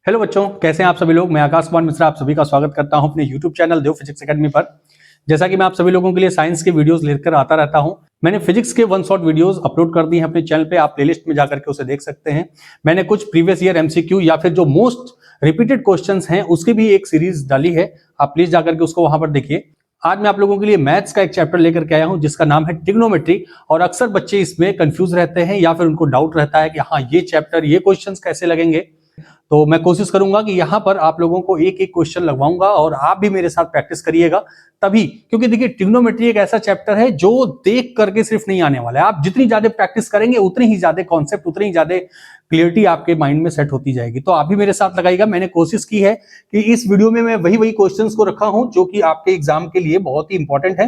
Hello बच्चों, कैसे हैं आप सभी लोग। मैं आकाश कुमार मिश्रा आप सभी का स्वागत करता हूं अपने यूट्यूब चैनल देव फिजिक्स एकेडमी पर। जैसा कि मैं आप सभी लोगों के लिए साइंस के वीडियोस लेकर आता रहता हूं, मैंने फिजिक्स के वन शॉट वीडियोस अपलोड कर दिए हैं अपने चैनल पे। आप प्लेलिस्ट में जाकर के उसे देख सकते हैं। मैंने कुछ प्रीवियस ईयर एमसीक्यू या फिर जो मोस्ट रिपीटेड क्वेश्चंस हैं उसकी भी एक सीरीज डाली है। आप प्लीज जाकर के उसको वहां पर देखिए। आज मैं आप लोगों के लिए मैथ्स का एक चैप्टर लेकर के आया हूं जिसका नाम है ट्रिग्नोमेट्री। और अक्सर बच्चे इसमें कंफ्यूज रहते हैं या फिर उनको डाउट रहता है कि हाँ, ये चैप्टर ये क्वेश्चंस कैसे लगेंगे। तो मैं कोशिश करूंगा कि यहां पर आप लोगों को एक एक क्वेश्चन लगवाऊंगा और आप भी मेरे साथ प्रैक्टिस करिएगा तभी। क्योंकि देखिए, ट्रिग्नोमेट्री एक ऐसा चैप्टर है जो देख करके सिर्फ नहीं आने वाला है। आप जितनी ज्यादा प्रैक्टिस करेंगे उतनी ही ज्यादा कॉन्सेप्ट, उतनी ही ज्यादा क्लियरिटी आपके माइंड में सेट होती जाएगी। तो आप भी मेरे साथ लगाइएगा। मैंने कोशिश की है कि इस वीडियो में मैं वही क्वेश्चंस को रखा हूं जो कि आपके एग्जाम के लिए बहुत ही इंपॉर्टेंट है।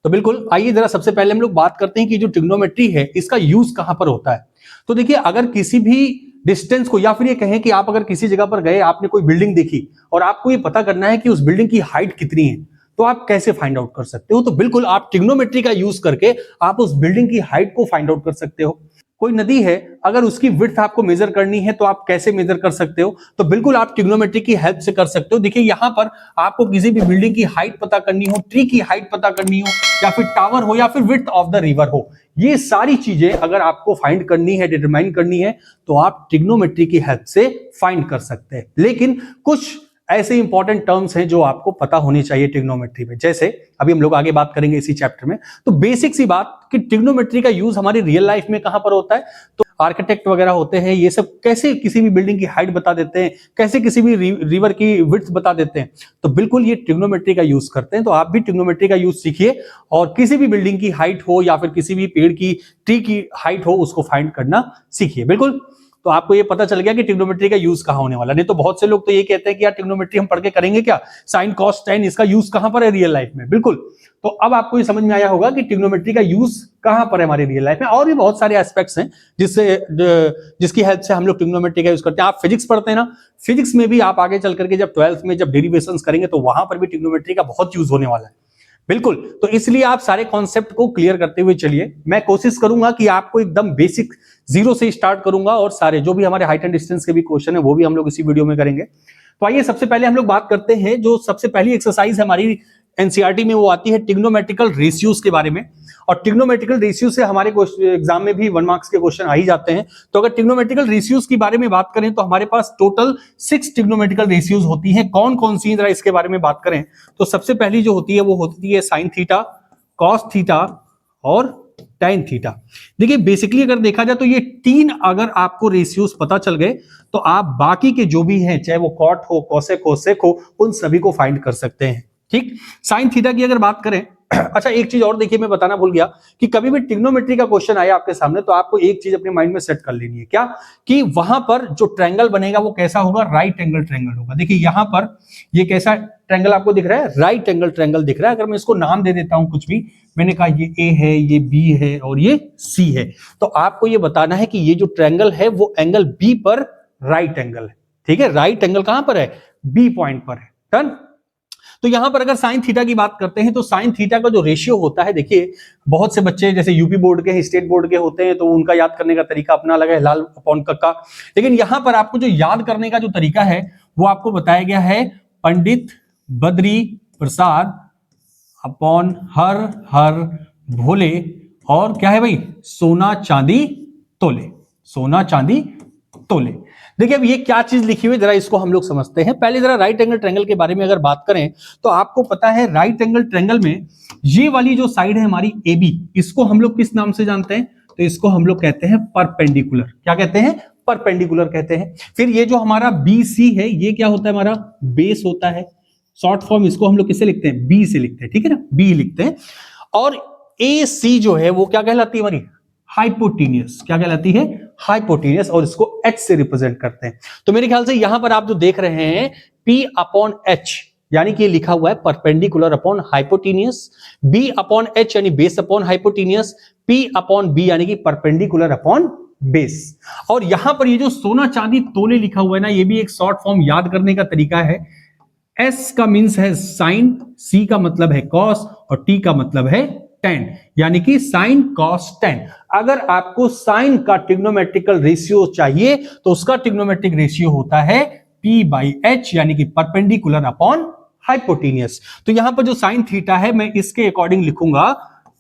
तो बिल्कुल आइए जरा सबसे पहले हम लोग बात करते हैं कि जो ट्रिग्नोमेट्री है इसका यूज कहां पर होता है। तो देखिए, अगर किसी भी डिस्टेंस को या फिर ये कहें कि आप अगर किसी जगह पर गए, आपने कोई बिल्डिंग देखी और आपको ये पता करना है कि उस बिल्डिंग की हाइट कितनी है, तो आप कैसे फाइंड आउट कर सकते हो। तो बिल्कुल आप ट्रिग्नोमेट्री का यूज करके आप उस बिल्डिंग की हाइट को फाइंड आउट कर सकते हो। कोई नदी है, अगर उसकी विड्थ आपको मेजर करनी है तो आप कैसे मेजर कर सकते हो। तो बिल्कुल आप ट्रिग्नोमेट्री की हेल्प से कर सकते हो। देखिए, यहां पर आपको किसी भी बिल्डिंग की हाइट पता करनी हो, ट्री की हाइट पता करनी हो, या फिर टावर हो, या फिर विड्थ ऑफ द रिवर हो, ये सारी चीजें अगर आपको फाइंड करनी है, डिटरमाइन करनी है, तो आप ट्रिग्नोमेट्री की हेल्प से फाइंड कर सकते हैं। लेकिन कुछ ऐसे इंपॉर्टेंट टर्म्स हैं जो आपको पता होनी चाहिए ट्रिग्नोमेट्री में। जैसे अभी हम लोग आगे बात करेंगे इसी चैप्टर में। तो बेसिक सी बात कि ट्रिग्नोमेट्री का यूज हमारी रियल लाइफ में कहां पर होता है। तो आर्किटेक्ट वगैरह होते हैं, ये सब कैसे किसी भी बिल्डिंग की हाइट बता देते हैं, कैसे किसी भी रिवर की विड्थ बता देते हैं। तो बिल्कुल ये ट्रिग्नोमेट्री का यूज करते हैं। तो आप भी ट्रिग्नोमेट्री का यूज सीखिए और किसी भी बिल्डिंग की हाइट हो या फिर किसी भी पेड़ की, ट्री की हाइट हो, उसको फाइंड करना सीखिए। बिल्कुल, तो आपको ये पता चल गया कि ट्रिग्नोमेट्री का यूज कहां होने वाला। नहीं तो बहुत से लोग तो ये कहते हैं कि यार ट्रिग्नोमेट्री हम पढ़ के करेंगे क्या, साइन कॉस टेन, इसका यूज कहां पर है रियल लाइफ में। बिल्कुल, तो अब आपको ये समझ में आया होगा कि ट्रिग्नोमेट्री का यूज कहां पर है हमारी रियल लाइफ में। और भी बहुत सारे एस्पेक्ट्स हैं जिसकी हेल्प से हम लोग ट्रिग्नोमेट्री का यूज करते हैं। आप फिजिक्स पढ़ते हैं ना, फिजिक्स में भी आप आगे चल करके जब 12th में जब डेरिवेशंस करेंगे तो वहां पर भी ट्रिग्नोमेट्री का बहुत यूज होने वाला है। बिल्कुल, तो इसलिए आप सारे कॉन्सेप्ट को क्लियर करते हुए चलिए। मैं कोशिश करूंगा कि आपको एकदम बेसिक जीरो से स्टार्ट करूंगा और सारे जो भी हमारे हाइट एंड डिस्टेंस के भी क्वेश्चन है वो भी हम लोग इसी वीडियो में करेंगे। तो आइए सबसे पहले हम लोग बात करते हैं, जो सबसे पहली एक्सरसाइज है हमारी एनसीईआरटी में, वो आती है ट्रिग्नोमेट्रिकल रेशियोज के बारे में। और ट्रिग्नोमेट्रिकल रेशियो से हमारे एग्जाम में भी 1 मार्क्स के क्वेश्चन आ ही जाते हैं। तो अगर ट्रिग्नोमेट्रिकल रेशियोज के बारे में बात करें तो हमारे पास टोटल 6 ट्रिग्नोमेट्रिकल रेशियोज होती हैं। कौन कौन सी, जरा इसके बारे में बात करें तो सबसे पहली जो होती है वो होती है साइन थीटा, कॉस थीटा और tan थीटा। देखिए, बेसिकली अगर देखा जाए तो ये 3 अगर आपको रेशियोज पता चल गए तो आप बाकी के जो भी हैं, चाहे वो कॉट हो, कोसेक हो, सेक हो, उन सभी को फाइंड कर सकते हैं। ठीक, साइन थीटा की अगर बात करें अच्छा, एक चीज और देखिए, मैं बताना भूल गया कि कभी भी ट्रिग्नोमेट्री का क्वेश्चन आया आपके सामने तो आपको एक चीज अपने माइंड में सेट कर लेनी है। क्या कि वहां पर जो ट्रायंगल बनेगा वो कैसा होगा, राइट एंगल ट्रायंगल होगा। देखिए यहां पर ये कैसा ट्रायंगल आपको दिख रहा है, राइट एंगल ट्रायंगल दिख रहा है। अगर मैं इसको नाम दे देता हूं कुछ भी, मैंने कहा ये ए है, ये बी है और ये सी है, तो आपको ये बताना है कि ये जो ट्रायंगल है वो एंगल बी पर राइट एंगल है। ठीक है, राइट एंगल कहां पर है, बी पॉइंट पर है। डन। तो यहां पर अगर साइन थीटा की बात करते हैं तो साइन थीटा का जो रेशियो होता है, देखिए बहुत से बच्चे जैसे यूपी बोर्ड के, स्टेट बोर्ड के होते हैं तो उनका याद करने का तरीका अपना अलग है, लाल अपॉन कक्का। लेकिन यहां पर आपको जो याद करने का जो तरीका है वो आपको बताया गया है पंडित बद्री प्रसाद अपॉन हर हर भोले, और क्या है भाई, सोना चांदी तोले, सोना चांदी तोले। देखिए अब ये क्या चीज लिखी हुई, जरा इसको हम लोग समझते हैं। पहले जरा राइट एंगल ट्रायंगल के बारे में अगर बात करें तो आपको पता है राइट एंगल ट्रायंगल में ये वाली जो साइड है हमारी ए बी, इसको हम लोग किस नाम से जानते हैं, तो इसको हम लोग कहते हैं परपेंडिकुलर। क्या कहते हैं, परपेंडिकुलर कहते हैं। फिर ये जो हमारा बी सी है ये क्या होता है, हमारा बेस होता है। शॉर्ट फॉर्म इसको हम लोग किससे लिखते हैं, बी से लिखते हैं। ठीक है ना, बी लिखते हैं। और ए सी जो है वो क्या कहलाती है, हमारी हाइपोटीनियस। क्या कहलाती है, हाइपोटीनियस, और इसको एच से रिप्रेजेंट करते हैं। तो मेरे ख्याल से यहां पर आप जो देख रहे हैं P अपॉन एच, यानी कि लिखा हुआ है perpendicular upon hypotenuse, B upon H यानी base upon hypotenuse, P upon B यानी कि परपेंडिकुलर अपॉन बेस। और यहां पर ये जो सोना चांदी तोले लिखा हुआ है ना, ये भी एक शॉर्ट फॉर्म याद करने का तरीका है। S का मीन्स है साइन, C का मतलब है कॉस और T का मतलब है टेन, यानी कि साइन कॉस टेन। अगर आपको साइन का ट्रिग्नोमेट्रिकल रेशियो चाहिए तो उसका ट्रिग्नोमेट्रिक रेशियो होता है P बाई H, यानी कि परपेंडिकुलर अपॉन हाइपोटेनियस। तो यहां पर जो साइन थीटा है मैं इसके अकॉर्डिंग लिखूंगा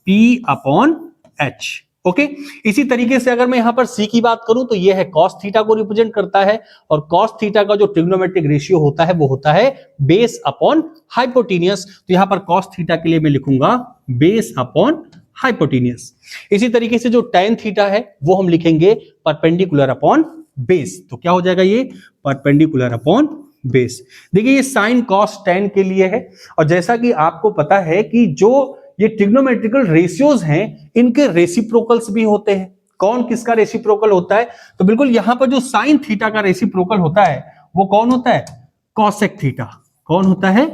P अपॉन H। ओके, इसी तरीके से अगर मैं यहां पर C की बात करूं तो यह है कॉस थीटा को रिप्रेजेंट करता है, और कॉस थीटा का जो ट्रिग्नोमेट्रिक रेशियो होता है वो होता है बेस अपॉन हाइपोटेनियस। तो यहां पर कॉस थीटा के लिए मैं लिखूंगा बेस अपॉन हाइपोटेनियस। इसी तरीके से जो tan थीटा है वो हम लिखेंगे परपेंडिकुलर अपॉन बेस। तो क्या हो जाएगा ये परपेंडिकुलर अपॉन बेस। देखिए ये साइन कॉस tan के लिए है, और जैसा कि आपको पता है कि जो ये ट्रिग्नोमेट्रिकल रेशियोज हैं इनके रेसिप्रोकल्स भी होते हैं। कौन किसका रेसिप्रोकल होता है? तो बिल्कुल यहां पर जो साइन थीटा का रेसिप्रोकल होता है वो कौन होता है? Cosec theta. कौन होता है?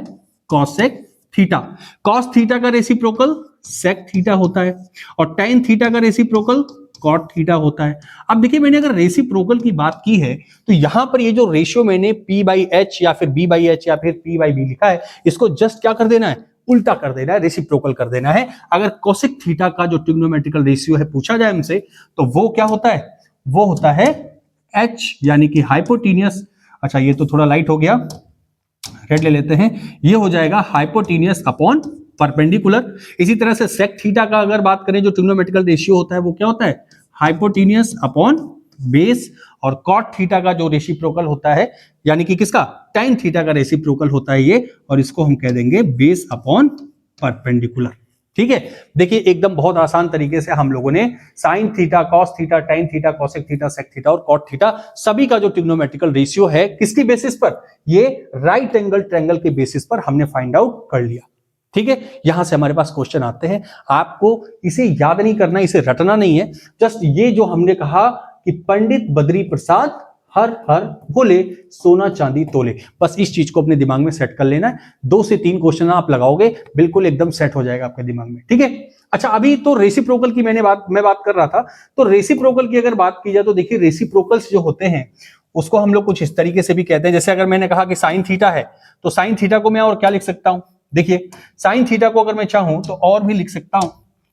Cosec theta. कॉस थीटा का रेसिप्रोकल सेक थीटा होता है, और tan थीटा का रेसिप्रोकल कॉट थीटा होता है। अब देखिए मैंने अगर रेसिप्रोकल की बात की है तो यहां पर ये जो रेशियो मैंने P बाई H या फिर B बाई H या फिर P बाई B लिखा है, इसको जस्ट क्या कर देना है? उल्टा कर देना है, रेसिप्रोकल कर देना है। अगर कोसेक थीटा का जो ट्रिग्नोमेट्रिकल रेशियो है पूछा जाए हमसे तो वो क्या होता है? वो होता है H, यानी कि हाइपोटेनियस। अच्छा ये तो थोड़ा लाइट हो गया, रेड ले लेते हैं। ये हो जाएगा हाइपोटेनियस अपॉन परपेंडिकुलर। इसी तरह से सेक थीटा का अगर बात करें जो ट्रिग्नोमेट्रिकल रेशियो होता है वो क्या होता है? Hypotenuse upon base. और कॉट थीटा का जो रेसिप्रोकल होता है, यानी कि किसका? tan थीटा का रेसिप्रोकल होता है ये, और इसको हम कह देंगे बेस अपॉन परपेंडिकुलर। ठीक है, देखिए एकदम बहुत आसान तरीके से हम लोगों ने sine theta, cos theta, tan theta, cosec theta, sec theta और कॉट थीटा सभी का जो ट्रिग्नोमेट्रिकल रेशियो है किसकी बेसिस पर? ये राइट एंगल ट्रायंगल के बेसिस पर हमने फाइंड आउट कर लिया। ठीक है, यहां से हमारे पास क्वेश्चन आते हैं। आपको इसे याद नहीं करना, इसे रटना नहीं है, जस्ट ये जो हमने कहा कि पंडित बद्री प्रसाद हर हर भोले, सोना चांदी तोले, बस इस चीज को अपने दिमाग में सेट कर लेना है। 2 से 3 क्वेश्चन आप लगाओगे बिल्कुल एकदम सेट हो जाएगा आपके दिमाग में। ठीक है, अच्छा अभी तो रेसिप्रोकल की मैं बात कर रहा था। तो रेसिप्रोकल की अगर बात की जाए तो देखिए रेसिप्रोकल्स जो होते हैं उसको हम लोग कुछ इस तरीके से भी कहते हैं। जैसे अगर मैंने कहा कि साइन थीटा है तो साइन थीटा को मैं और क्या लिख सकता हूं? देखिए साइन थीटा को अगर मैं चाहूं तो और भी लिख सकता हूं।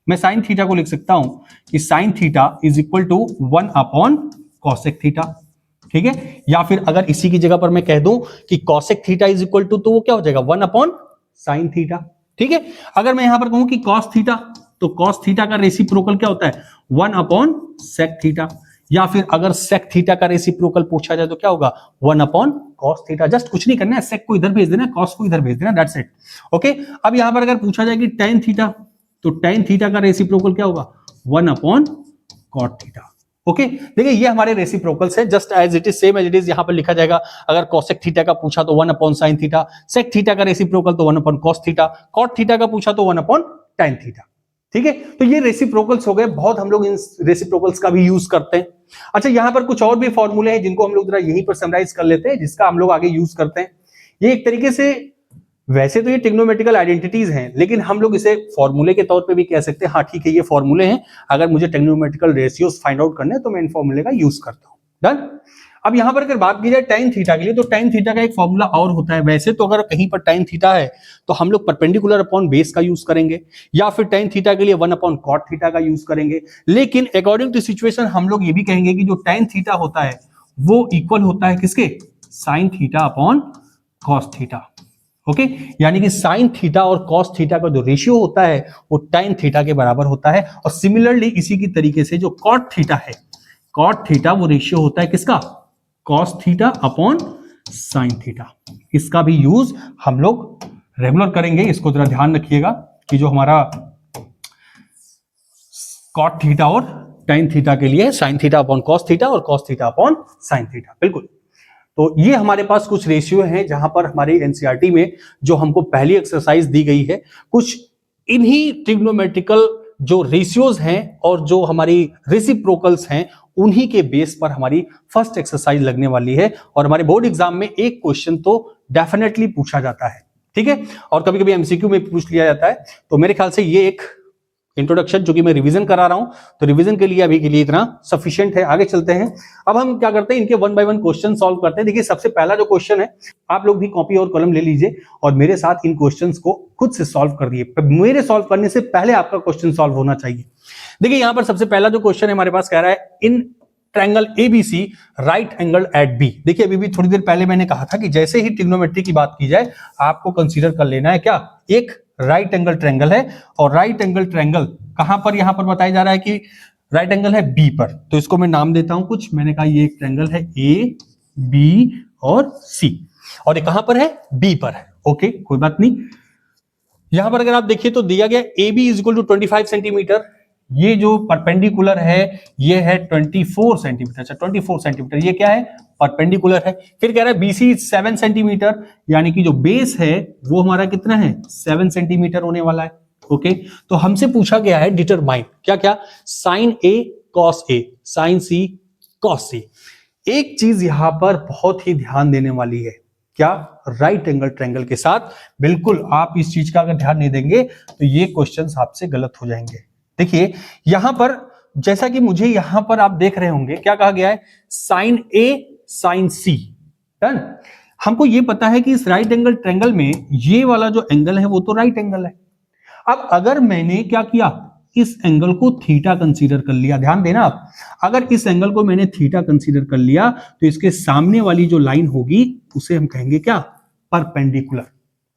मैं साइन थीटा को लिख सकता हूं कि sine theta is equal to 1 upon cosec theta. ठीक है, या फिर अगर इसी की जगह पर मैं कह दूं कि cosec theta is equal to, तो वो क्या हो जाएगा? 1 अपॉन साइन थीटा। ठीक है, अगर मैं यहां पर कहूं कि कॉस थीटा, तो कॉस थीटा का रेसिप्रोकल क्या होता है? 1 अपॉन सेक थीटा। या फिर अगर सेक थीटा का रेसिप्रोकल पूछा जाए तो क्या होगा? 1 अपॉन कॉस थीटा। जस्ट कुछ नहीं करना है, सेक को इधर भेज देना है, कॉस को इधर भेज देना, दैट्स इट। ओके, अब यहां पर अगर पूछा जाए कि tan थीटा, तो tan थीटा का रेसिप्रोकल क्या होगा? 1 अपॉन कॉट थीटा। ओके, देखिए ये हमारे रेसिप्रोकल्स है, just as it is, same as it is यहां पर लिखा जाएगा। अगर कोसेक थीटा का पूछा तो 1 upon sine theta, sec theta का रेसिप्रोकल तो 1 upon cos theta, cot theta का पूछा तो 1 अपॉन tan थीटा। ठीक है, तो ये रेसिप्रोकल्स हो गए। बहुत हम लोग इन रेसिप्रोकल्स का भी यूज करते हैं। अच्छा यहां पर कुछ और भी फॉर्मूले हैं जिनको हम लोग जरा यहीं पर समराइज कर लेते हैं, जिसका हम लोग आगे यूज करते हैं। ये एक तरीके से वैसे तो ये ट्रिग्नोमेट्रिकल आइडेंटिटीज हैं, लेकिन हम लोग इसे फॉर्मूले के तौर पे भी कह सकते हैं। हाँ ठीक है, ये फॉर्मूले हैं, अगर मुझे ट्रिग्नोमेट्रिकल रेशियोज फाइंड आउट करने हैं तो मैं इन फॉर्मूले का यूज करता हूं। डन। अब यहां पर अगर बात की जाए tan थीटा के लिए, तो tan थीटा का एक फॉर्मूला और होता है। वैसे तो अगर कहीं पर tan थीटा है तो हम लोग परपेंडिकुलर अपॉन बेस का यूज करेंगे, या फिर tan थीटा के लिए 1 अपॉन कॉट थीटा का यूज करेंगे। लेकिन अकॉर्डिंग टू सिचुएशन हम लोग ये भी कहेंगे कि जो tan थीटा होता है वो इक्वल होता है किसके? Sign theta upon cos theta. Okay, यानी कि साइन थीटा और कॉस थीटा का जो रेशियो होता है वो tan थीटा के बराबर होता है। और सिमिलरली इसी की तरीके से जो कॉट थीटा है, कॉट थीटा वो रेशियो होता है किसका? Cos theta upon sine theta. इसका भी यूज हम लोग रेगुलर करेंगे। इसको जरा ध्यान रखिएगा कि जो हमारा कॉट थीटा और tan थीटा के लिए sine theta upon cos theta और cos theta upon sine theta. बिल्कुल, तो ये हमारे पास कुछ रेशियो हैं जहां पर हमारी एनसीईआरटी में जो हमको पहली एक्सरसाइज दी गई है, कुछ इन्हीं ट्रिग्नोमेट्रिकल जो रेशियोज हैं और जो हमारी रेसिप्रोकल्स हैं उन्हीं के बेस पर हमारी फर्स्ट एक्सरसाइज लगने वाली है। और हमारे बोर्ड एग्जाम में एक क्वेश्चन तो डेफिनेटली पूछा जाता है। ठीक है, और कभी कभी एमसीक्यू में पूछ लिया जाता है। तो मेरे ख्याल से ये एक इंट्रोडक्शन जो कि मैं रिवीजन करा रहा हूं, तो रिवीजन के लिए अभी के लिए इतना सफिशिएंट है। आगे चलते हैं। अब हम क्या करते हैं, इनके 1 बाय 1 क्वेश्चन सॉल्व करते हैं। देखिए सबसे पहला जो क्वेश्चन है, आप लोग भी कॉपी और कलम ले लीजिए और मेरे साथ इन क्वेश्चंस को खुद से सॉल्व कर दिए। मेरे सॉल्व करने से पहले आपका क्वेश्चन सॉल्व होना चाहिए। देखिए यहां पर सबसे पहला जो क्वेश्चन है हमारे पास कह रहा है, in triangle ABC right angle at B. देखिए अभी भी थोड़ी देर पहले मैंने कहा था कि जैसे ही ट्रिग्नोमेट्री की बात की जाए आपको कंसीडर कर लेना है क्या, एक राइट एंगल ट्रायंगल है, और राइट एंगल ट्रायंगल कहां पर, यहां पर बताया जा रहा है कि राइट एंगल है बी पर, तो इसको मैं नाम देता हूं कुछ। मैंने कहा ये एक ट्रायंगल है ए बी और सी, और ये कहां पर है, बी पर है। ओके कोई बात नहीं। यहां पर अगर आप देखिए तो दिया गया A B is equal to 25 centimetre, ये जो परपेंडिकुलर है ये है 24 सेंटीमीटर। अच्छा 24 सेंटीमीटर ये क्या है, परपेंडिकुलर है। फिर कह रहा है बीसी 7 सेंटीमीटर, यानी कि जो बेस है वो हमारा कितना है, 7 सेंटीमीटर होने वाला है। ओके तो हमसे पूछा गया है डिटरमाइन क्या क्या, sign A cos A, sign C cos सी। एक चीज यहां पर बहुत ही ध्यान देने वाली है, क्या, राइट एंगल ट्रायंगल के साथ बिल्कुल आप इस चीज का अगर ध्यान नहीं देंगे तो ये क्वेश्चंस आपसे गलत हो जाएंगे। देखिए यहां पर जैसा कि मुझे यहां पर आप देख रहे होंगे क्या कहा गया है, साइन ए साइन सी, डन। हमको ये पता है कि इस राइट एंगल ट्रायंगल में ये वाला जो एंगल है वो तो राइट एंगल है। अब अगर मैंने क्या किया, इस एंगल को थीटा कंसीडर कर लिया, ध्यान देना आप, अगर इस एंगल को मैंने थीटा कंसीडर कर लिया तो इसके सामने वाली जो लाइन होगी उसे हम कहेंगे क्या, परपेंडिकुलर।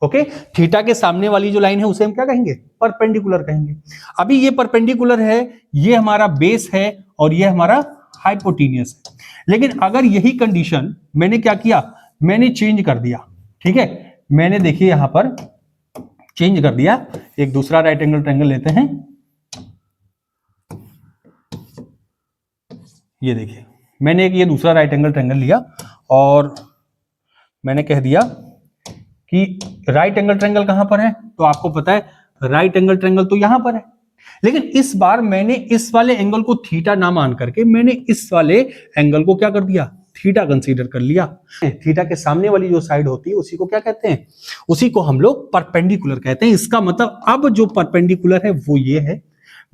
ओके थीटा के सामने वाली जो लाइन है उसे हम क्या कहेंगे, परपेंडिकुलर कहेंगे। अभी ये परपेंडिकुलर है, ये हमारा बेस है और ये हमारा हाइपोटेन्यूस है। लेकिन अगर यही कंडीशन मैंने क्या किया, मैंने चेंज कर दिया, ठीक है, मैंने देखिए यहां पर चेंज कर दिया, एक दूसरा राइट एंगल ट्रायंगल लेते हैं। ये देखिए मैंने एक ये दूसरा राइट एंगल ट्रायंगल लिया और मैंने कह दिया कि राइट एंगल ट्रायंगल कहां पर है, तो आपको पता है राइट एंगल ट्रायंगल तो यहां पर है। लेकिन इस बार मैंने इस वाले एंगल को थीटा ना मान करके मैंने इस वाले एंगल को क्या कर दिया, थीटा कंसीडर कर लिया। थीटा के सामने वाली जो साइड होती है उसी को क्या कहते हैं, उसी को हम लोग परपेंडिकुलर कहते हैं। इसका मतलब अब जो परपेंडिकुलर है वो ये है,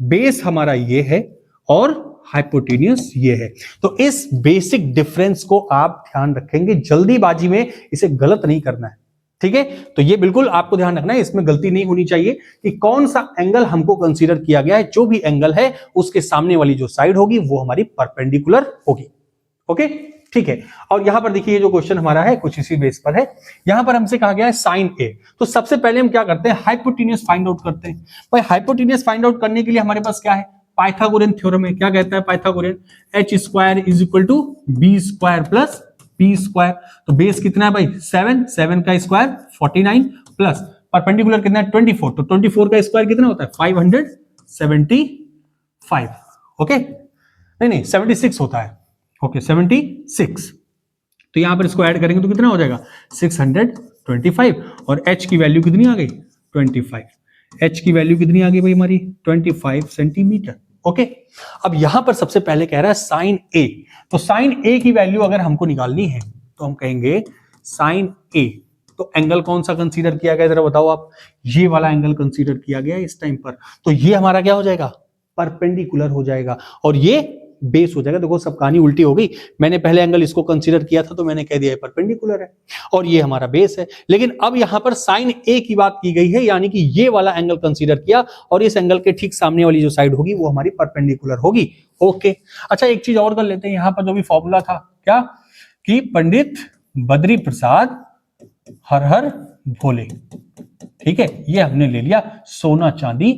बेस हमारा ये है और हाइपोटेन्यूस ये है। तो इस बेसिक डिफरेंस को आप ध्यान रखेंगे, जल्दीबाजी में इसे गलत नहीं करना है, ठीक है। तो ये बिल्कुल आपको ध्यान रखना है, इसमें गलती नहीं होनी चाहिए कि कौन सा एंगल हमको कंसीडर किया गया है। जो भी एंगल है उसके सामने वाली जो साइड होगी वो हमारी परपेंडिकुलर होगी। ओके ठीक है। और यहां पर देखिए जो क्वेश्चन हमारा है कुछ इसी बेस पर है। यहां पर हमसे कहा गया है साइन ए, तो सबसे पहले हम क्या करते हैं, हाइपोटेन्यूस फाइंड आउट करते हैं। भाई हाइपोटेन्यूस फाइंड आउट करने के लिए हमारे पास क्या है, पाइथागोरियन थ्योरम है। क्या कहता है Pythagorean, H square is equal to B square plus P square. तो बेस कितना है भाई 7, 7 का स्क्वायर 49 प्लस परपेंडिकुलर कितना है 24, तो 24 का स्क्वायर कितना होता है 575। ओके नहीं 76 होता है। ओके 76, तो यहां पर इसको ऐड करेंगे तो कितना हो जाएगा 625, और h की वैल्यू कितनी आ गई 25। h की वैल्यू कितनी आ गई भाई हमारी 25 सेंटीमीटर। ओके अब यहां पर सबसे पहले कह रहा है साइन ए, तो साइन ए की वैल्यू अगर हमको निकालनी है तो हम कहेंगे साइन ए, तो एंगल कौन सा कंसीडर किया गया जरा बताओ आप, ये वाला एंगल कंसीडर किया गया इस टाइम पर, तो ये हमारा क्या हो जाएगा परपेंडिकुलर हो जाएगा और ये बेस हो जाएगा। देखो सब कहानी उल्टी हो गई, मैंने पहले एंगल इसको कंसीडर किया था तो मैंने कह दिया परपेंडिकुलर है और ये हमारा बेस है। लेकिन अब यहां पर साइन ए की बात की गई है, यानी कि ये वाला एंगल कंसीडर किया और इस एंगल के ठीक सामने वाली जो साइड होगी वो हमारी परपेंडिकुलर होगी। ओके अच्छा एक चीज और कर लेते हैं, यहां पर जो भी फॉर्मूला था क्या, कि पंडित बद्री प्रसाद हर हर भोले, ठीक है, ये हमने ले लिया सोना चांदी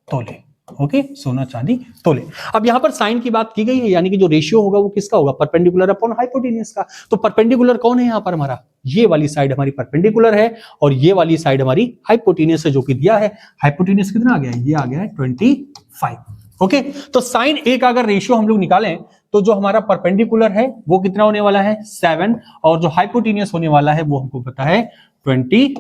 तोले। ओके सोना चांदी तोले। अब यहां पर साइन की बात की गई है, यानी कि जो रेशियो होगा वो किसका होगा, परपेंडिकुलर अपॉन हाइपोटेन्यूस का। तो परपेंडिकुलर कौन है यहां पर हमारा, ये वाली साइड हमारी परपेंडिकुलर है और ये वाली साइड हमारी हाइपोटेन्यूस है, जो कि दिया है। हाइपोटेन्यूस कितना आ गया, ये आ गया है 25। ओके तो साइन ए का अगर रेशियो हम लोग निकालें तो जो हमारा परपेंडिकुलर है वो कितना होने वाला है 7, और जो हाइपोटेन्यूस होने वाला है वो हमको पता है 25।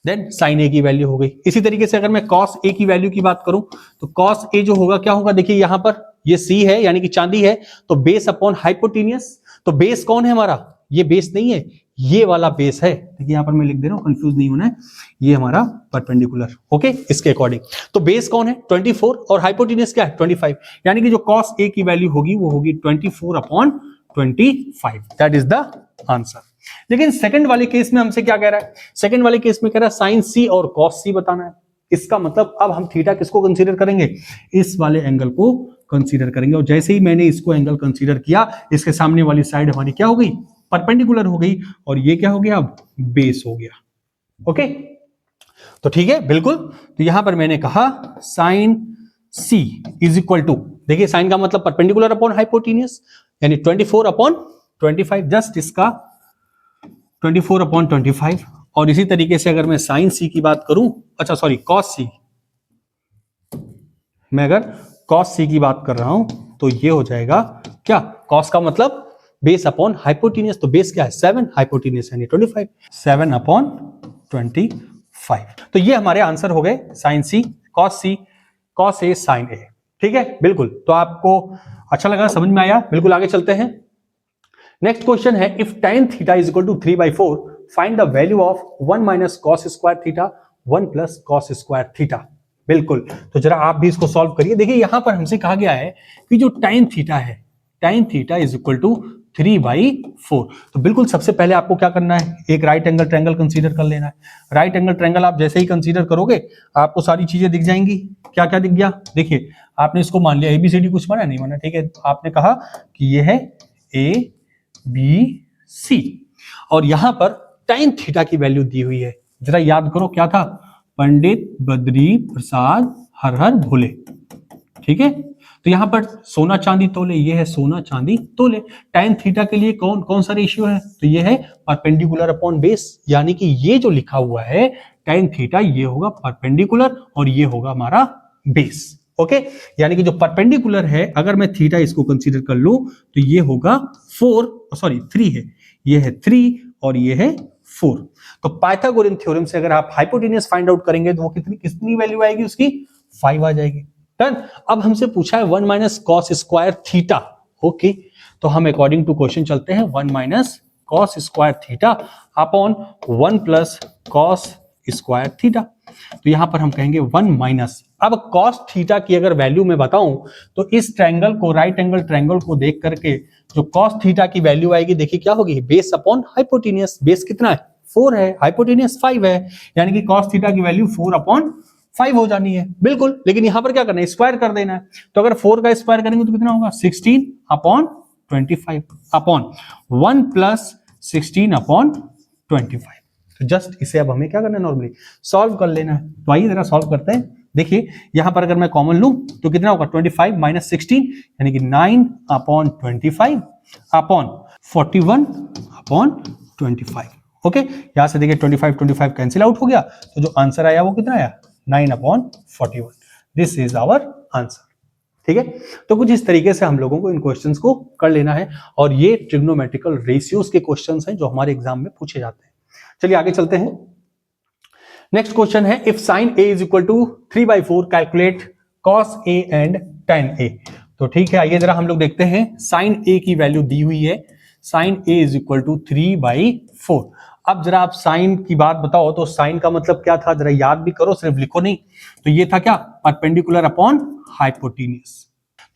देन साइन ए की वैल्यू हो गई। इसी तरीके से अगर मैं कॉस ए की वैल्यू की बात करूं तो कॉस ए जो होगा क्या होगा, देखिए यहां पर ये सी है यानी कि चांदी है, तो बेस अपॉन हाइपोटेन्यूस, तो बेस कौन है हमारा, ये बेस नहीं है, ये वाला बेस है। देखिए यहां पर मैं लिख दे रहा हूं, कंफ्यूज नहीं होना है, ये हमारा परपेंडिकुलर। ओके इसके अकॉर्डिंग तो बेस कौन है 24 और हाइपोटेन्यूस क्या है 25, यानी कि जो कॉस ए की वैल्यू होगी वो होगी 24 upon 25। That is the answer. लेकिन सेकंड वाले केस में हमसे क्या कह रहा है, सेकंड वाले केस में कह रहा है साइन सी और कॉस सी बताना है। इसका मतलब अब हम थीटा किसको कंसीडर करेंगे, इस वाले एंगल को कंसीडर करेंगे। और जैसे ही मैंने इसको एंगल कंसीडर किया, इसके सामने वाली साइड हमारी क्या हो गई, परपेंडिकुलर हो गई, और ये क्या हो गया, अब बेस हो गया। ओके, तो ठीक है, बिल्कुल। तो यहां पर मैंने कहा sine C is equal to, देखिए साइन का मतलब परपेंडिकुलर अपॉन हाइपोटेन्यूज, यानी 24 अपॉन 25, जस्ट इसका 24 अपॉन 25। और इसी तरीके से अगर मैं साइन सी की बात करूं, अच्छा सॉरी कॉस सी, मैं अगर कॉस सी की बात कर रहा हूं तो ये हो जाएगा क्या, कॉस का मतलब बेस अपॉन हाइपोटेन्यूज, तो बेस क्या है 7, हाइपोटेन्यूज यानी 25, 7 अपॉन 25। तो ये हमारे आंसर हो गए sign C, cos A, sign ए। ठीक है, बिल्कुल। तो आपको अच्छा लगा, समझ में आया? बिल्कुल, आगे चलते हैं। नेक्स्ट क्वेश्चन है, if tan theta is equal to 3/4 find the value of 1 minus cos square theta 1 plus cos square theta. बिल्कुल, तो जरा आप भी इसको सॉल्व करिए। देखिए यहां पर हमसे कहा गया है कि जो tan थीटा है, tan theta is equal to 3/4। तो बिल्कुल सबसे पहले आपको क्या करना है, एक राइट एंगल ट्रायंगल कंसीडर कर लेना है। राइट एंगल ट्रायंगल आप जैसे ही कंसीडर करोगे आपको सारी चीजें दिख जाएंगी। क्या क्या दिख गया, देखिए आपने इसको मान लिया ABCD, कुछ माना नहीं माना, ठीक है। आपने कहा कि ये है ABC, और यहां पर tan थीटा की वैल्यू दी हुई है। जरा याद करो क्या था, पंडित बद्री प्रसाद हर हर भोले। ठीक है, तो यहां पर सोना चांदी तोले, ये है सोना चांदी तोले। tan थीटा के लिए कौन कौन सा रेशियो है, तो ये है परपेंडिकुलर अपॉन बेस, यानी कि ये जो लिखा हुआ है tan थीटा, ये होगा परपेंडिकुलर और ये होगा हमारा बेस। ओके, यानी कि जो परपेंडिकुलर है, अगर मैं थीटा इसको कंसीडर कर लूं तो ये होगा 3 है, ये है 3 और ये है 4। तो पाइथागोरन थ्योरम से अगर आप हाइपोटेन्यूज फाइंड आउट करेंगे तो वो कितनी वैल्यू आएगी उसकी, 5 आ जाएगी। डन। अब हमसे पूछा है 1 minus cos square theta. Okay, तो हम अकॉर्डिंग टू क्वेश्चन चलते हैं। 1 minus cos square theta upon 1 plus cos square theta. तो यहां पर हम कहेंगे 1 माइनस, अब कॉस थीटा की अगर वैल्यू मैं बताऊं तो इस ट्रायंगल को, राइट एंगल ट्रायंगल को देख करके जो कॉस थीटा की वैल्यू आएगी, देखिए क्या होगी, बेस अपॉन हाइपोटेन्यूज। बेस कितना है, 4 है, हाइपोटेन्यूज 5 है, यानी कि कॉस थीटा की वैल्यू 4 अपॉन 5 हो जानी है। बिल्कुल, लेकिन यहां पर क्या करना है, स्क्वायर कर देना है। तो अगर 4 का स्क्वायर करेंगे तो कितना होगा, 16 अपॉन 25 अपॉन 1 प्लस 16 अपॉन 25। तो जस्ट इसे अब हमें क्या करना है, नॉर्मली सॉल्व कर लेना है। तो आइए जरा सॉल्व करते हैं। देखिए यहां पर अगर मैं कॉमन लूं तो कितना होगा, 25 माइनस 16 यानी कि 9 अपॉन 25 अपॉन 41 अपॉन 25। ओके, यहां से देखिए 25 कैंसिल आउट हो गया, तो जो आंसर आया वो कितना आया, 9 upon 41। This is our answer. ठीक है, तो कुछ इस तरीके से हम लोगों को इन क्वेश्चंस को कर लेना है, और ये ट्रिग्नोमेट्रिकल रेशियोज के क्वेश्चंस हैं जो हमारे एग्जाम में पूछे जाते हैं। चलिए आगे चलते हैं। नेक्स्ट क्वेश्चन है, if sine A is equal to 3/4 calculate cos A and tan A. तो ठीक है, आइए जरा हम लोग देखते हैं। साइन ए की वैल्यू दी हुई है, sine A is equal to 3/4। अब जरा आप साइन की बात बताओ, तो साइन का मतलब क्या था, जरा याद भी करो, सिर्फ लिखो नहीं। तो ये था क्या, परपेंडिकुलर अपॉन हाइपोटेन्यूज।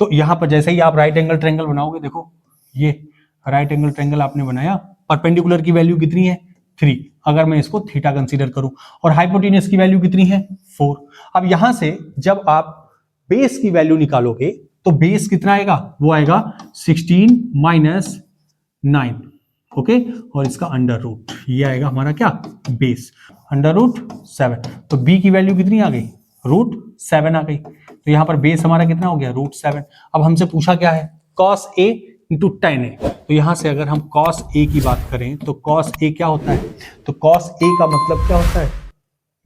तो यहां पर जैसे ही आप राइट एंगल ट्रायंगल बनाओगे, देखो ये राइट एंगल ट्रायंगल आपने बनाया, परपेंडिकुलर की वैल्यू कितनी है, 3, अगर मैं इसको थीटा कंसीडर करूं, और हाइपोटेन्यूज की वैल्यू कितनी है, 4। अब यहां से जब आप बेस की वैल्यू निकालोगे तो बेस कितना आएगा, वो आएगा 16 माइनस 9। ओके, और इसका अंडर रूट, ये आएगा हमारा क्या, बेस, अंडर रूट 7। तो बी की वैल्यू कितनी आ गई, रूट 7 आ गई। तो यहां पर बेस हमारा कितना हो गया, रूट 7। अब हमसे पूछा क्या है, cos A into tan A. तो यहां से अगर हम cos a की बात करें तो cos a क्या होता है, तो cos a का मतलब क्या होता है,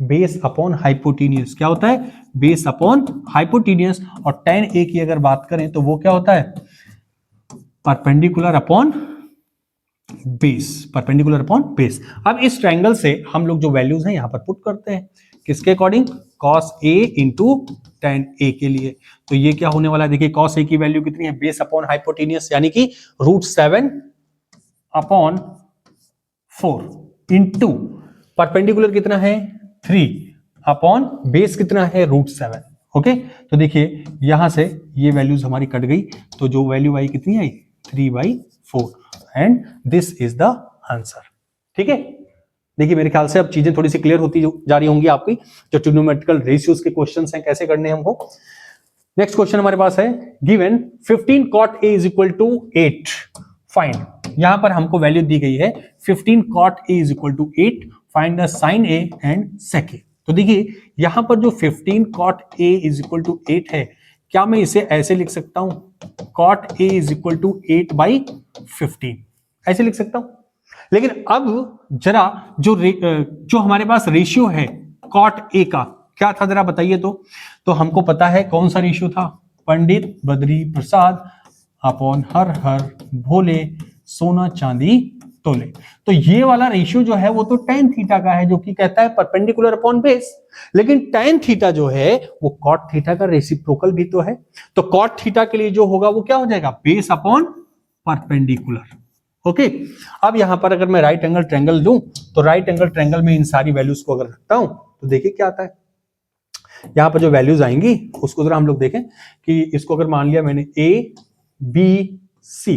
बेस अपॉन हाइपोटेन्यूज। क्या होता है, बेस अपॉन हाइपोटेन्यूज। और tan a की अगर बात करें तो वो क्या होता है, perpendicular upon base, perpendicular upon base. अब इस ट्रायंगल से हम लोग जो वैल्यूज हैं यहां पर पुट करते हैं, किसके according, cos a into tan a के लिए। तो ये क्या होने वाला है, देखिए cos a की वैल्यू कितनी है, बेस अपॉन हाइपोटेन्यूज, यानी कि रूट 7 अपॉन 4 इंटू परपेंडिकुलर कितना है, 3 अपॉन बेस कितना है, रूट 7। ओके, तो देखिए यहां से ये वैल्यूज हमारी कट गई, तो जो वैल्यू आई कितनी आई, 3/4, and this is the answer. ठीक है, देखिए मेरे ख्याल से अब चीजें थोड़ी सी क्लियर होती जा रही होंगी आपकी, जो ट्रिग्नोमेट्रिकल रेशियोज के क्वेश्चंस हैं कैसे करने हैं हमको। नेक्स्ट क्वेश्चन हमारे पास है given 15 cot a is equal to 8 find. यहां पर हमको वैल्यू दी गई है 15 cot a is equal to 8, find the sin a and sec a। तो देखिए यहां पर जो 15 cot a is equal to 8 है, क्या मैं इसे ऐसे लिख सकता हूं cot a is equal to 8/15, ऐसे लिख सकता हूं। लेकिन अब जरा जो हमारे पास रेशियो है cot a का क्या था जरा बताइए। तो हमको पता है कौन सा रेशियो था, पंडित बद्री प्रसाद अपॉन हर हर भोले सोना चांदी तोले। तो ये वाला रेशियो जो है वो तो tan थीटा का है, जो कि कहता है परपेंडिकुलर अपॉन बेस। लेकिन tan थीटा जो है वो cot थीटा का रेसिप्रोकल भी तो है। तो cot थीटा के लिए जो होगा वो क्या हो जाएगा, बेस अपॉन परपेंडिकुलर। ओके, अब यहां पर अगर मैं राइट एंगल ट्रायंगल लूं तो राइट एंगल ट्रायंगल में इन सारी वैल्यूज को अगर रखता हूं तो देखिए क्या आता है। यहां पर जो वैल्यूज आएंगी उसको जरा हम लोग देखें कि इसको अगर मान लिया मैंने A B C,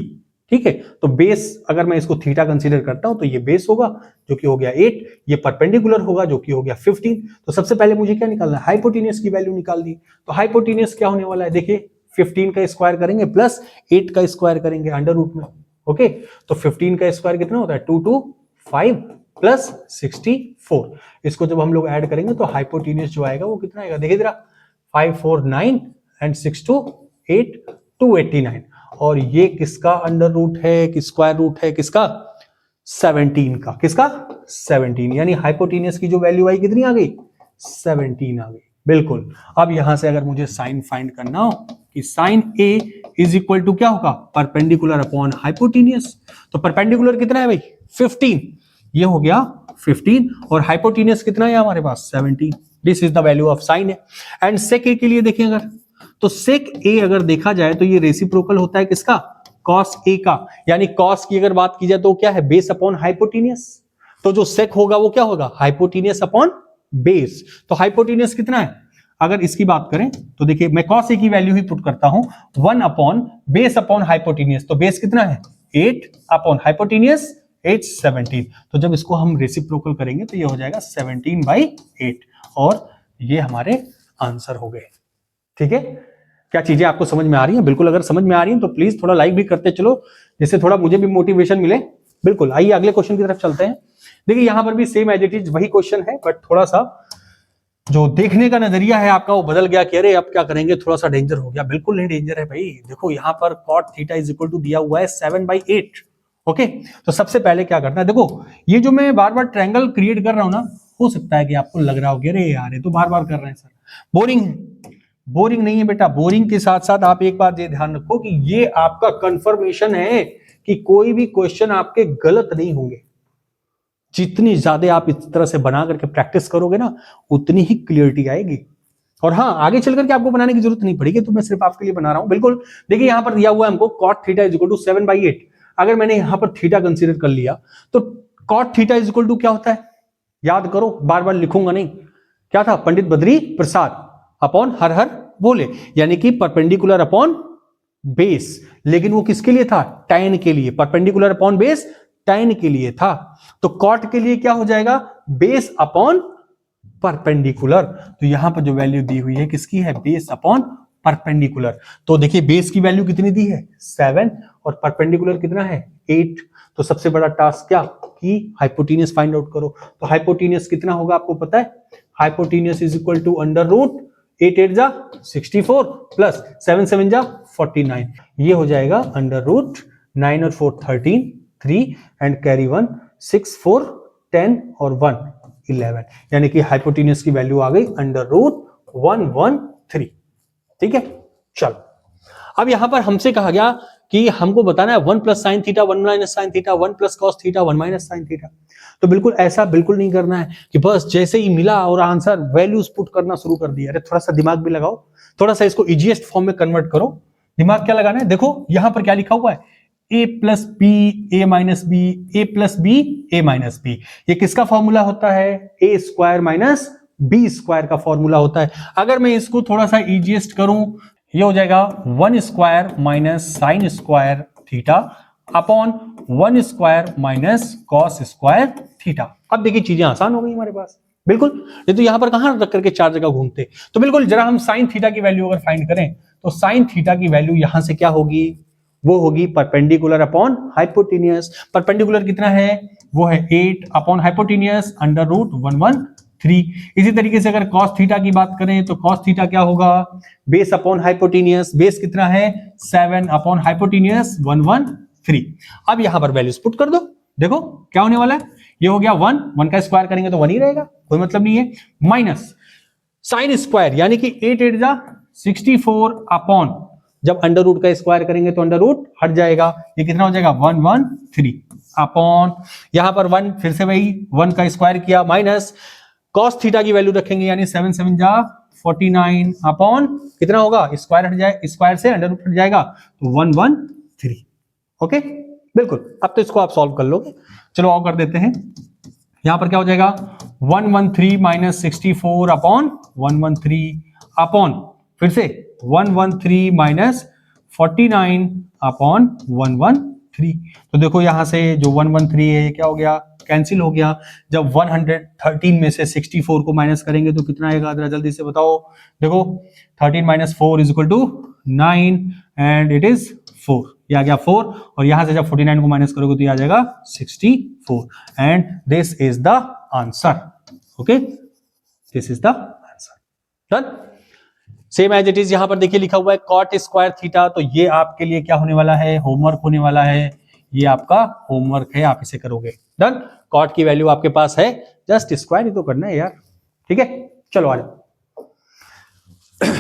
ठीक है, तो बेस अगर मैं इसको थीटा कंसीडर करता हूं तो ये बेस होगा जो कि हो गया 8, ये परपेंडिकुलर होगा जो कि हो गया 15। तो सबसे पहले मुझे क्या निकालना है, हाइपोटेन्यूज की वैल्यू निकाल दी। तो हाइपोटेन्यूज क्या होने वाला है, देखिए 15 का स्क्वायर करेंगे प्लस 8 का स्क्वायर करेंगे अंडर रूट में। ओके, तो 15 का स्क्वायर कितना होता है 2 2 5 प्लस 64। इसको जब हम लोग ऐड करेंगे तो हाइपोटेन्यूज जो आएगा वो कितना आएगा, देखिए जरा 5 4 9 एंड 6 2 8 289। और ये किसका अंडर रूट है, कि स्क्वायर रूट है किसका, 17 का। किसका 17, यानी हाइपोटेन्यूज की जो वैल्यू आई कितनी आ गई, 17 आ गई। बिल्कुल। अब यहां से अगर मुझे साइन फाइंड करना हो कि sine A is equal to क्या होगा, परपेंडिकुलर अपॉन हाइपोटेन्यूज। तो परपेंडिकुलर कितना है भाई 15, ये हो गया 15 और हाइपोटेन्यूज कितना है हमारे पास 17। This is the value of sine A। And sec A के लिए देखें अगर, तो सेक A अगर देखा जाए तो ये रेसिप्रोकल होता है किसका, कॉस A का। यानी कॉस की अगर बात की जाए तो क्या है, बेस अपॉन हाइपोटेन्यूज। तो जो सेक होगा वो क्या होगा, हाइपोटेन्यूज अपॉन बेस। तो हाइपोटेन्यूज कितना है, अगर इसकी बात करें तो देखिए मैं कॉस A की वैल्यू ही पुट करता हूं 1 अपॉन बेस अपॉन हाइपोटेन्यूज। तो बेस कितना है 8 अपॉन हाइपोटेन्यूज 8 17। तो जब इसको हम रेसिप्रोकल करेंगे तो ये हो जाएगा 17/8 और ये हमारे आंसर हो गए। ठीक है, क्या चीजें आपको समझ में आ रही हैं? बिल्कुल, अगर समझ में आ रही हैं तो प्लीज थोड़ा लाइक भी करते चलो, जिससे थोड़ा मुझे भी मोटिवेशन मिले। बिल्कुल, आइए अगले क्वेश्चन की तरफ चलते हैं। देखिए यहां पर भी सेम एज इट इज वही क्वेश्चन है, बट थोड़ा सा जो देखने का नजरिया है आपका वो बदल गया कि अरे अब क्या करेंगे, थोड़ा सा डेंजर हो गया। बिल्कुल नहीं डेंजर है भाई। देखो यहां पर cot theta is equal to दिया हुआ है 7/8। ओके, तो सबसे पहले क्या करना है, देखो ये जो मैं बार बार ट्रायंगल क्रिएट कर रहा हूं ना, हो सकता है कि आपको लग रहा हो कि अरे यार ये तो बार बार कर रहे हैं सर, बोरिंग है। बोरिंग नहीं है बेटा, बोरिंग के साथ साथ आप एक बार ये ध्यान रखो कि ये आपका कंफर्मेशन है कि कोई भी क्वेश्चन आपके गलत नहीं होंगे। जितनी ज्यादा आप इस तरह से बना करके प्रैक्टिस करोगे ना, उतनी ही क्लियरिटी आएगी। और हाँ, आगे चल करके आपको बनाने की जरूरत नहीं पड़ेगी, तो मैं सिर्फ आपके लिए बना रहा हूं। बिल्कुल, देखिए यहां पर दिया हुआ है हमको cot theta is equal to 7/8। अगर मैंने यहां पर थीटा कंसीडर कर लिया तो cot theta is equal to क्या होता है, याद करो, बार बार लिखूंगा नहीं। क्या था, पंडित बद्री प्रसाद अपॉन हर हर बोले, यानी कि परपेंडिकुलर अपॉन बेस। लेकिन वो किसके लिए था, tan के लिए। परपेंडिकुलर अपॉन बेस tan के लिए था। तो cot के लिए क्या हो जाएगा, बेस अपॉन परपेंडिकुलर। तो यहां पर जो वैल्यू दी हुई है किसकी है, बेस अपॉन परपेंडिकुलर। तो देखिए बेस की वैल्यू कितनी दी है 7 और परपेंडिकुलर कितना है 8। तो सबसे बड़ा टास्क क्या कि हाइपोटेन्यूज फाइंड आउट करो। तो हाइपोटेन्यूज कितना होगा आपको पता है, hypotenuse is equal to under root 8 8 जा 64 प्लस 7 7 जा 49। ये हो जाएगा अंडर रूट 9 और 4 13 3 एंड कैरी 1 6 4 10 और 1 11, यानी कि हाइपोटेन्यूज की वैल्यू आ गई अंडर रूट 113। ठीक है, चलो अब यहां पर हमसे कहा गया कि हमको बताना है 1 plus sine theta 1 minus sine theta 1 plus cos theta 1 minus sine theta. तो बिल्कुल ऐसा बिल्कुल नहीं करना है कि बस जैसे ही मिला और आंसर वैल्यूज पुट करना शुरू कर दिया। अरे थोड़ा सा दिमाग भी लगाओ, थोड़ा सा इसको इजीएस्ट फॉर्म में कन्वर्ट करो। दिमाग क्या लगाना है, देखो यहां पर क्या लिखा हुआ है, a plus B A minus B A plus B A minus B. ये किसका फॉर्मूला होता है, A square minus B square का फॉर्मूला होता है। अगर मैं इसको थोड़ा सा इजीएस्ट करूं, ये हो जाएगा 1 square minus sine square theta upon 1 square minus cos square theta. अब देखिए चीजें आसान हो गई हमारे पास। बिल्कुल, ये तो यहां पर कहां रख करके चार जगह घूमते। तो बिल्कुल जरा हम साइन थीटा की वैल्यू अगर फाइंड करें तो साइन थीटा की वैल्यू यहां से क्या होगी, वो होगी परपेंडिकुलर अपॉन हाइपोटेनियस। परपेंडिकुलर कितना है, वो है 8 अपॉन हाइपोटेनियस अंडर रूट 113। इसी तरीके से अगर cos थीटा की बात करें तो cos थीटा क्या होगा, बेस अपॉन हाइपोटेनियस, बेस कितना है 7 अपॉन हाइपोटेनियस 113। अब यहां पर वैल्यूज पुट कर दो, देखो क्या होने वाला है, ये हो गया 1 का स्क्वायर करेंगे तो 1 ही रहेगा, कोई मतलब नहीं है, माइनस साइन स्क्वायर यानी कि 8 8 जा 64 अपॉन, जब अंडर रूट का स्क्वायर करेंगे तो अंडर रूट हट जाएगा, ये कितना हो जाएगा 113 अपॉन, यहां पर 1 फिर से वही 1 का स्क्वायर किया, माइनस cos थीटा की वैल्यू रखेंगे यानी 7 7 जा 49 अपॉन कितना होगा, स्क्वायर हट जाए, स्क्वायर से अंडर रूट हट जाएगा तो 113। ओके बिल्कुल, अब तो इसको आप सॉल्व कर लोगे। चलो और कर देते हैं, यहां पर क्या हो जाएगा 113 माइनस 64 अपॉन 113 अपॉन फिर से 113 माइनस 49 अपॉन 113। तो देखो यहां से जो 113 है ये क्या हो गया, कैंसिल हो गया। जब 113 में से 64 को माइनस करेंगे तो कितना आएगा, जरा जल्दी से बताओ। देखो 13 minus 4 is equal to 9 and it is 4, ये आ गया 4, और यहां से जब 49 को माइनस करोगे तो ये आ जाएगा 64 and this is the answer. Okay, this is the answer. Done. Same as it is यहां पर देखिए लिखा हुआ है cot स्क्वायर थीटा, तो ये आपके लिए क्या होने वाला है, होमवर्क होने वाला है, ये आपका होमवर्क है, आप इसे करोगे। डन। cot की वैल्यू आपके पास है, जस्ट स्क्वायर ही तो करना है यार, ठीक है। चलो आ जाओ,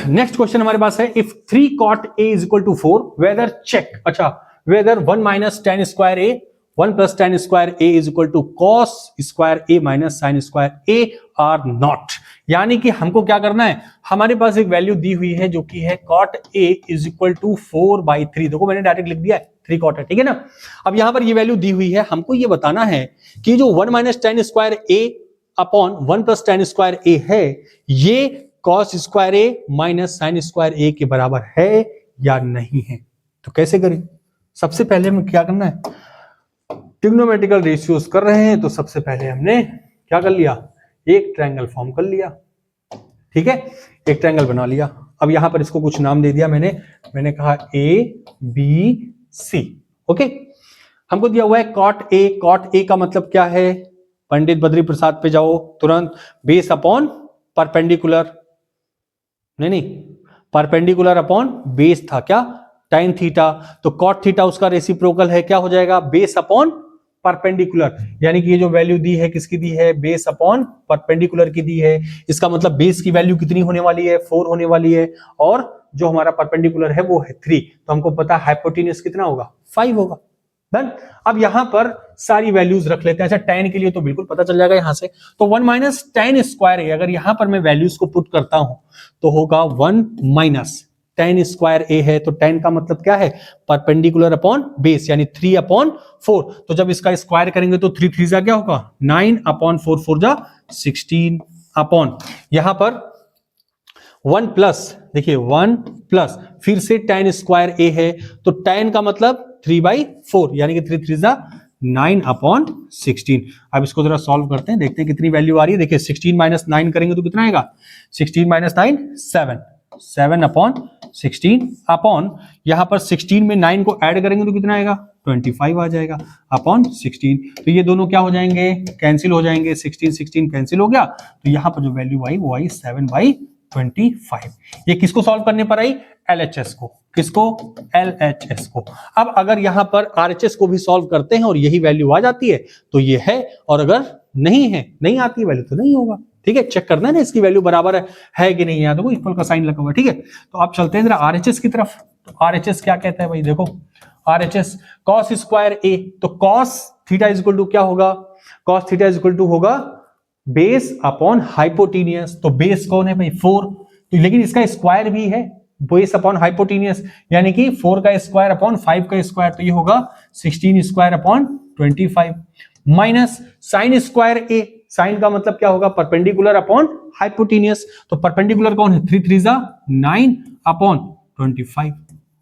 नेक्स्ट क्वेश्चन हमारे पास है, if 3 cot a is equal to 4 whether check, अच्छा whether 1 minus tan square a 1 plus tan square a is equal to cos square a minus sin square a are not. यानी कि हमको क्या करना है, हमारे पास एक वैल्यू दी हुई है जो कि है cot a is equal to 4/3, देखो मैंने डायरेक्ट लिख दिया है 3 cot है, ठीक है ना। अब यहां पर ये वैल्यू दी हुई है, हमको ये बताना है कि जो 1 minus tan square a upon 1 plus tan square a है, ये cos square a minus sine square a के बराबर है या नहीं है। तो कैसे करें, सबसे पहले हमें क्या करना है, ट्रिग्नोमेट्रिकल रेशियोज कर रहे हैं तो सबसे पहले हमने क्या कर लिया, एक ट्रायंगल फॉर्म कर लिया, ठीक है, एक ट्रायंगल बना लिया। अब यहां पर इसको कुछ नाम दे दिया मैंने कहा ABC। ओके, हमको दिया हुआ है cot a का मतलब क्या है, पंडित बद्री प्रसाद पे जाओ तुरंत, बेस अपॉन परपेंडिकुलर, नहीं परपेंडिकुलर अपॉन बेस था क्या, tan थीटा, तो cot थीटा उसका रेसिप्रोकल है, क्या हो जाएगा, बेस अपॉन परपेंडिकुलर, यानी कि ये जो वैल्यू दी है किसकी दी है, बेस अपॉन परपेंडिकुलर की दी है। इसका मतलब बेस की वैल्यू कितनी होने वाली है, 4 होने वाली है, और जो हमारा परपेंडिकुलर है वो है 3, तो हमको पता है हाइपोटेन्यूज कितना होगा, 5 होगा। डन। अब यहां पर सारी वैल्यूज रख लेते हैं। अच्छा tan के लिए तो बिल्कुल पता चल जाएगा यहां से, तो 1 माइनस tan स्क्वायर है, अगर यहां पर मैं वैल्यूज को पुट करता हूं तो होगा 1 माइनस tan स्क्वायर a है, तो tan का मतलब क्या है, परपेंडिकुलर अपॉन बेस यानी 3 अपॉन 4, तो जब इसका स्क्वायर करेंगे तो 3 3 जा क्या होगा 9 अपॉन 4 4 जा 16 अपॉन, यहां पर 1 प्लस, देखिए 1 प्लस फिर से tan स्क्वायर a है, तो tan का मतलब 3/4 यानी कि 3 3 जा 9 अपॉन 16। अब इसको जरा सॉल्व करते हैं, देखते हैं कितनी वैल्यू आ रही है। देखिए 16 माइनस 9 करेंगे तो कितना आएगा, 16 माइनस 9 7 अपॉन 16 अपॉन, यहां पर 16 में 9 को ऐड करेंगे तो कितना आएगा 25 आ जाएगा अपॉन 16, तो ये दोनों क्या हो जाएंगे, कैंसिल हो जाएंगे, 16 16 कैंसिल हो गया, तो यहां पर जो वैल्यू आई वो आई 7/25। ये किसको सॉल्व करने पर आई, LHS को, किसको, LHS को। अब अगर यहां पर RHS को भी सॉल्व करते हैं और यही वैल्यू आ जाती है तो ये है, और अगर नहीं है, नहीं आती है वैल्यू तो नहीं होगा, ठीक है। चेक करना है ना इसकी वैल्यू बराबर है कि नहीं है, तो इक्वल का साइन लगा हुआ है, ठीक है। तो आप चलते हैं जरा RHS की तरफ, तो RHS क्या कहता है भाई, देखो RHS cos स्क्वायर a, तो cos theta is equal to क्या होगा, cos theta is equal to होगा बेस अपॉन हाइपोटेनियस, तो बेस कौन है भाई 4, तो लेकिन इसका स्क्वायर भी है, बेस अपॉन हाइपोटेनियस यानी कि 4 का स्क्वायर अपॉन 5 का स्क्वायर, तो ये होगा 16 square upon 25 minus sine square a, sine का मतलब क्या होगा, परपेंडिकुलर अपॉन हाइपोटेनियस, तो परपेंडिकुलर कौन है 3 3 जा 9 अपॉन 25।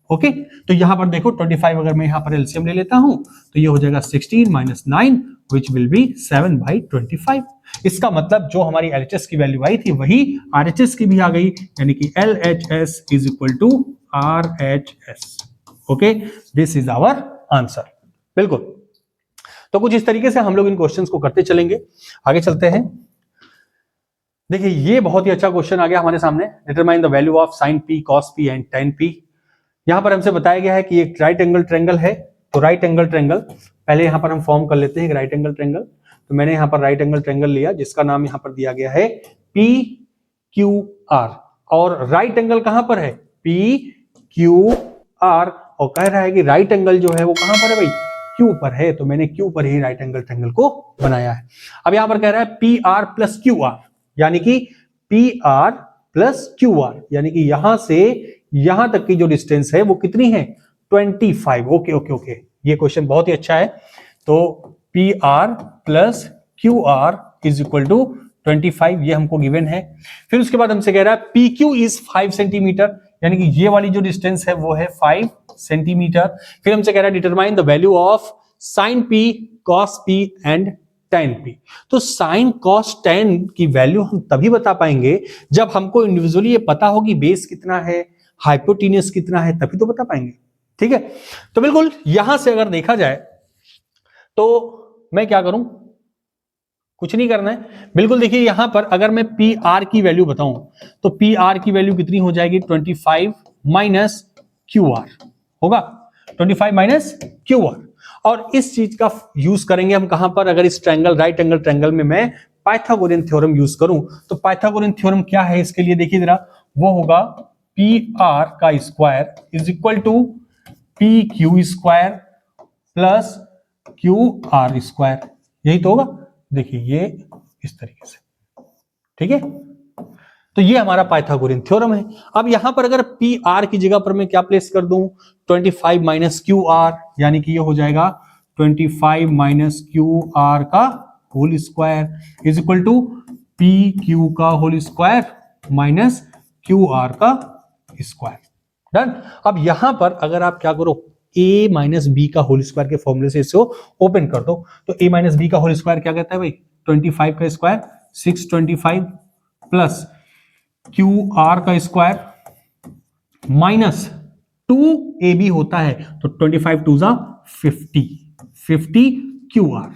ओके, तो यहां पर देखो 25 अगर मैं यहां पर एलसीएम ले लेता हूं तो ये हो जाएगा 16 माइनस 9 विच विल बी 7/25। इसका मतलब जो हमारी LHS की वैल्यू आई थी वही RHS की भी आ गई, यानी कि LHS is equal to RHS। Okay, this is our answer. बिल्कुल, तो कुछ इस तरीके से हम लोग इन क्वेश्चंस को करते चलेंगे। आगे चलते हैं। देखिए, ये बहुत ही अच्छा क्वेश्चन आ गया हमारे सामने। Determine the value of sign P, cos P and ten P. यहां पर हमसे बताया गया है कि एक राइट एंगल ट्रायंगल है। तो राइट एंगल ट्रायंगल पहले यहां पर हम फॉर्म कर लेते हैं, एक राइट एंगल ट्रायंगल। तो मैंने यहां पर राइट एंगल ट्रायंगल लिया जिसका नाम यहां पर दिया गया है पी क्यू आर। और राइट एंगल कहां पर है? P Q R. और कह रहा है कि राइट एंगल जो है वो कहां पर है भाई? क्यू पर है। तो मैंने क्यू पर ही राइट एंगल ट्रायंगल को बनाया है। अब यहां पर कह रहा है P R plus Q are, यानी कि P R plus Q are, यानी कि यहां से यहां तक की जो डिस्टेंस है वो कितनी है? 25। ओके ओके ओके, ये क्वेश्चन बहुत ही अच्छा है। तो P R plus Q R is equal to 25, ये हमको गिवन है। फिर उसके बाद हमसे कह रहा है पी क्यू इज 5 सेंटीमीटर, यानी कि ये वाली जो डिस्टेंस है वो है 5 सेंटीमीटर। फिर हमसे कह रहा है determine the value of sign P, cos P and ten P. तो साइन कॉस टेन की वैल्यू हम तभी बता पाएंगे जब हमको इंडिविजुअली ये पता हो कि बेस कितना है, हाइपोटेन्यूस कितना है, तभी तो बता पाएंगे। ठीक है, तो बिल्कुल यहां से अगर देखा जाए तो मैं क्या करूं? कुछ नहीं करना है। बिल्कुल देखिए, यहां पर अगर मैं पी आर की वैल्यू बताऊं तो पी आर की वैल्यू कितनी हो जाएगी? 25 माइनस क्यू आर होगा, 25 माइनस क्यू आर। और इस चीज का यूज करेंगे हम कहां पर? अगर इस ट्रायंगल, राइट एंगल ट्रायंगल में मैं पाइथागोरियन थ्योरम यूज करूं तो पाइथागोरियन थ्योरम क्या है इसके लिए? देखिए जरा, वो होगा पी आर का square is equal to P Q square plus Q R square. यही तो होगा। देखिए ये इस तरीके से, ठीक है। तो ये हमारा पाइथागोरियन थ्योरम है। अब यहां पर अगर पी आर की जगह पर मैं क्या प्लेस कर दूं? 25 माइनस क्यू आर, यानी कि ये हो जाएगा 25 माइनस क्यू आर का whole square is equal to P Q का whole square minus Q R का स्क्वायर। डन। अब यहां पर अगर आप क्या करो, a माइनस बी का होल स्क्वायर के फॉर्मूले से इसको ओपन कर दो। तो a माइनस बी का होल स्क्वायर क्या कहता है भाई? 25 का स्क्वायर 625 प्लस क्यू आर का स्क्वायर माइनस 2ab होता है। तो 25 टू जा 50 Q R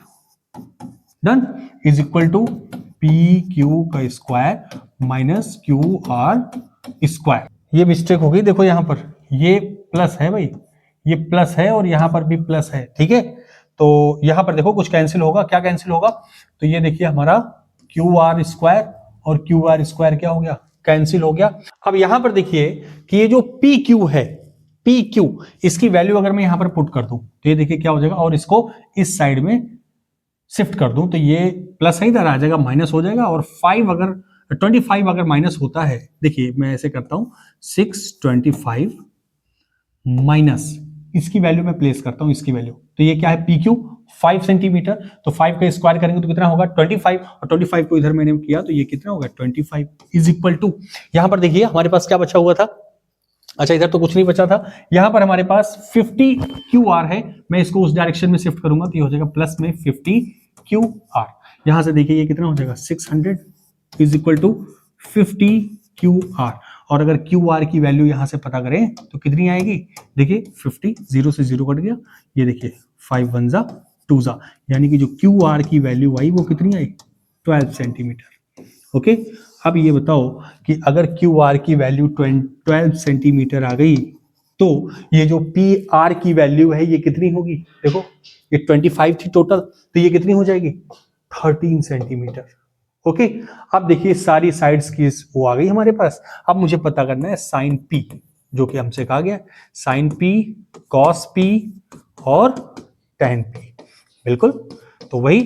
done is equal to P Q का square minus Q R square. ये मिस्टेक हो गई, देखो यहां पर ये प्लस है भाई, ये प्लस है और यहां पर भी प्लस है। ठीक है, तो यहां पर देखो कुछ कैंसिल होगा। क्या कैंसिल होगा? तो ये देखिए हमारा क्यू आर स्क्वायर और क्यू आर स्क्वायर क्या हो गया? कैंसिल हो गया। अब यहां पर देखिए कि ये जो पी क्यू है, पी क्यू, इसकी वैल्यू अगर मैं यहां पर पुट कर दूं तो ये देखिए क्या हो जाएगा, और इसको इस साइड में शिफ्ट कर दूं तो ये प्लस है, इधर आ जाएगा माइनस हो जाएगा। और 5 अगर 25 अगर माइनस होता है, देखिए मैं ऐसे करता हूं, 625 माइनस इसकी वैल्यू में प्लेस करता हूं, इसकी वैल्यू। तो ये क्या है? P Q 5 centimetre. तो 5 का स्क्वायर करेंगे तो कितना होगा? 25। और 25 को इधर मैंने किया तो ये कितना होगा? 25 इज इक्वल टू, यहां पर देखिए हमारे पास क्या बचा हुआ था? अच्छा, इधर तो कुछ नहीं बचा था। यहां पर हमारे पास 50 क्यू आर है। मैं इसको उस डायरेक्शन में शिफ्ट करूंगा तो ये हो जाएगा प्लस में 50 क्यू आर। यहां से देखिए ये कितना हो जाएगा? 600 is equal to 50 Q R. और अगर क्यू आर की वैल्यू यहां से पता करें तो कितनी आएगी? देखिए 50, 0 से 0 कट गया। ये देखिए 5 1 जा 2 जा, यानी कि जो क्यू आर की वैल्यू आई वो कितनी आई? 12 सेंटीमीटर। ओके, अब ये बताओ कि अगर क्यू आर की वैल्यू 12 सेंटीमीटर आ गई तो ये जो पी आर की वैल्यू है ये कितनी होगी? देखो ये 25 थी टोटल, तो ये कितनी हो जाएगी? 13 सेंटीमीटर। ओके, अब देखिए सारी साइड्स की वो आ गई हमारे पास। अब मुझे पता करना है साइन पी, जो कि हमसे कहा गया साइन पी, कॉस पी और टेन पी। बिल्कुल, तो वही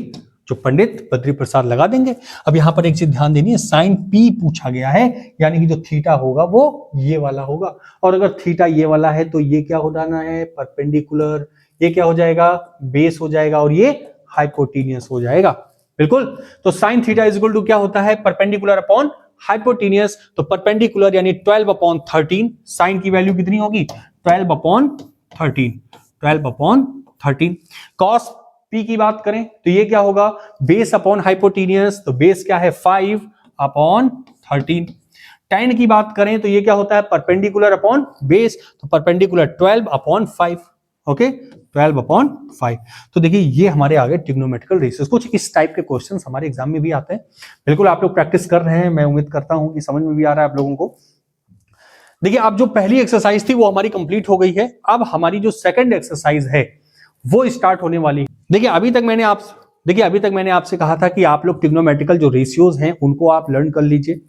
जो पंडित बद्री प्रसाद लगा देंगे। अब यहां पर एक चीज ध्यान देनी है, साइन पी पूछा गया है, यानी कि जो थीटा होगा वो ये वाला होगा। और अगर थीटा ये वाला है तो ये क्या हो जाना है? परपेंडिकुलर। ये क्या हो जाएगा? बेस हो जाएगा। और ये हाइपोटेनियस हो जाएगा। बिल्कुल, तो sine theta is equal to क्या होता है? Perpendicular upon hypotenuse. तो परपेंडिकुलर यानी 12/13। साइन की वैल्यू कितनी होगी? 12/13, 12/13। कॉस पी की बात करें तो ये क्या होगा? Base upon hypotenuse. तो बेस क्या है? 5/13। tan की बात करें तो ये क्या होता है, परपेंडिकुलर अपॉन बेस, तो परपेंडिकुलर 12/5, ओके 12/5। तो देखिए ये हमारे आगे ट्रिग्नोमेट्रिकल रेशियोज, कुछ इस टाइप के क्वेश्चंस हमारे एग्जाम में भी आते हैं। बिल्कुल आप लोग प्रैक्टिस कर रहे हैं, मैं उम्मीद करता हूं कि समझ में भी आ रहा है आप लोगों को। देखिए अब जो पहली एक्सरसाइज थी वो हमारी कंप्लीट हो गई है, अब हमारी जो सेकंड एक्सरसाइज है वो स्टार्ट होने वाली है। देखिए अभी तक मैंने आपसे कहा था कि आप लोग ट्रिग्नोमेट्रिकल जो रेशियोज हैं उनको आप लर्न कर लीजिए,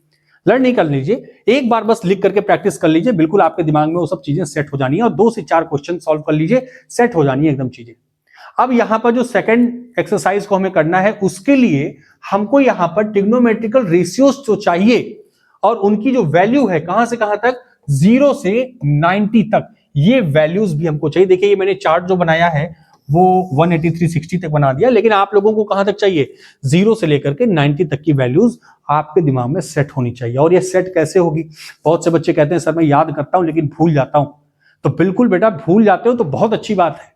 लर्न नहीं कर लीजिए, एक बार बस लिख करके प्रैक्टिस कर लीजिए, बिल्कुल आपके दिमाग में वो सब चीजें सेट हो जानी है और 2 से 4 क्वेश्चन सॉल्व कर लीजिए, सेट हो जानी है एकदम चीजें। अब यहां पर जो सेकंड एक्सरसाइज को हमें करना है उसके लिए हमको यहां पर ट्रिग्नोमेट्रिकल रेशियोज जो चाहिए और उनकी जो वैल्यू है कहां से कहां तक, 0 से 90 तक, ये वैल्यूज भी हमको चाहिए। देखिए ये मैंने चार्ट जो बनाया है वो 18360 तक बना दिया, लेकिन आप लोगों को कहां तक चाहिए, 0 से लेकर के 90 तक की वैल्यूज आपके दिमाग में सेट होनी चाहिए। और ये सेट कैसे होगी, बहुत से बच्चे कहते हैं सर मैं याद करता हूं लेकिन भूल जाता हूं, तो बिल्कुल बेटा भूल जाते हो तो बहुत अच्छी बात है,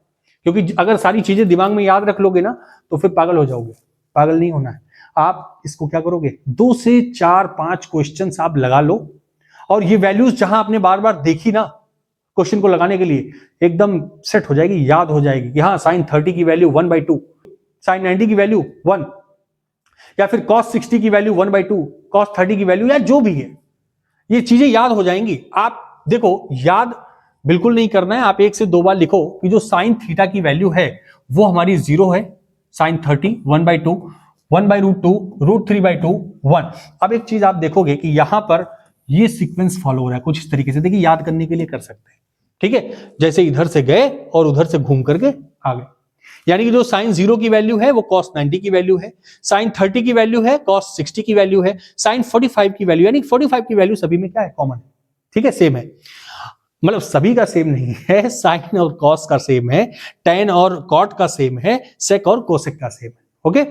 क्योंकि अगर सारी चीजें दिमाग में याद रख लोगे ना तो फिर पागल हो जाओगे, पागल नहीं होना है। आप इसको क्या करोगे, 2 से 4-5 क्वेश्चन आप लगा लो और ये वैल्यूज जहां आपने बार बार देखी ना क्वेश्चन को लगाने के लिए, एकदम सेट हो जाएगी, याद हो जाएगी कि हाँ sin 30 की वैल्यू 1/2, sin 90 की वैल्यू 1, या फिर cos 60 की वैल्यू 1/2, cos 30 की वैल्यू, या जो भी है ये चीजें याद हो जाएंगी। आप देखो याद बिल्कुल नहीं करना है, आप 1 से 2 बार लिखो कि जो sin थीटा की वैल्यू है वो हमारी 0 है, sin 30 1/2, 1/√2, √3/2, 1। अब एक चीज आप देखोगे कि यहां पर ये सीक्वेंस फॉलो हो रहा है कुछ इस तरीके से, देखिए याद करने के लिए कर सकते हैं, ठीक है, जैसे इधर से गए और उधर से घूम करके आ गए, यानी कि जो sin 0 की वैल्यू है वो cos 90 की वैल्यू है, sin 30 की वैल्यू है cos 60 की वैल्यू है, sin 45 की वैल्यू, यानी 45 की वैल्यू सभी में क्या है, कॉमन है, ठीक है, सेम है, मतलब सभी का सेम नहीं है, sin और cos का सेम है, tan और cot का सेम है, sec और cosec का सेम है, ओके।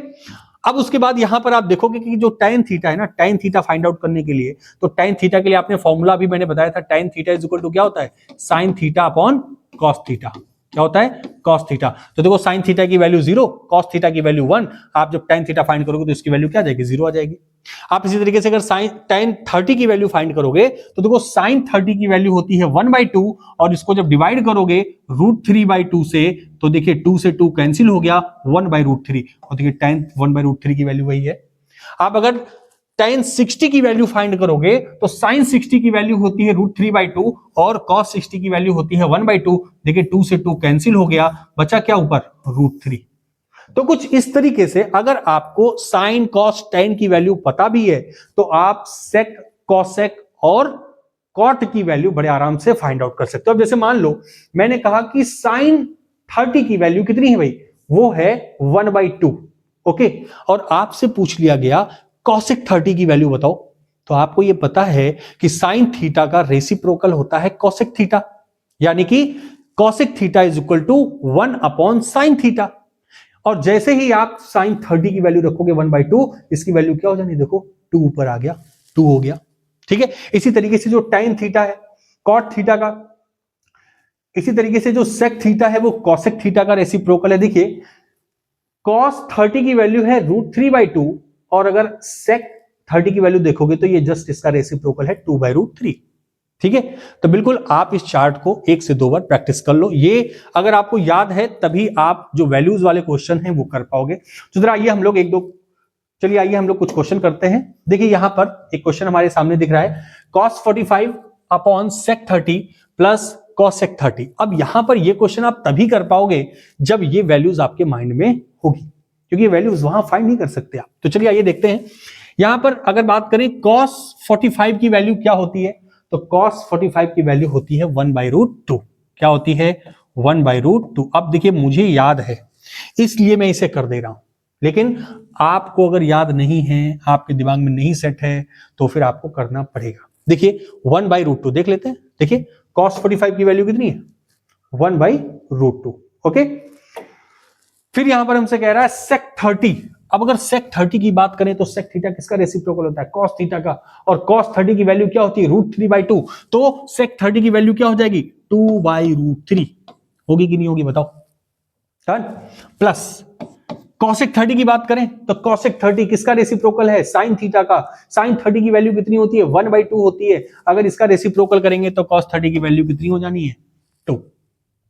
अब उसके बाद यहां पर आप देखोगे कि जो tan थीटा है ना, tan थीटा फाइंड आउट करने के लिए, तो tan थीटा के लिए आपने फॉर्मूला भी मैंने बताया था, tan theta is equal to क्या होता है, sin theta upon cos theta, क्या होता है, cos थीटा। तो देखो sin थीटा की वैल्यू 0, cos थीटा की वैल्यू 1, आप जब tan थीटा फाइंड करोगे तो इसकी वैल्यू क्या आ जाएगी, 0 आ जाएगी। आप इसी तरीके से अगर tan 30 की वैल्यू फाइंड करोगे तो देखो sin 30 की वैल्यू होती है 1/2, और इसको जब डिवाइड करोगे √3/2 से, तो देखिए 2 से 2 कैंसिल हो गया, 1/√3, और देखिए tan 1/√3 की वैल्यू वही है। आप अगर tan 60 की वैल्यू फाइंड करोगे तो sin 60 की वैल्यू होती है √3/2 और cos 60 की वैल्यू होती है 1/2, देखिए 2 से 2 कैंसिल हो गया, बचा क्या ऊपर, √3। तो कुछ इस तरीके से अगर आपको sin cos tan की वैल्यू पता भी है तो आप sec cosec और cot की वैल्यू बड़े आराम से फाइंड आउट कर सकते हो। अब जैसे मान लो मैंने कहा कि sin 30 की वैल्यू कितनी है भाई, वो है 1/2, ओके, और आपसे पूछ लिया गया cosec 30 की वैल्यू बताओ, तो आपको यह पता है कि sin थीटा का रेसिप्रोकल होता है cosec थीटा, यानी कि cosec theta is equal to 1/sin theta, और जैसे ही आप sin 30 की वैल्यू रखोगे 1/2, इसकी वैल्यू क्या हो जानी, देखो 2 ऊपर आ गया, 2 हो गया, ठीक है। इसी तरीके से जो tan थीटा है cot थीटा का, इसी तरीके से जो sec थीटा है वो cosec थीटा का रेसिप्रोकल है। देखिए cos 30 की वैल्यू है √3/2, और अगर sec 30 की वैल्यू देखोगे तो ये जस्ट इसका रेसिप्रोकल है 2/√3, ठीक है। तो बिल्कुल आप इस चार्ट को 1 से 2 बार प्रैक्टिस कर लो, ये अगर आपको याद है तभी आप जो वैल्यूज वाले क्वेश्चन हैं वो कर पाओगे। तो जरा आइए हम लोग चलिए आइए हम लोग कुछ क्वेश्चन करते हैं। देखिए यहां पर एक क्वेश्चन हमारे सामने दिख रहा है, cos 45 upon sec 30 plus cos sec 30। अब यहां पर ये क्वेश्चन आप तभी कर पाओगे जब ये वैल्यूज आपके माइंड में होगी, क्योंकि ये वैल्यूज वहां फाइंड नहीं कर सकते आप। तो चलिए आइए देखते हैं, यहां पर अगर बात करें cos 45 की वैल्यू क्या होती है, तो cos 45 की वैल्यू होती है 1/√2, क्या होती है, 1/√2। अब देखिए मुझे याद है इसलिए मैं इसे कर दे रहा हूं, लेकिन आपको अगर याद नहीं है, आपके दिमाग में नहीं सेट है, तो फिर आपको करना पड़ेगा। देखिए 1/√2 देख लेते हैं, देखिए cos 45 की वैल्यू कितनी है, 1/√2, ओके। फिर यहां पर हमसे कह रहा है sec 30। अब अगर sec 30 की बात करें तो sec थीटा किसका रेसिप्रोकल होता है, cos थीटा का, और cos 30 की वैल्यू क्या होती है, √3/2, तो sec 30 की वैल्यू क्या हो जाएगी, 2/√3, होगी कि नहीं होगी बताओ, डन, प्लस cosec 30 की बात करें तो cosec 30 किसका रेसिप्रोकल है? sin थीटा का। sin 30 की वैल्यू कितनी होती है? 1/2 होती है। अगर इसका रेसिप्रोकल करेंगे तो cos 30 की वैल्यू कितनी हो जानी है? 2।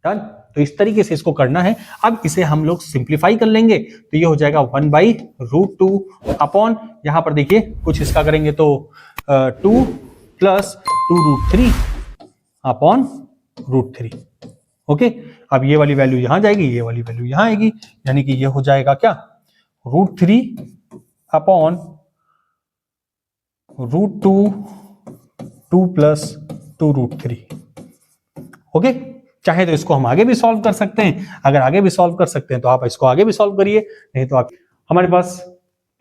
डन। तो इस तरीके से इसको करना है। अब इसे हम लोग सिंप्लीफाई कर लेंगे तो ये हो जाएगा 1/√2 अपॉन, यहां पर देखिए कुछ इसका करेंगे तो 2 + 2√3 अपॉन √3। ओके, अब ये वाली वैल्यू यहां जाएगी, ये वाली वैल्यू यहां आएगी, यानी कि ये हो जाएगा क्या? √3 अपॉन √2 2 + 2√3। ओके, चाहे तो इसको हम आगे भी सॉल्व कर सकते हैं। अगर आगे भी सॉल्व कर सकते हैं तो आप इसको आगे भी सॉल्व करिए, नहीं तो आप, हमारे पास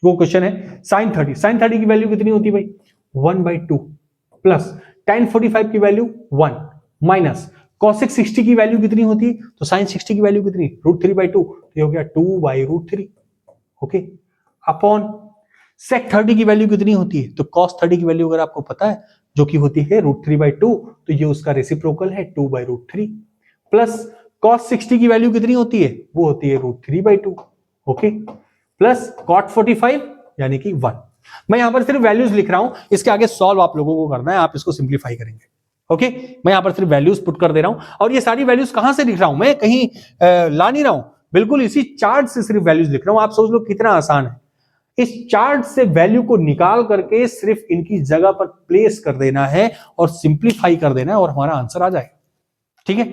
वो क्वेश्चन है sin 30 की वैल्यू कितनी होती है भाई? 1/2 प्लस tan 45 की वैल्यू 1 माइनस cosec 60 की वैल्यू कितनी होती है? तो sin 60 की वैल्यू कितनी? √3/2, तो ये हो गया 2/√3। ओके, अपॉन sec 30 की वैल्यू कितनी होती है? तो cos 30 की वैल्यू अगर आपको पता है जो कि होती है √3/2, तो ये उसका रेसिप्रोकल है 2/√3 प्लस cos 60 की वैल्यू कितनी होती है? वो होती है √3/2। ओके, प्लस cot 45 यानी कि 1। मैं यहां पर सिर्फ वैल्यूज लिख रहा हूं, इसके आगे सॉल्व आप लोगों को करना है, आप इसको सिंप्लीफाई करेंगे। ओके, मैं यहां पर सिर्फ वैल्यूज पुट कर दे रहा हूं, और ये सारी वैल्यूज कहां से लिख रहा हूं? मैं कहीं ला नहीं रहा हूं, बिल्कुल इसी चार्ट से सिर्फ वैल्यूज लिख रहा हूं। आप सोच लो कितना आसान है। इस चार्ट से वैल्यू को निकाल करके सिर्फ इनकी जगह पर प्लेस कर देना है और सिंप्लीफाई कर देना है और हमारा आंसर आ जाएगा। ठीक है,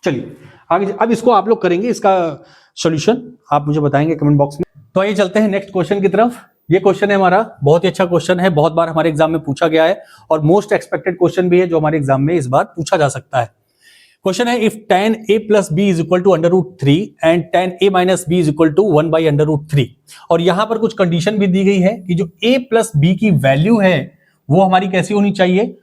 चलिए आगे। अब इसको आप लोग करेंगे, इसका सॉल्यूशन आप मुझे बताएंगे कमेंट बॉक्स में। तो आइए चलते हैं नेक्स्ट क्वेश्चन की तरफ। ये क्वेश्चन है हमारा, बहुत ही अच्छा क्वेश्चन है, बहुत बार हमारे एग्जाम में पूछा गया है और मोस्ट एक्सपेक्टेड क्वेश्चन भी है जो हमारे एग्जाम में इस बार पूछा जा सकता है। क्वेश्चन है, if tan a + b = √3 and tan a - b = 1/√3, और यहां पर कुछ कंडीशन भी दी गई है कि जो a + b की वैल्यू है वो हमारी कैसी होनी चाहिए?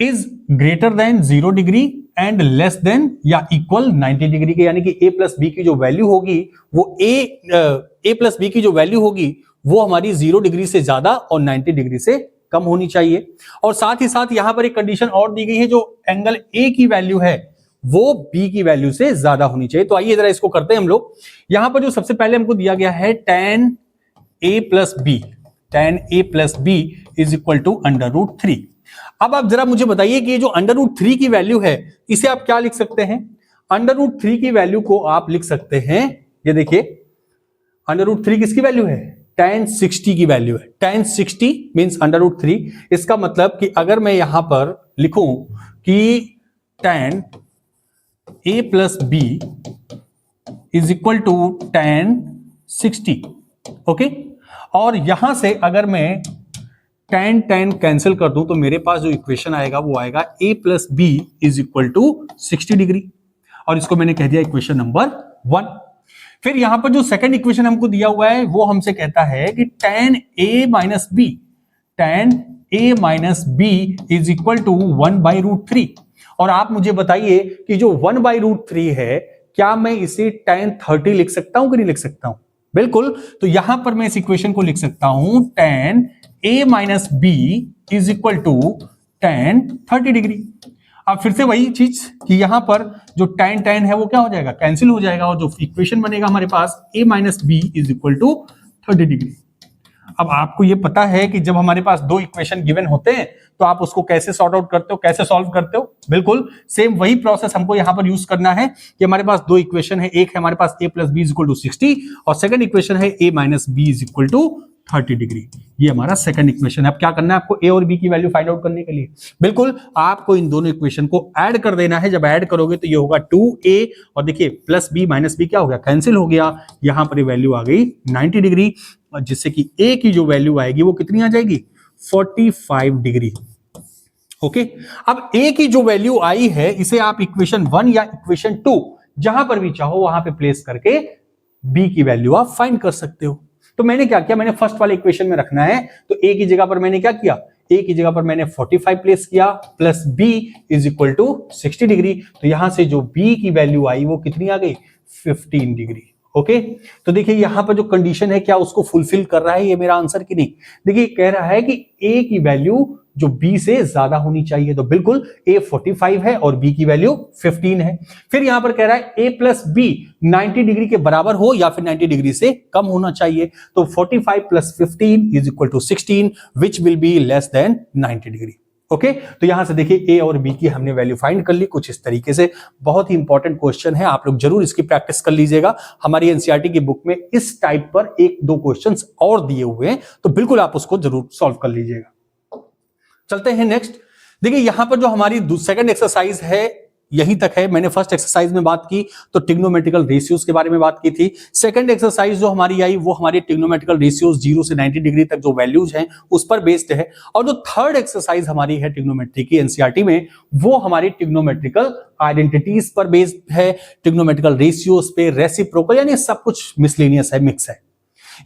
Is greater than 0 degree and less than या इक्वल 90 डिग्री के, यानी कि a + b की जो वैल्यू होगी वो a + b की जो वैल्यू होगी वो हमारी 0 डिग्री से ज्यादा और 90 डिग्री से कम होनी चाहिए। और साथ ही साथ यहां पर एक कंडीशन और दी गई है, जो एंगल a की वैल्यू है वो b की वैल्यू से ज्यादा होनी चाहिए। तो आइए जरा इसको करते हैं हम लोग। यहां पर जो सबसे पहले हमको दिया गया है tan a + b = √3। अब आप जरा मुझे बताइए कि ये जो √3 की वैल्यू है इसे आप क्या लिख सकते हैं? √3 की वैल्यू को आप लिख सकते हैं, ये देखिए √3 किसकी वैल्यू है? tan 60 की वैल्यू है। tan 60 means √3। इसका मतलब कि अगर मैं यहां पर लिखूं कि tan a + b = tan 60, okay, और यहां से अगर मैं tan कैंसिल कर दूं तो मेरे पास जो इक्वेशन आएगा वो आएगा a + b = 60 डिग्री, और इसको मैंने कह दिया इक्वेशन नंबर 1। फिर यहां पर जो सेकंड इक्वेशन हमको दिया हुआ है वो हमसे कहता है कि tan a - b = 1/√3, और आप मुझे बताइए कि जो 1/√3 है क्या मैं इसे tan 30 लिख सकता हूं कि नहीं लिख सकता हूं? बिल्कुल। तो यहां पर मैं इस इक्वेशन को लिख सकता हूं tan a - b = tan 30 degree. अब फिर से वही चीज कि यहां पर जो tan है वो क्या हो जाएगा? कैंसिल हो जाएगा, और जो इक्वेशन बनेगा हमारे पास a - b = 30 डिग्री। अब आपको ये पता है कि जब हमारे पास दो इक्वेशन गिवन होते हैं तो आप उसको कैसे सॉर्ट आउट करते हो, कैसे सॉल्व करते हो? बिल्कुल सेम वही प्रोसेस हमको यहां पर यूज करना है कि हमारे पास दो इक्वेशन है, एक है हमारे पास a + b = 60 और सेकंड इक्वेशन है a - b = 30 डिग्री। ये हमारा सेकंड इक्वेशन है। अब क्या करना है आपको? a और b की वैल्यू फाइंड आउट करने के लिए बिल्कुल आपको इन दोनों इक्वेशन को ऐड कर देना है। जब ऐड करोगे तो ये होगा 2a, और देखिए प्लस b माइनस b क्या हो गया? कैंसिल हो गया। यहां पर वैल्यू आ गई 90 डिग्री, जिससे कि a की जो वैल्यू आएगी वो कितनी आ जाएगी? 45 डिग्री। ओके, अब a की जो वैल्यू आई है इसे आप इक्वेशन 1 या इक्वेशन 2 जहां पर भी चाहो वहां पे प्लेस करके b की वैल्यू आप फाइंड कर सकते हो। तो मैंने क्या किया? मैंने फर्स्ट वाले इक्वेशन में रखना है, तो a की जगह पर मैंने क्या किया? a की जगह पर मैंने 45 प्लेस किया प्लस b = 60 डिग्री। तो यहां से जो b की वैल्यू आई वो कितनी आ गई? 15 डिग्री। ओके, तो देखिए यहां पर जो कंडीशन है क्या उसको फुलफिल कर रहा है ये मेरा आंसर कि नहीं? देखिए कह रहा है कि a की वैल्यू जो b से ज्यादा होनी चाहिए। तो बिल्कुल a 45 है और b की वैल्यू 15 है। फिर यहां पर कह रहा है a प्लस बी 90 डिग्री के बराबर हो या फिर 90 डिग्री से कम होना चाहिए। तो 45 plus 15 is equal to 16 which will be less than 90 degree. Okay, तो यहां से देखिए ए और बी की हमने वैल्यू फाइंड कर ली कुछ इस तरीके से। बहुत ही इंपॉर्टेंट क्वेश्चन है, आप लोग जरूर इसकी प्रैक्टिस कर लीजिएगा। हमारी एनसीईआरटी की बुक में इस टाइप पर एक दो क्वेश्चंस और दिए हुए हैं, तो बिल्कुल आप उसको जरूर सॉल्व कर लीजिएगा। चलते हैं नेक्स्ट। देखिए यहां पर जो हमारी सेकंड एक्सरसाइज है यहीं तक है। मैंने फर्स्ट एक्सरसाइज में बात की तो ट्रिग्नोमेट्रिकल रेशियोज के बारे में बात की थी। सेकंड एक्सरसाइज जो हमारी आई वो हमारी ट्रिग्नोमेट्रिकल रेशियोज 0 से 90 डिग्री तक जो वैल्यूज हैं उस पर बेस्ड है। और जो थर्ड एक्सरसाइज हमारी है ट्रिग्नोमेट्री की एनसीईआरटी में, वो हमारी ट्रिग्नोमेट्रिकल आइडेंटिटीज पर बेस्ड है, ट्रिग्नोमेट्रिकल रेशियोज पे, रेसिप्रोकल, यानी सब कुछ मिसलेनियस है, मिक्स है।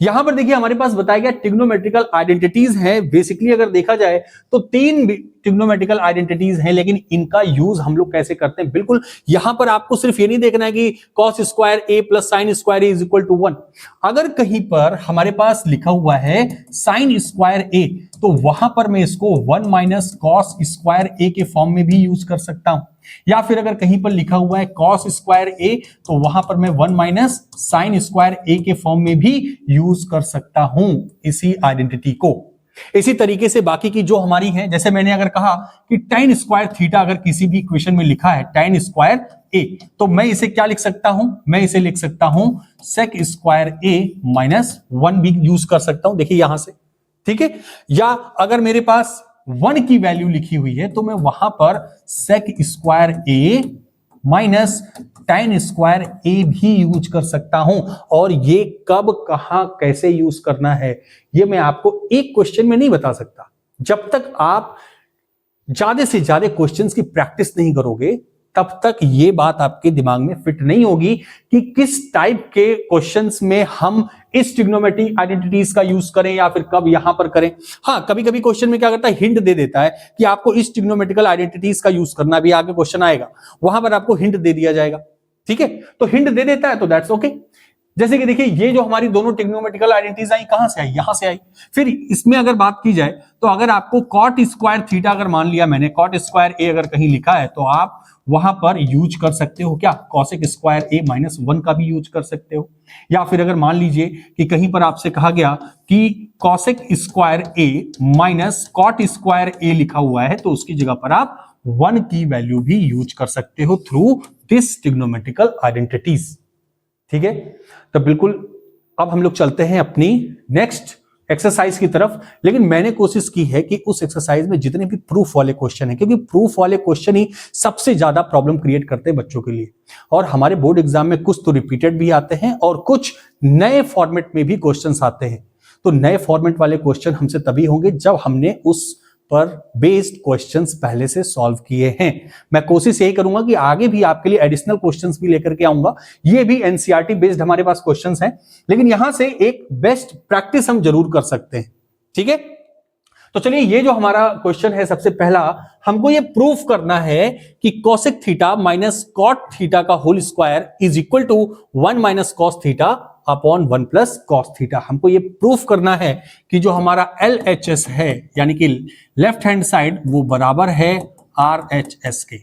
यहां पर देखिए हमारे पास बताया गया ट्रिग्नोमेट्रिकल आइडेंटिटीज हैं। बेसिकली अगर देखा जाए तो 3 ट्रिग्नोमेट्रिकल आइडेंटिटीज हैं, लेकिन इनका यूज हम लोग कैसे करते हैं, बिल्कुल यहां पर आपको सिर्फ ये नहीं देखना है कि cos square A plus sine square A is equal to 1। अगर कहीं पर हमारे पास लिखा हुआ है साइन स्क्वायर ए, तो वहां पर मैं इसको 1 माइनस कॉस स्क्वायर ए के फॉर्म में भी यूज कर सकता हूं। या फिर अगर कहीं पर लिखा हुआ है कॉस स्क्वायर ए, तो वहां पर मैं 1 माइनस साइन स्क्वायर ए के फॉर्म में भी यूज कर सकता हूं इसी आइडेंटिटी को। इसी तरीके से बाकी की जो हमारी है, जैसे मैंने अगर कहा कि tan स्क्वायर थीटा अगर किसी भी इक्वेशन में लिखा है tan स्क्वायर ए, तो मैं इसे क्या लिख सकता हूं, मैं इसे लिख सकता हूं sec स्क्वायर ए माइनस 1 भी यूज कर सकता हूं, देखिए यहां से, ठीक है। या अगर मेरे पास 1 की वैल्यू लिखी हुई है तो मैं वहां पर sec square A minus tan square ए भी यूज कर सकता हूं। और ये कब कहां कैसे यूज करना है ये मैं आपको एक क्वेश्चन में नहीं बता सकता। जब तक आप ज्यादा से ज्यादा क्वेश्चंस की प्रैक्टिस नहीं करोगे तब तक ये बात आपके दिमाग में फिट नहीं होगी कि किस टाइप के क्वेश्चंस में हम इस ट्रिग्नोमेट्रिक आइडेंटिटीज का यूज करें या फिर कब यहां पर करें। हाँ, कभी कभी क्वेश्चन में क्या करता है, हिंट दे देता है कि आपको इस ट्रिग्नोमेट्रिकल आइडेंटिटीज का यूज करना भी, आगे क्वेश्चन आएगा वहां पर आपको हिंट दे दिया जाएगा, ठीक है। तो हिंट दे देता है तो दैट्स ओके। जैसे कि देखिए ये जो हमारी दोनों ट्रिग्नोमेट्रिकल आइडेंटिटीज आई कहां से आई, यहां से आई। फिर इसमें अगर बात की जाए तो अगर आपको कॉट स्क्वायर थीटा अगर मान लिया मैंने, कॉट स्क्वायर ए अगर कहीं लिखा है तो आप वहां पर यूज कर सकते हो क्या, कॉसेक स्क्वायर ए माइनस 1 का भी यूज कर सकते हो। या फिर अगर मान लीजिए कि कहीं पर आपसे कहा गया कि cosec square A minus cot square ए लिखा हुआ है, तो उसकी जगह पर आप 1 की वैल्यू भी यूज कर सकते हो थ्रू दिस ट्रिग्नोमेट्रिकल आइडेंटिटीज, ठीक है। तो बिल्कुल अब हम लोग चलते हैं अपनी नेक्स्ट एक्सरसाइज की तरफ। लेकिन मैंने कोशिश की है कि उस एक्सरसाइज में जितने भी प्रूफ वाले क्वेश्चन हैं, क्योंकि प्रूफ वाले क्वेश्चन ही सबसे ज्यादा प्रॉब्लम क्रिएट करते हैं बच्चों के लिए। और हमारे बोर्ड एग्जाम में कुछ तो रिपीटेड भी आते हैं और कुछ नए फॉर्मेट में भी क्वेश्चंस आते हैं। तो नए फॉर्मेट वाले क्वेश्चन हमसे तभी होंगे जब हमने उस पर बेस्ड क्वेश्चंस पहले से सॉल्व किए हैं। मैं कोशिश यही करूंगा कि आगे भी आपके लिए एडिशनल क्वेश्चंस भी लेकर के आऊंगा। ये भी एनसीईआरटी बेस्ड हमारे पास क्वेश्चंस हैं, लेकिन यहां से एक बेस्ट प्रैक्टिस हम जरूर कर सकते हैं, ठीक है। तो चलिए ये जो हमारा क्वेश्चन है, सबसे पहला हमको ये प्रूफ करना है कि cosec theta minus cot theta का whole square is equal to 1 minus cos theta upon 1 plus cos theta. हमको ये प्रूफ करना है कि जो हमारा LHS है यानी कि लेफ्ट हैंड साइड वो बराबर है RHS के,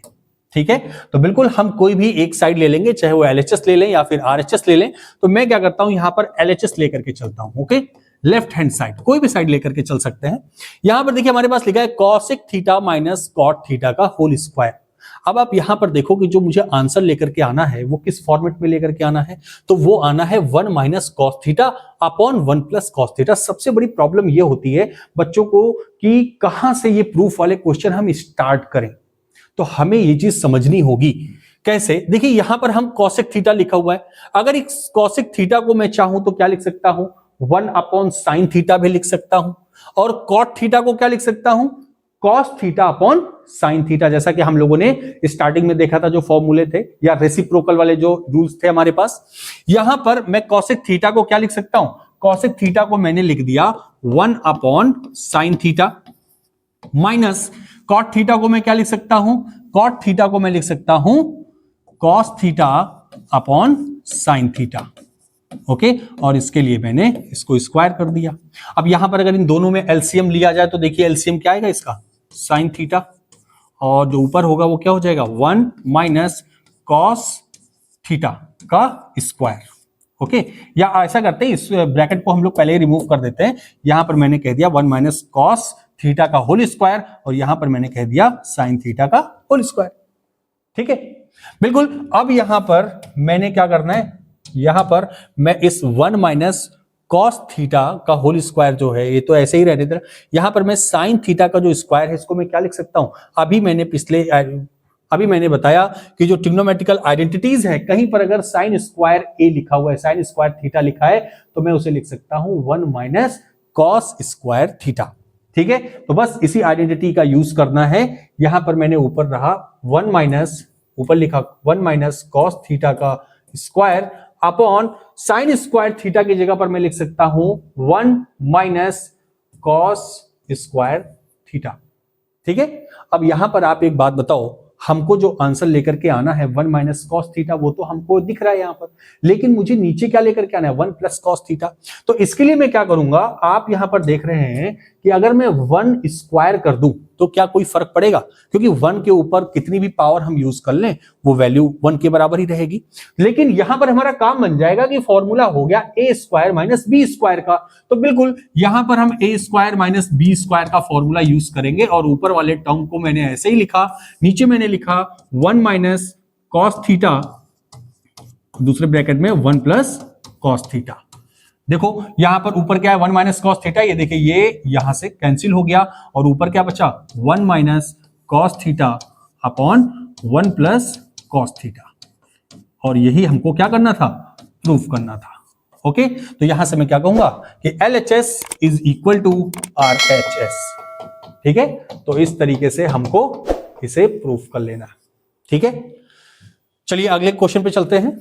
ठीक है। तो बिल्कुल हम कोई भी एक साइड ले लेंगे, चाहे वो LHS ले लें या फिर RHS ले लें। तो मैं क्या करता हूं, यहां पर LHS लेकर के चलता हूं, ओके। लेफ्ट हैंड साइड कोई भी साइड लेकर के चल सकते हैं। यहां पर देखिए हमारे पास लिखा है cosec theta minus cot theta का होल स्क्वायर। अब आप यहां पर देखो कि जो मुझे आंसर लेकर के आना है वो किस फॉर्मेट में लेकर के आना है, तो वो आना है 1 minus cos theta upon 1 plus cos theta. सबसे बड़ी प्रॉब्लम ये होती है बच्चों को कि कहां से ये प्रूफ वाले क्वेश्चन हम स्टार्ट करें। तो हमें ये चीज समझनी होगी कैसे। देखिए यहां पर हम कॉसेक थीटा लिखा हुआ है, अगर इस कॉसेक थीटा को मैं चाहूं तो क्या लिख सकता हूं, 1 अपॉन साइन थीटा भी लिख सकता हूं। और कॉट थीटा को क्या लिख सकता हूं, cos theta upon sine theta, जैसा कि हम लोगों ने स्टार्टिंग में देखा था जो फॉर्मूले थे या रेसिप्रोकल वाले जो रूल्स थे हमारे पास। यहां पर मैं कॉसेक थीटा को क्या लिख सकता हूं, कॉसेक थीटा को मैंने लिख दिया 1 upon sine theta, minus cot theta को मैं क्या लिख सकता हूं, कॉट थीटा को मैं लिख सकता हूं cos theta upon sine theta, okay. और इसके लिए मैंने इसको स्क्वायर कर दिया। अब यहां पर अगर इन दोनों में एलसीएम लिया जाए तो देखिए एलसीएम क्या आएगा इसका, साइन थीटा, और जो ऊपर होगा वो क्या हो जाएगा 1 माइनस कॉस थीटा का स्क्वायर। ओके, या ऐसा करते हैं, इस ब्रैकेट को हम लोग पहले ही रिमूव कर देते हैं। यहां पर मैंने कह दिया 1 माइनस कॉस थीटा का होल स्क्वायर, और यहां पर मैंने कह दिया साइन थीटा का होल स्क्वायर। ठीक है, बिल्कुल। अब यहां पर मैंने क्या करना है, यहां पर मैं इस 1 माइनस कॉस थीटा का होल स्क्वायर जो है, ये तो ऐसे ही रहने देना। यहां पर मैं साइन थीटा का जो स्क्वायर है इसको मैं क्या लिख सकता हूं, अभी मैंने बताया कि जो ट्रिग्नोमेट्रिकल आइडेंटिटीज है, कहीं पर अगर साइन स्क्वायर ए लिखा हुआ है, साइन स्क्वायर थीटा लिखा है, तो मैं उसे लिख सकता हूं 1 माइनस कॉस स्क्वायर थीटा। ठीक है, तो बस इसी आइडेंटिटी का यूज करना है। यहां पर मैंने ऊपर रहा 1 माइनस, ऊपर लिखा 1 माइनस कॉस थीटा का square upon sine square theta की जगह पर मैं लिख सकता हूं 1 माइनस कॉस स्क्वायर थीटा। ठीक है, अब यहां पर आप एक बात बताओ, हमको जो आंसर लेकर के आना है 1 माइनस कॉस थीटा, वो तो हमको दिख रहा है यहां पर, लेकिन मुझे नीचे क्या लेकर के आना है 1 प्लस कॉस थीटा। तो इसके लिए मैं क्या करूंगा, आप यहां पर देख रहे हैं कि अगर मैं 1 स्क्वायर कर दूं तो क्या कोई फर्क पड़ेगा, क्योंकि 1 के ऊपर कितनी भी पावर हम यूज कर लें वो वैल्यू 1 के बराबर ही रहेगी। लेकिन यहां पर हमारा काम बन जाएगा कि फॉर्मूला हो गया ए स्क्वायर माइनस बी स्क्वायर का, तो बिल्कुल यहां पर हम ए स्क्वायर माइनस बी स्क्वायर का फॉर्मूला यूज करेंगे, और ऊपर वाले टर्म को मैंने ऐसे ही लिखा, नीचे मैंने लिखा 1 माइनस कॉस थीटा, दूसरे ब्रैकेट में 1 प्लस कॉस थीटा। देखो यहां पर ऊपर क्या है 1 माइनस कॉस थीटा, ये देखिए ये यहां से कैंसिल हो गया, और ऊपर क्या बचा 1 minus cos theta upon 1 plus cos theta, और यही हमको क्या करना था, प्रूफ करना था। ओके, तो यहां से मैं क्या कहूंगा कि LHS is equal to RHS। ठीक है, तो इस तरीके से हमको इसे प्रूफ कर लेना। ठीक है, चलिए अगले क्वेश्चन पे चलते हैं।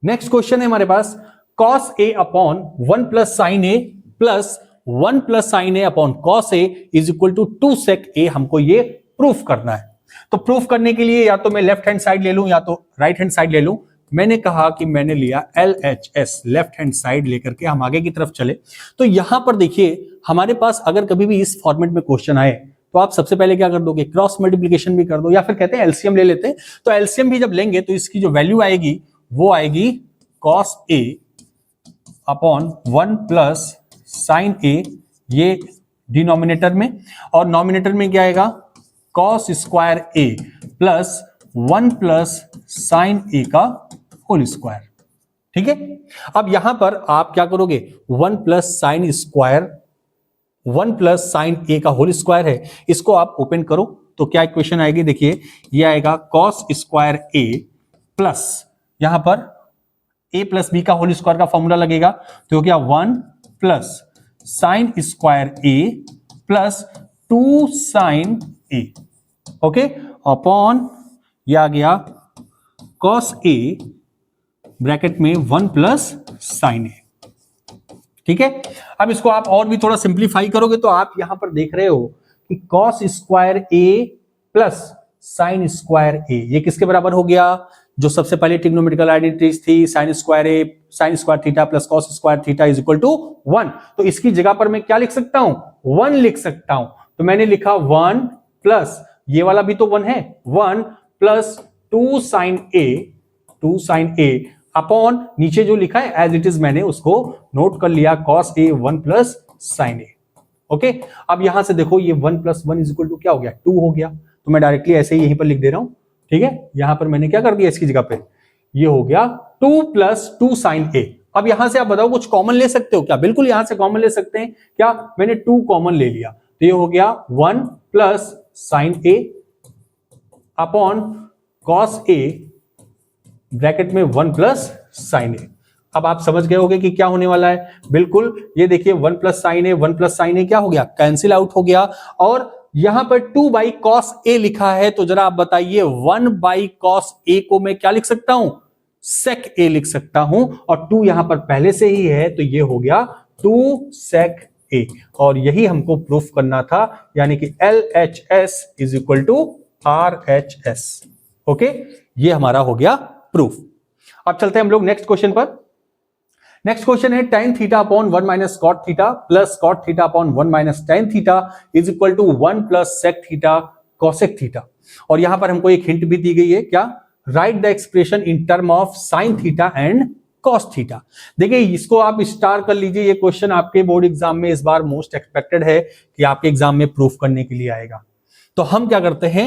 नेक्स्ट क्वेश्चन है हमारे पास cos A upon 1 plus sine A plus 1 plus sine A upon cos A is equal to 2 sec A, हमको ये प्रूफ करना है। तो प्रूफ करने के लिए या तो मैं लेफ्ट हैंड साइड ले लूं या तो राइट हैंड साइड ले लूं। मैंने कहा कि मैंने लिया LHS, लेफ्ट हैंड साइड लेकर के हम आगे की तरफ चले। तो यहां पर देखिए हमारे पास अगर कभी भी इस फॉर्मेट में क्वेश्चन आए तो आप सबसे पहले क्या कर दोगे, क्रॉस मल्टीप्लिकेशन भी कर दो, या फिर कहते हैं एलसीएम ले लेते हैं। तो एलसीएम भी जब लेंगे तो इसकी जो वैल्यू आएगी वो आएगी cos A upon 1 plus sine A, ये डिनोमिनेटर में, और नॉमिनेटर में क्या आएगा cos square A plus 1 plus sine A का होल स्क्वायर। ठीक है, अब यहां पर आप क्या करोगे 1 plus sine square, 1 plus sine A का होल स्क्वायर है, इसको आप ओपन करो तो क्या इक्वेशन आएगी, देखिए ये आएगा cos स्क्वायर ए प्लस, यहां पर a प्लस बी का होल स्क्वायर का फॉर्मूला लगेगा, तो क्या 1 plus sine square A plus 2 sine A, okay, upon यह आ गया cos a ब्रैकेट में 1 प्लस साइन ए। ठीक है, अब इसको आप और भी थोड़ा सिंप्लीफाई करोगे तो आप यहां पर देख रहे हो कि cos square A plus sine square A, ये किसके बराबर हो गया, जो सबसे पहले ट्रिग्नोमेट्रिकल आइडेंटिटीज थी sine square A sine square theta plus cos square theta is equal to 1। तो इसकी जगह पर मैं क्या लिख सकता हूं, 1 लिख सकता हूं। तो मैंने लिखा 1 प्लस, ये वाला भी तो 1 है, 1 प्लस 2 साइन ए अपॉन नीचे जो लिखा है एज इट इज मैंने उसको नोट कर लिया cos A 1 plus sine A. Okay, अब यहां से देखो ये 1 प्लस 1 इज इक्वल टू क्या हो गया 2 हो गया, तो मैं डायरेक्टली ऐसे ही यहीं पर लिख दे रहा हूं। ठीक है, यहां पर मैंने क्या कर दिया इसकी जगह पे, ये हो गया 2 प्लस 2 साइन ए। अब यहां से आप बताओ कुछ कॉमन ले सकते हो क्या, बिल्कुल यहां से कॉमन ले सकते हैं क्या, मैंने 2 कॉमन ले लिया, तो ये हो गया 1 plus sine A upon cos A bracket में 1 प्लस साइन ए। अब आप समझ गए होंगे कि क्या होने वाला है, बिल्कुल ये देखिए 1 प्लस साइन ए, 1 प्लस साइन ए क्या हो गया, कैंसिल आउट हो गया, और यहां पर 2 बाई कॉस ए लिखा है, तो जरा आप बताइए 1 बाई कॉस ए को मैं क्या लिख सकता हूं, सेक ए लिख सकता हूं, और 2 यहां पर पहले से ही है तो ये हो गया 2 सेक ए, और यही हमको प्रूफ करना था, यानी कि LHS is equal to RHS। Okay, ये हमारा हो गया प्रूफ। अब चलते हैं हम लोग नेक्स्ट क्वेश्चन पर। नेक्स्ट क्वेश्चन है tan theta upon 1 minus cot theta plus cot theta upon 1 minus tan theta is equal to 1 plus sec theta cosec theta. और यहां पर हमको एक हिंट भी दी गई है, क्या? Right the expression in term of sin theta and cos theta. देखिए इसको आप स्टार कर लीजिए, ये क्वेश्चन आपके बोर्ड एग्जाम में इस बार मोस्ट एक्सपेक्टेड है कि आपके एग्जाम में प्रूफ करने के लिए आएगा। तो हम क्या करते हैं,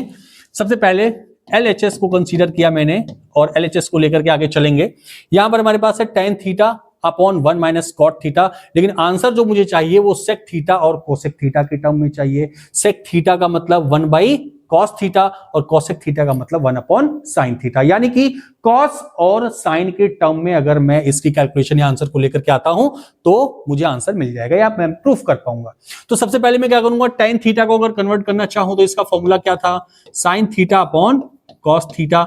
सबसे पहले LHS को कंसीडर किया मैंने और LHS को लेकर के आगे चलेंगे। यहां पर हमारे पास है tan theta upon 1 minus cot theta, लेकिन आंसर जो मुझे चाहिए वो sec थीटा और cosec थीटा के टर्म में चाहिए। sec थीटा का मतलब 1 बाई cos थीटा और cosec थीटा का मतलब 1 अपॉन sin थीटा, यानी कि cos और sin के टर्म में अगर मैं इसकी कैलकुलेशन या आंसर को लेकर के आता हूं तो मुझे आंसर मिल जाएगा या मैं प्रूफ कर पाऊंगा। तो सबसे पहले मैं क्या करूंगा, tan थीटा को अगर कन्वर्ट करना चाहूं तो इसका फॉर्मूला क्या था, sin theta upon cos theta,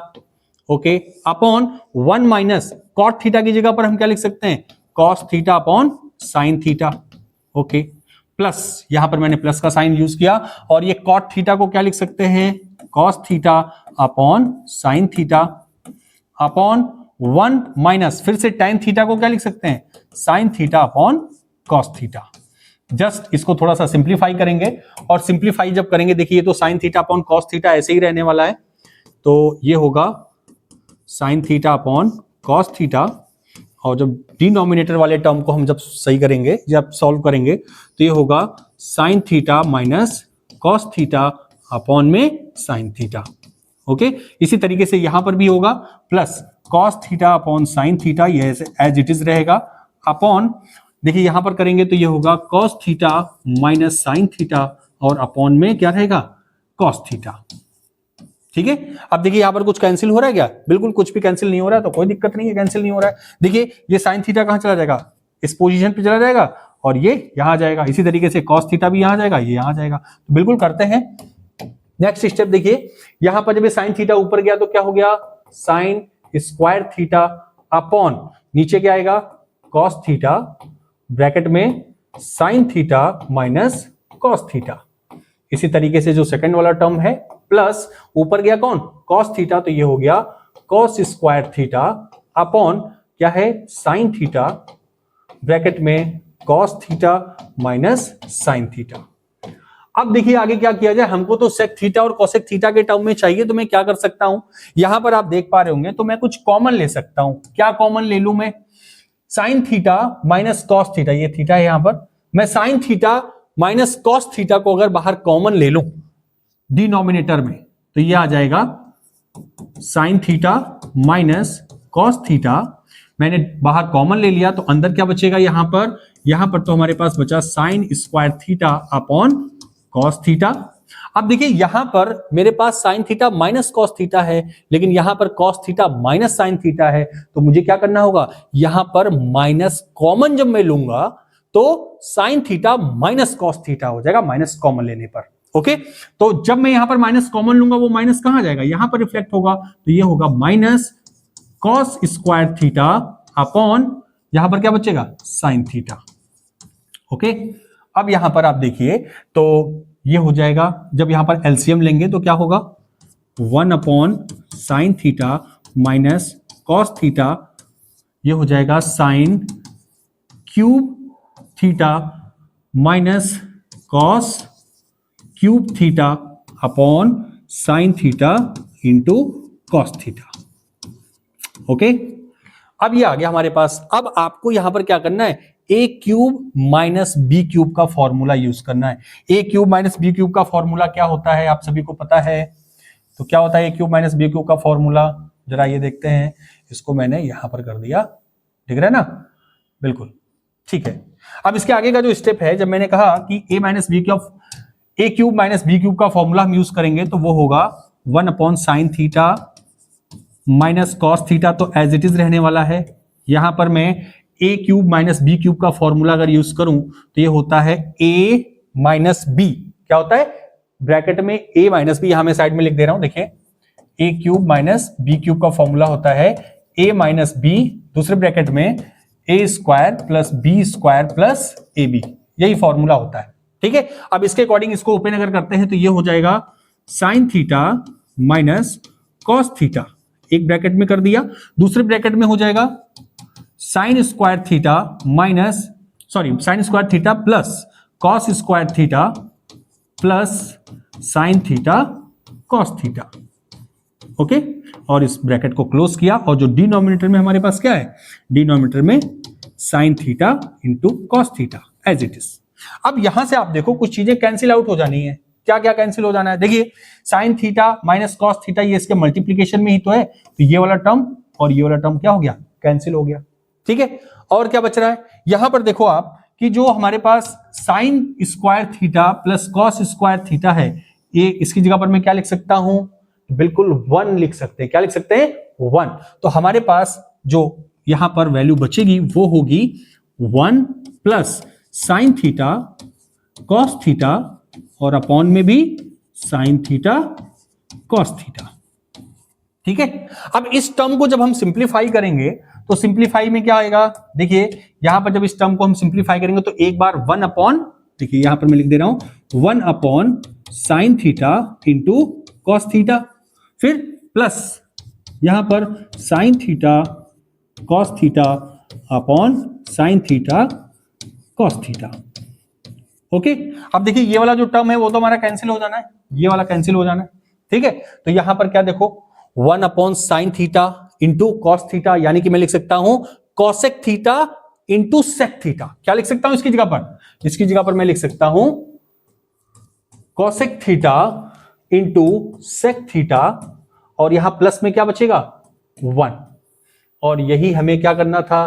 okay, upon 1 minus cot theta की जगह पर हम क्या लिख सकते हैं, cos theta upon sin theta, okay, plus यहां पर मैंने प्लस का साइन यूज किया और ये cot थीटा को क्या लिख सकते हैं, cos theta upon sin theta upon 1 minus फिर से tan थीटा को क्या लिख सकते हैं, sin theta upon cos theta. Just इसको थोड़ा सा सिंप्लीफाई करेंगे और सिंप्लीफाई जब करेंगे, देखिए तो sin theta upon cos theta ऐसे ही रहने वाला है, तो ये होगा sin theta upon cos theta, और जब डिनोमिनेटर वाले टर्म को हम जब सही करेंगे, जब सॉल्व करेंगे तो ये होगा sin theta minus cos theta upon में sin थीटा, ओके। इसी तरीके से यहां पर भी होगा plus cos theta upon sin theta, ये एज इट इज रहेगा, अपॉन देखिए यहां पर करेंगे तो ये होगा cos theta minus sin theta और अपॉन में क्या रहेगा, cos थीटा, ठीक है। अब देखिए यहां पर कुछ कैंसिल हो रहा है क्या, बिल्कुल कुछ भी कैंसिल नहीं हो रहा है, तो कोई दिक्कत नहीं है, कैंसिल नहीं हो रहा है। देखिए ये sin थीटा कहां चला जाएगा, इस पोजीशन पे चला जाएगा और ये यहां जाएगा, इसी तरीके से cos थीटा भी यहां जाएगा, ये यहां जाएगा, तो बिल्कुल करते हैं। नेक्स्ट स्टेप देखिए, यहां पर जब sin थीटा ऊपर गया तो क्या हो गया, sin स्क्वायर थीटा अपॉन नीचे क्या आएगा, cos थीटा ब्रैकेट में sin theta minus cos theta. इसी तरीके से जो सेकंड वाला टर्म है प्लस ऊपर गया कौन, cos थीटा, तो ये हो गया cos स्क्वायर थीटा अपॉन क्या है, sin थीटा ब्रैकेट में cos theta minus sin theta. अब देखिए आगे क्या किया जाए, हमको तो sec थीटा और cosec थीटा के टर्म में चाहिए, तो मैं क्या कर सकता हूं, यहां पर आप देख पा रहे होंगे तो मैं कुछ कॉमन ले सकता हूं। क्या कॉमन ले लूं मैं, sin theta minus cos theta, ये थीटा है यहां पर, मैं sin theta minus cos theta को अगर बाहर कॉमन ले लूं डिनोमिनेटर में तो ये आ जाएगा sin theta minus cos theta, मैंने बाहर कॉमन ले लिया तो अंदर क्या बचेगा, यहां पर तो हमारे पास बचा sin square theta upon cos theta. अब देखिए यहां पर मेरे पास sin theta minus cos theta है, लेकिन यहां पर cos theta minus sin theta है, तो मुझे क्या करना होगा, यहां पर माइनस कॉमन जब मैं लूंगा तो sin theta minus cos theta हो जाएगा माइनस कॉमन लेने पर, ओके। तो जब मैं यहां पर माइनस कॉमन लूंगा वो माइनस कहां जाएगा, यहां पर रिफ्लेक्ट होगा, तो ये होगा minus cos square theta upon यहां पर क्या बचेगा, sin थीटा, ओके। अब यहां पर आप देखिए तो ये हो जाएगा, जब यहां पर एलसीएम लेंगे तो क्या होगा, 1 upon sin theta minus cos theta, ये हो जाएगा sin cube theta minus cos cube theta upon sin theta into cos theta, okay. अब ये आ गया हमारे पास। अब आपको यहां पर क्या करना है, ए क्यूब माइनस बी क्यूब का फॉर्मूला यूज करना है। ए क्यूब माइनस बी क्यूब का फॉर्मूला क्या होता है, आप सभी को पता है, तो क्या होता है ए क्यूब माइनस बी क्यूब का फॉर्मूला, जरा ये देखते हैं, इसको मैंने यहां पर कर दिया, दिख रहा है ना, बिल्कुल ठीक है। अब इसके आगे का जो स्टेप है, जब मैंने कहा कि ए क्यूब माइनस बी क्यूब का फॉर्मूला हम यूज करेंगे तो वो होगा 1 upon sine theta minus cos theta, तो एज इट इज रहने वाला है। यहां पर मैं ए क्यूब माइनस बी क्यूब का फॉर्मूला अगर यूज करूं तो ये होता है ए माइनस बी, क्या होता है ब्रैकेट में ए माइनस बी, यहां मैं साइड में लिख दे रहा हूं, देखिए A cube minus B cube का फॉर्मूला होता है ए माइनस बी, दूसरे ब्रैकेट में A square plus B square plus A B, यही फॉर्मूला होता है, ठीक है। अब इसके अकॉर्डिंग इसको ओपन अगर करते हैं तो ये हो जाएगा sign theta minus cos theta, एक ब्रैकेट में कर दिया, दूसरे ब्रैकेट में हो जाएगा sign square theta minus sine square theta plus cos square theta plus sine theta cos theta. Okay, और इस ब्रैकेट को क्लोज किया, और जो डिनोमिनेटर में हमारे पास क्या है, डिनोमिनेटर में sine theta into cos theta as it is. अब यहां से आप देखो कुछ चीजें कैंसिल आउट हो जानी है। क्या क्या कैंसिल हो जाना है, देखिए sign theta minus cos theta ये इसके मल्टीप्लीकेशन में ही तो है, तो ये वाला टर्म और ये वाला टर्म क्या हो गया, कैंसिल हो गया। ठीक है, और क्या बच रहा है, यहां पर देखो आप कि जो हमारे पास sine square theta plus cos square theta है, ये इसकी जगह पर मैं क्या लिख सकता हूं, बिल्कुल 1 लिख सकते हैं। क्या लिख सकते हैं, 1। तो हमारे पास जो यहां पर वैल्यू बचेगी वो होगी 1 plus sine theta cos theta और अपॉन में भी साइन थीटा कॉस थीटा। ठीक है, अब इस टर्म को जब हम सिंप्लीफाई करेंगे तो सिंप्लीफाई में क्या आएगा, देखिए यहां पर जब इस टर्म को हम सिंप्लीफाई करेंगे तो एक बार 1 अपॉन, देखिए यहां पर मैं लिख दे रहा हूं 1 upon sine theta into cos theta, फिर प्लस यहां पर sign theta cos theta upon sine theta cos theta. Okay, अब देखिए ये वाला जो टर्म है वो तो हमारा कैंसिल हो जाना है, ये वाला कैंसिल हो जाना है। ठीक है, तो यहां पर क्या देखो 1 upon sine theta into cos theta, यानी कि मैं लिख सकता हूं cosec theta into sec theta. क्या लिख सकता हूं इसकी जगह पर, इसकी जगह पर मैं लिख सकता हूं cosec theta into sec theta, और यहां प्लस में क्या बचेगा 1, और यही हमें क्या करना था,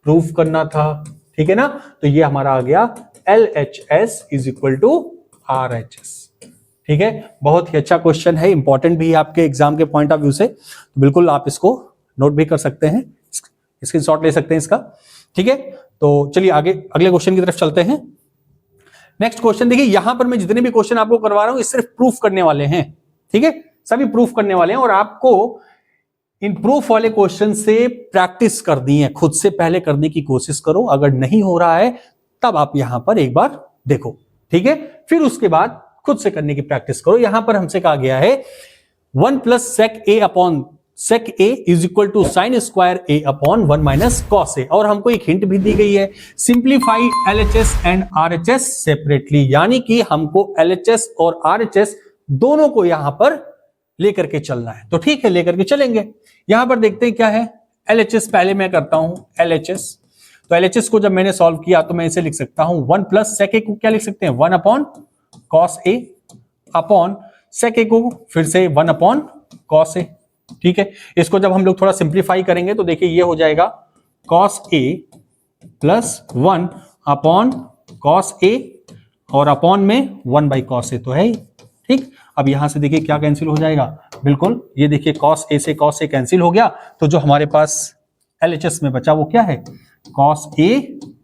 प्रूफ करना था। ठीक है ना, तो ये हमारा आ गया LHS is equal to RHS। ठीक है, बहुत ही अच्छा क्वेश्चन है, इंपॉर्टेंट भी है आपके एग्जाम के पॉइंट ऑफ व्यू से, तो बिल्कुल आप इसको नोट भी कर सकते हैं, स्क्रीनशॉट ले सकते हैं इसका। ठीक है, तो चलिए आगे अगले क्वेश्चन की तरफ चलते हैं। नेक्स्ट क्वेश्चन देखिए, यहां पर मैं जितने भी क्वेश्चन आपको करवा रहा हूं ये सिर्फ प्रूफ करने वाले हैं। ठीक है, सभी प्रूफ करने वाले हैं, और आपको इन प्रूफ वाले क्वेश्चन से प्रैक्टिस करनी है, खुद से पहले करने की कोशिश करो। अगर नहीं हो रहा है तब आप यहां पर एक बार देखो, ठीक है, फिर उसके बाद खुद से करने की प्रैक्टिस करो। यहां पर हमसे कहा गया है 1 plus sec A upon sec A is equal to sine square A upon 1 minus cos A, और हमको एक हिंट भी दी गई है, simplify LHS and RHS separately, यानी कि हमको LHS और RHS दोनों को यहां पर लेकर के चलना है। तो ठीक है, लेकर के चलेंगे। यहां पर देखते हैं क्या है, LHS पहले मैं करता हूं LHS। तो LHS को जब मैंने सॉल्व किया तो मैं इसे लिख सकता हूं 1 प्लस सेक ए को क्या लिख सकते हैं, 1 upon cos A upon sec ए को फिर से 1 अपॉन कॉस ए। ठीक है, इसको जब हम लोग थोड़ा सिंप्लीफाई करेंगे तो देखिए ये हो जाएगा cos A plus 1 upon cos A, और अपॉन में 1 बाई कॉस ए तो है ही। ठीक, अब यहां से देखिए क्या कैंसिल हो जाएगा, बिल्कुल ये देखिए कॉस ए से कॉस ए कैंसिल हो गया, तो जो हमारे पास LHS में बचा वो क्या है, कॉस ए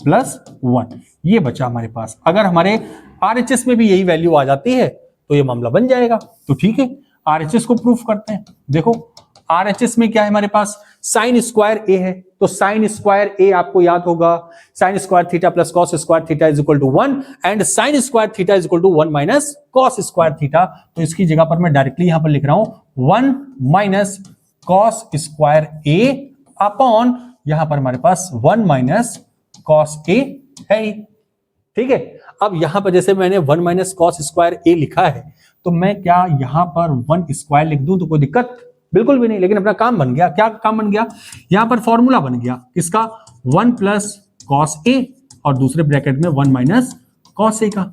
प्लस 1 ये बचा हमारे पास। अगर हमारे RHS में भी यही वैल्यू आ जाती है तो ये मामला बन जाएगा। तो ठीक है, RHS को प्रूफ करते हैं। देखो RHS में क्या है हमारे पास, साइन स्क्वायर ए है, तो साइन स्क्वायर ए आपको याद होगा sine square theta plus cos square theta is equal to 1 and sine square theta is equal to 1 minus cos square theta. तो इसकी जगह पर मैं डायरेक्टली यहां पर लिख रहा हूं 1 minus cos square A upon यहां पर हमारे पास 1 माइनस कॉस ए है ही। ठीक है, अब यहां पर जैसे मैंने 1 माइनस कॉस स्क्वायर ए लिखा है, तो मैं क्या यहां पर 1 स्क्वायर लिख दूं तो कोई दिक्कत बिल्कुल भी नहीं, लेकिन अपना काम बन गया। क्या काम बन गया, यहां पर फॉर्मूला बन गया किसका, 1 प्लस कॉस ए और दूसरे ब्रैकेट में 1 माइनस कॉस ए का,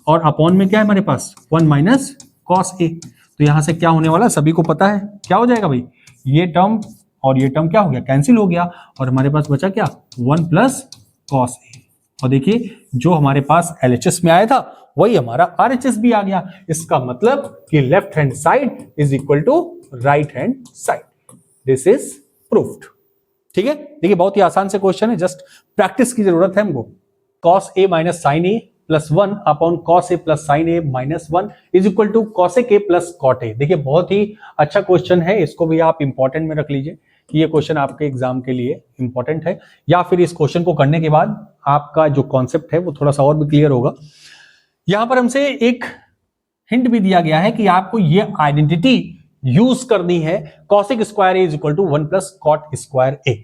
और अपॉन में क्या है हमारे पास 1 माइनस कॉस ए। तो यहां से क्या होने वाला सभी को पता है, क्या हो जाएगा भाई, ये टर्म और ये टर्म क्या हो गया, कैंसिल हो गया, और हमारे पास बचा क्या 1 प्लस कॉस ए। और देखिए जो हमारे पास LHS में आया था वही हमारा RHS भी आ गया। इसका मतलब कि left hand side is equal to right hand side, this is proofed. ठीक है, देखिए बहुत ही आसान से क्वेश्चन है, जस्ट प्रैक्टिस की जरूरत है हमको। Cos A minus sine A plus 1 upon cos A plus sine A minus 1 is equal to cosec A plus cot A. देखिए बहुत ही अच्छा क्वेश्चन है, इसको भी आप इंपॉर्टेंट में रख लीजिए कि ये क्वेश्चन आपके एग्जाम के लिए इंपॉर्टेंट है, या फिर इस क्वेश्चन को करने के बाद आपका जो कॉन्सेप्ट है वो थोड़ा सा और भी क्लियर होगा। यहां पर हमसे एक हिंट भी दिया गया है कि आपको ये आइडेंटिटी यूज करनी है, cosec square A is equal to 1 plus cot square A.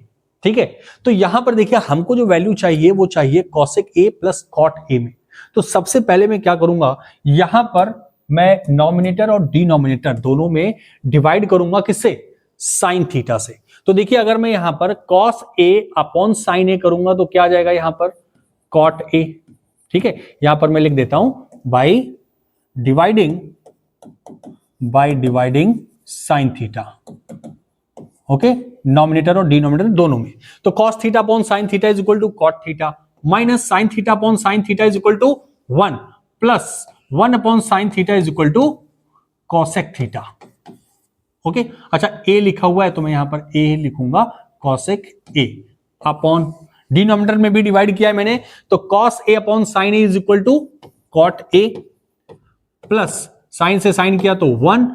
ठीक है। तो यहां पर देखिए हमको जो वैल्यू चाहिए वो चाहिए cosec A plus cot A में। तो सबसे पहले मैं क्या करूंगा, यहां पर मैं नॉमिनेटर और डिनोमिनेटर दोनों में डिवाइड करूंगा, किससे, साइन थीटा से। तो देखिए अगर मैं यहां पर कॉस ए अपॉन साइन ए करूंगा तो क्या आ जाएगा यहां पर, कॉट ए। ठीक है, यहां पर मैं लिख देता हूं by dividing sine theta. Okay, nominator और डिनोमिनेटर दोनों में। तो cos theta upon sine theta is equal to cot theta minus sine theta upon sine theta is equal to 1 plus 1 upon sine theta is equal to cosec theta. Okay, अच्छा A लिखा हुआ है तो मैं यहां पर ए लिखूंगा कॉसेक ए upon, denominator में भी डिवाइड किया है मैंने, तो cos A upon sine A is equal to cot A plus sine से साइन किया तो 1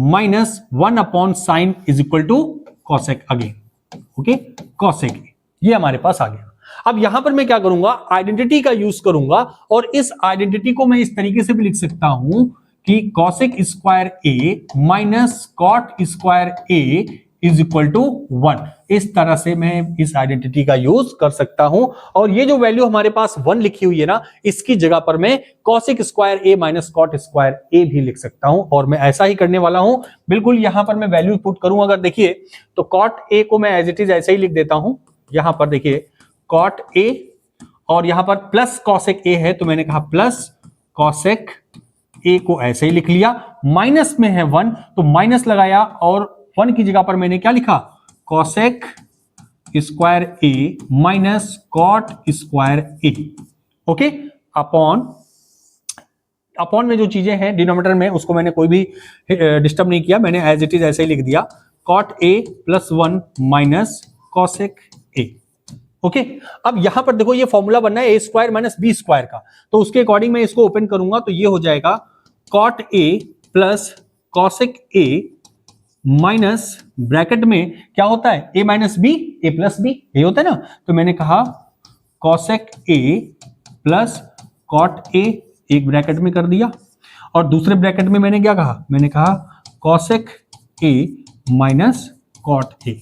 minus 1 upon sine is equal to cosec again. Okay, cosec ये हमारे पास आ गया। अब यहां पर मैं क्या करूंगा, आइडेंटिटी का यूज करूंगा और इस आइडेंटिटी को मैं इस तरीके से भी लिख सकता हूं कि cosec square A minus cot square A is equal to 1। इस तरह से मैं इस आइडेंटिटी का यूज कर सकता हूं और ये जो वैल्यू हमारे पास 1 लिखी हुई है ना, इसकी जगह पर मैं cosec square A minus cot square ए भी लिख सकता हूं और मैं ऐसा ही करने वाला हूं। बिल्कुल यहां पर मैं वैल्यू पुट करूं, अगर देखिए तो कॉट ए को मैं एज इट इज ऐसे ही लिख देता हूं। यहां पर देखिए कॉट ए और यहां पर प्लस कॉसेक ए है तो मैंने कहा प्लस कॉसेक ए को ऐसे ही लिख लिया। माइनस में है 1 तो माइनस लगाया और 1 की जगह पर मैंने क्या लिखा, cosec square A minus cot square A. Okay, upon में जो चीजें हैं डिनोमिनेटर में उसको मैंने कोई भी डिस्टर्ब नहीं किया, मैंने एज इट इज ऐसे ही लिख दिया, cot A plus 1 minus cosec A. Okay, अब यहां पर देखो ये फॉर्मूला बनना है A square minus B square का, तो उसके अकॉर्डिंग मैं इसको ओपन करूंगा तो ये हो जाएगा cot A plus cosec A minus bracket में क्या होता है A minus B A plus B, ये होता है ना। तो मैंने कहा cosec A plus cot A, एक ब्रैकेट में कर दिया और दूसरे ब्रैकेट में मैंने क्या कहा, मैंने कहा cosec A minus cot A.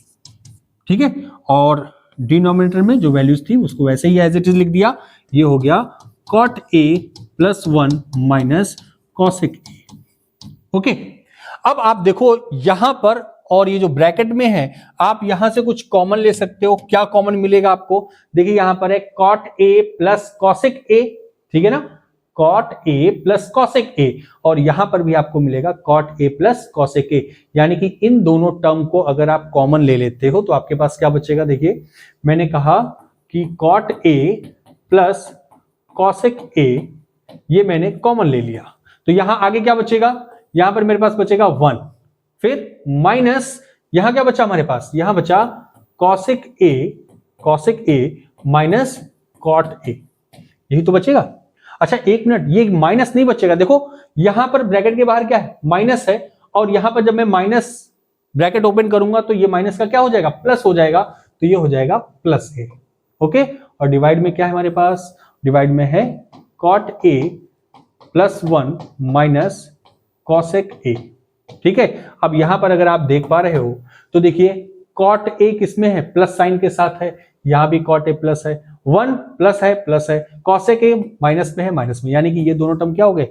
ठीक है, और डिनोमिनेटर में जो वैल्यूज थी उसको वैसे ही एज इट इज लिख दिया। ये हो गया cot A plus 1 minus cosec A. Okay, अब आप देखो यहां पर और ये जो ब्रैकेट में है आप यहां से कुछ कॉमन ले सकते हो। क्या कॉमन मिलेगा आपको, देखिए यहां पर है cot A plus cosec A, ठीक है ना, cot A plus cosec A, और यहां पर भी आपको मिलेगा cot A plus cosec A. यानी कि इन दोनों टर्म को अगर आप कॉमन ले लेते हो तो आपके पास क्या बचेगा, देखिए मैंने कहा कि cot A plus cosec A ये मैंने कॉमन ले लिया, तो यहां आगे क्या बचेगा, यहां पर मेरे पास बचेगा 1, फिर माइनस यहां क्या बचा हमारे पास, यहां बचा cosec A minus cot A, यही तो बचेगा। अच्छा एक मिनट, ये माइनस नहीं बचेगा, देखो यहां पर ब्रैकेट के बाहर क्या है, माइनस है, और यहां पर जब मैं माइनस ब्रैकेट ओपन करूंगा तो ये माइनस का क्या हो जाएगा, प्लस हो जाएगा, तो ये हो जाएगा प्लस ए। ओके, और डिवाइड में क्या है हमारे पास, डिवाइड में है cot A plus 1 minus cosec A. ठीक है, अब यहां पर अगर आप देख पा रहे हो तो देखिए कॉट ए किसमें है, प्लस साइन के साथ है, यहां भी कॉट ए प्लस है, 1 प्लस है, कॉसेक ए माइनस में है, माइनस में, यानी कि ये दोनों टर्म क्या हो गए,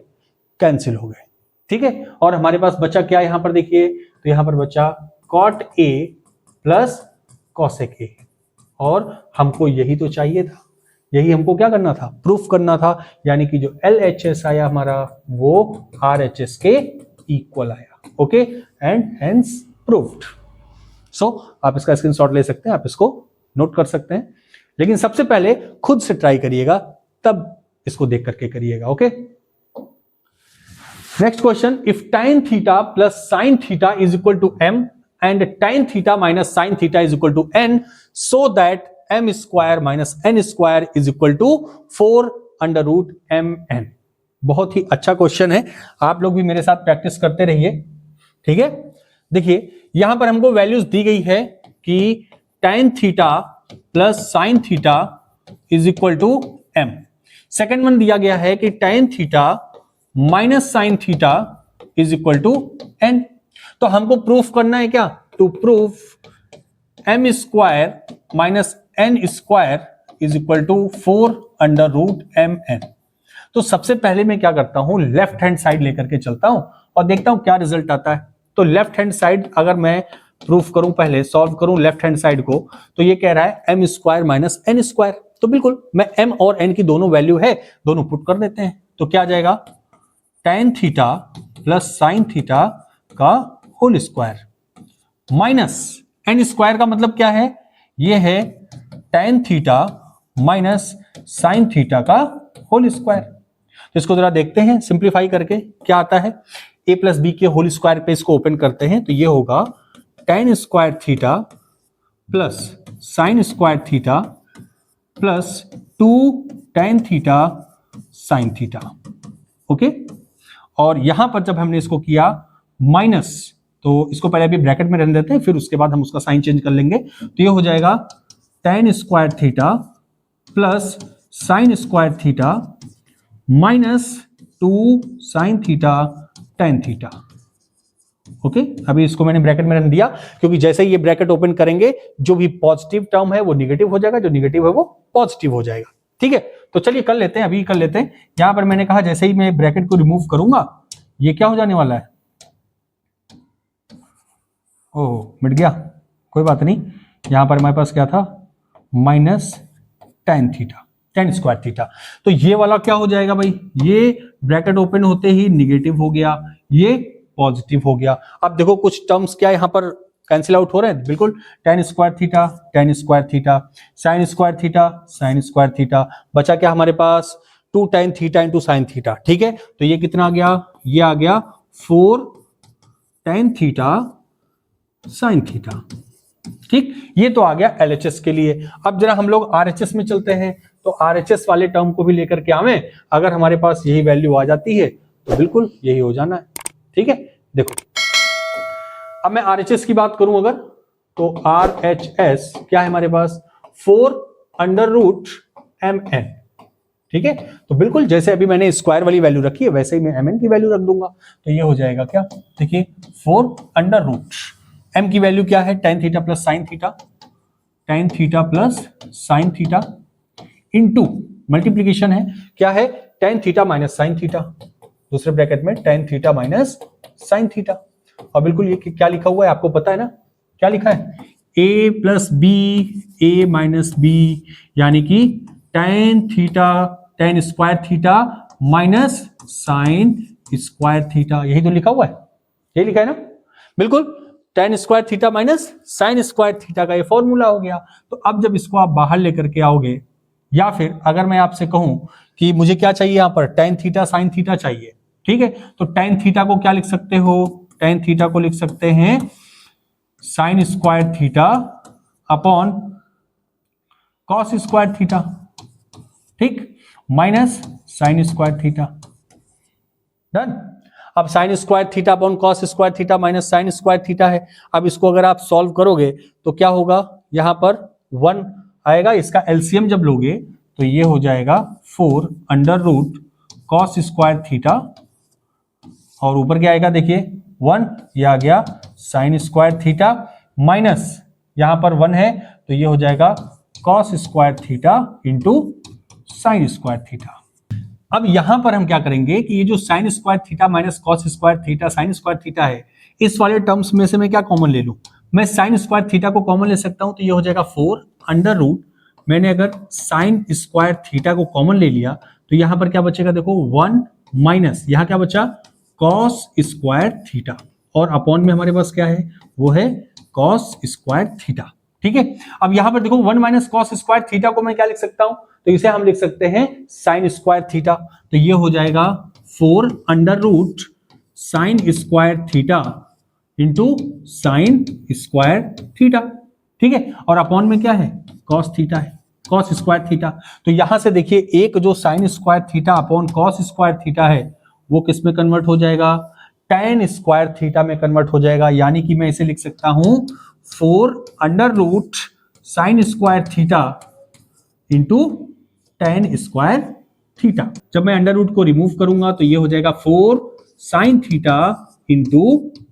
कैंसिल हो गए। ठीक है, और हमारे पास बचा क्या यहां पर देखिए, तो यहां पर बचा cot A plus cosec A, और हमको यही तो चाहिए था, यही हमको क्या करना था, प्रूफ करना था, यानी कि जो LHS आया हमारा वो RHS के इक्वल आया। Okay, and hence proved. So आप इसका स्क्रीनशॉट ले सकते हैं, आप इसको नोट कर सकते हैं, लेकिन सबसे पहले खुद से ट्राई करिएगा, तब इसको देख करके करिएगा। Okay, next question, if tan theta plus sin theta is equal to m and tan theta minus sin theta is equal to n, so that m square minus n square is equal to 4 under root mn। बहुत ही अच्छा question है, आप लोग भी मेरे साथ practice करते रहिए। ठीक है, देखिए यहां पर हमको वैल्यूज दी गई है कि tan theta plus sin theta is equal to m। Second one दिया गया है कि tan theta minus sin theta is equal to n। तो हमको प्रूफ करना है क्या, to proof M square minus N square is equal to 4 under root M N. तो सबसे पहले मैं क्या करता हूं, लेफ्ट हैंड साइड लेकर के चलता हूं और देखता हूं क्या रिजल्ट आता है। तो लेफ्ट हैंड साइड अगर मैं प्रूफ करूं, पहले सॉल्व करूं लेफ्ट हैंड साइड को, तो ये कह रहा है M square minus N square. तो बिल्कुल मैं एम और एन की दोनों वैल्यू है, दोनों पुट कर देते हैं। तो क्या आ जाएगा, tan theta plus sine theta का whole square minus N square का मतलब क्या है, ये है tan theta minus sine theta का होल स्क्वायर। तो इसको जरा देखते हैं सिंप्लीफाई करके क्या आता है। a प्लस बी के होल स्क्वायर पे इसको ओपन करते हैं तो ये होगा tan square theta plus sine square theta plus 2 tan theta sine theta. Okay, और यहां पर जब हमने इसको किया माइनस, तो इसको पहले अभी ब्रैकेट में रहने देते हैं, फिर उसके बाद हम उसका साइन चेंज कर लेंगे। तो ये हो जाएगा tan square theta plus sine square theta minus 2 sine theta tan theta. Okay, अभी इसको मैंने ब्रैकेट में रख दिया क्योंकि जैसे ही ये ब्रैकेट ओपन करेंगे जो भी पॉजिटिव टर्म है वो निगेटिव हो जाएगा, जो निगेटिव है वो पॉजिटिव हो जाएगा। ठीक है, तो चलिए कर लेते हैं, अभी कर लेते हैं। यहां पर मैंने कहा जैसे ही मैं ब्रैकेट को रिमूव करूंगा ये क्या हो जाने वाला है, ओह मिट गया, कोई बात नहीं। यहां पर हमारे पास क्या था, minus tan theta, tan square theta. तो ये वाला क्या हो जाएगा भाई, ये ब्रैकेट ओपन होते ही निगेटिव हो गया, ये पॉजिटिव हो गया। अब देखो कुछ टर्म्स क्या यहां पर कैंसिल आउट हो रहे हैं, बिल्कुल tan square theta, tan square theta, sign square theta, sign square theta, बचा क्या हमारे पास 2 tan theta into sine theta. ठीक है, तो ये कितना आ गया, ये आ गया 4 tan थीटा साइन थीटा। ठीक, ये तो आ गया LHS के लिए। अब जरा हम लोग RHS में चलते हैं, तो RHS वाले टर्म को भी लेकर के आवे, अगर हमारे पास यही वैल्यू आ जाती है तो बिल्कुल यही हो जाना है। ठीक है, देखो अब मैं RHS की बात करूं अगर, तो RHS क्या है हमारे पास 4 अंडर रूट MN। ठीक है, तो बिल्कुल जैसे अभी मैंने स्क्वायर वाली वैल्यू रखी है वैसे ही मैं MN की वैल्यू रख दूंगा। तो ये हो जाएगा क्या, देखिए 4 अंडर रूट M की वैल्यू क्या है, tan theta plus sine theta, tan theta plus sine theta into multiplication है क्या है, tan theta minus sine theta, दूसरे ब्रैकेट में tan theta minus sine theta. और बिल्कुल ये क्या लिखा हुआ है आपको पता है ना, क्या लिखा है, a plus B A minus B, यानी कि tan theta tan square theta minus sine square theta, यही तो लिखा हुआ है, यही लिखा है ना, बिल्कुल tan square theta minus sine square theta का ये फॉर्मूला हो गया। तो अब जब इसको आप बाहर लेकर के आओगे, या फिर अगर मैं आपसे कहूं कि मुझे क्या चाहिए यहां पर tan थीटा साइन थीटा चाहिए, ठीक है, तो tan थीटा को क्या लिख सकते हो, tan थीटा को लिख सकते हैं sine square theta upon cos square theta, ठीक, minus sine square theta. Done. अब sine square theta upon cos square theta minus sine square theta है। अब इसको अगर आप सॉल्व करोगे तो क्या होगा, यहां पर 1 आएगा, इसका एलसीएम जब लोगे तो ये हो जाएगा 4 under root cos square theta, और ऊपर क्या आएगा देखिए 1, ये आ गया साइन स्क्वायर थीटा माइनस यहां पर 1 है तो ये हो जाएगा cos square theta into sine square theta. अब यहां पर हम क्या करेंगे कि ये जो sine square theta minus cos square theta sine square theta है, इस वाले टर्म्स में से मैं क्या कॉमन ले लूं, मैं साइन स्क्वायर थीटा को कॉमन ले सकता हूं, तो ये हो जाएगा 4 अंडर रूट, मैंने अगर साइन स्क्वायर थीटा को कॉमन ले लिया तो यहां पर क्या बचेगा, देखो 1 माइनस यहां क्या बचा कॉस स्क्वायर थीटा, और अपॉन में हमारे पास क्या है, वो है कॉस स्क्वायर थीटा। ठीक है, अब यहां पर देखो 1 माइनस कॉस स्क्वायर थीटा को मैं क्या लिख सकता हूं, तो इसे हम लिख सकते हैं साइन स्क्वायर थीटा। तो ये हो जाएगा 4 under root sine square theta into sine square theta. ठीक है, और अपॉन में क्या है, कॉस थीटा है, कॉस स्क्वायर थीटा। तो यहां से देखिए एक जो sine square theta upon cos square theta है वो किस में कन्वर्ट हो जाएगा, tan स्क्वायर थीटा में कन्वर्ट हो जाएगा, यानी कि मैं इसे लिख सकता हूं 4 under root sine square theta into tan square theta. जब मैं अंडर रूट को रिमूव करूंगा तो ये हो जाएगा 4 sign theta into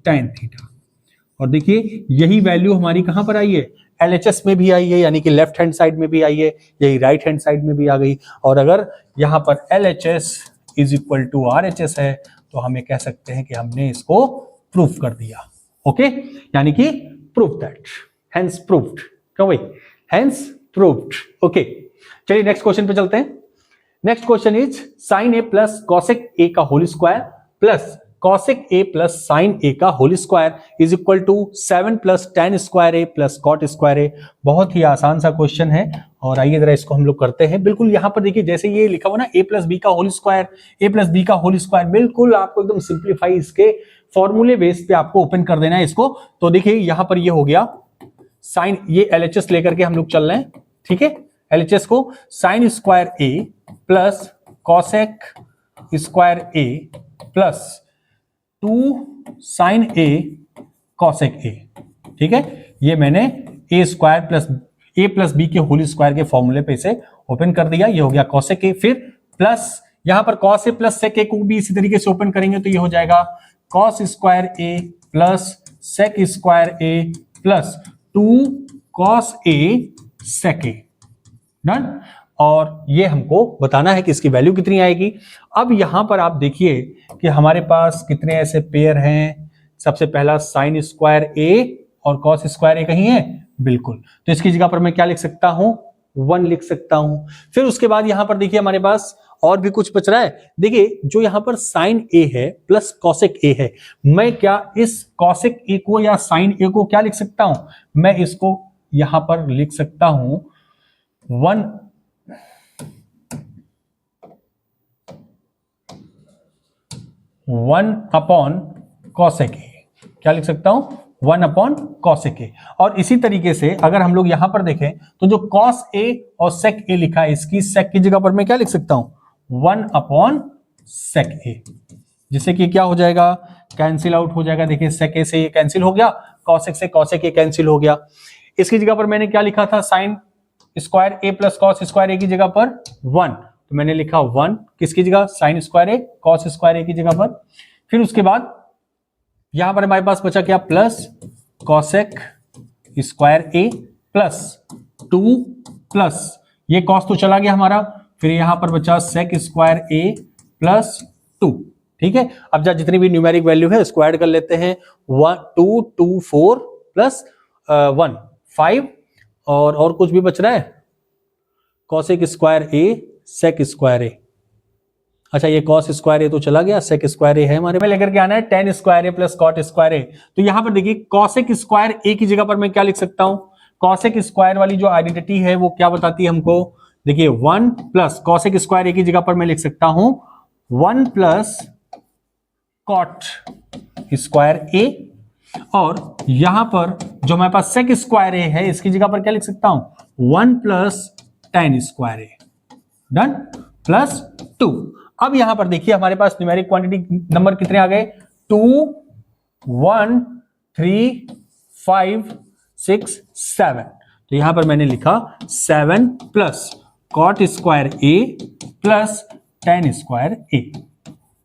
tan theta, और देखिए यही वैल्यू हमारी कहां पर आई है, LHS में भी आई है, यानी कि लेफ्ट हैंड साइड में भी आई है, यही राइट हैंड साइड में भी आ गई। और अगर यहाँ पर LHS is equal to RHS है तो हमें कह सकते हैं कि हमने इसको प्रूफ कर दिया। ओके, यानी कि प्रूफ दैट, हेंस प्रूव्ड। क्यों भाई, हेंस प्रूव्ड। ओके, चलिए नेक्स्ट क्वेश्चन पे चलते हैं। Next question is sine A plus cosec A का whole square plus cosec A plus sine A का whole square is equal to 7 plus tan square A plus cot square A. बहुत ही आसान सा question है और आइए जरा इसको हम लोग करते हैं। बिल्कुल यहाँ पर देखिए जैसे ये लिखा हुआ ना ए प्लस बी का whole square, A plus B का होल स्क्वायर, बिल्कुल आपको एकदम सिंप्लीफाई इसके फॉर्मूले बेस पे आपको ओपन कर देना है इसको। तो देखिए यहाँ पर ये हो गया साइन, ये LHS लेकर के हम लोग चल रहे हैं, ठीक है। LHS को sine square A plus cosec square A plus 2 sine A cosec A, ठीक है। ये मैंने A square plus A plus B के होल स्क्वायर के फॉर्मूले पे इसे ओपन कर दिया, ये हो गया कॉसेक ए। फिर प्लस यहां पर कॉस ए प्लस सेक ए को भी इसी तरीके से ओपन करेंगे तो ये हो जाएगा cos square A plus sec square A plus 2 cos A sec A, done. और ये हमको बताना है कि इसकी वैल्यू कितनी आएगी। अब यहां पर आप देखिए कि हमारे पास कितने ऐसे पेयर हैं। सबसे पहला साइन स्क्वायर ए और कॉस स्क्वायर ए कहीं है, बिल्कुल। तो इसकी जगह पर मैं क्या लिख सकता हूं, 1 लिख सकता हूं। फिर उसके बाद यहां पर देखिए हमारे पास और भी कुछ बच रहा है। देखिए जो यहां पर साइन ए है प्लस कॉसेक ए है, मैं क्या इस कॉसेक ए को या साइन ए को क्या लिख सकता हूं, मैं इसको यहां पर लिख सकता हूं 1 अपॉन कॉसेक ए, क्या लिख सकता हूं 1 अपॉन कॉसेक ए। और इसी तरीके से अगर हम लोग यहां पर देखें तो जो कॉस ए और सेक ए लिखा है, इसकी सेक की जगह पर मैं क्या लिख सकता हूं 1 अपॉन सेक ए, जिससे कि क्या हो जाएगा, कैंसिल आउट हो जाएगा। देखिए सेक ए से ये कैंसिल हो गया, कॉसेक से कॉसेक ए कैंसिल हो गया। इसकी जगह पर मैंने क्या लिखा था, sign square A plus cos square ए की जगह पर 1, तो मैंने लिखा 1 किसकी जगह, साइन स्क्वायर ए कॉस स्क्वायर ए की जगह पर। फिर उसके बाद यहां पर हमारे पास बचा क्या, plus cosec square A plus 2 plus ये कॉस तो चला गया हमारा, फिर यहां पर बचा सेक स्क्वायर ए प्लस 2, ठीक है। अब जब जितनी भी न्यूमेरिक वैल्यू है इसको ऐड कर लेते हैं, 1 2 2 4 प्लस 1 5 और कुछ भी बच रहा है, कॉसेक स्क्वायर ए सेक स्क्वायर ए। अच्छा ये कॉस स्क्वायर ए तो चला गया, सेक स्क्वायर ए है हमारे में, लेकर के आना है ten square A plus cot square ए। तो यहां पर देखिए कॉसेक स्क्वायर ए की जगह पर मैं क्या लिख सकता हूं, कॉसेक स्क्वायर वाली जो आइडेंटिटी है वो क्या बताती है हमको, देखिए 1 प्लस कॉसेक स्क्वायर ए की जगह पर मैं लिख सकता हूं 1 प्लस कॉट स्क्वायर ए, और यहां पर जो हमारे पास सेक स्क्वायर ए है इसकी जगह पर क्या लिख सकता हूं 1 प्लस टेन स्क्वायर ए, डन, प्लस 2। अब यहां पर देखिए हमारे पास न्यूमेरिक क्वांटिटी नंबर कितने आ गए, 2 1 3 5 6 7। तो यहां पर मैंने लिखा 7 plus cot square A plus tan square A,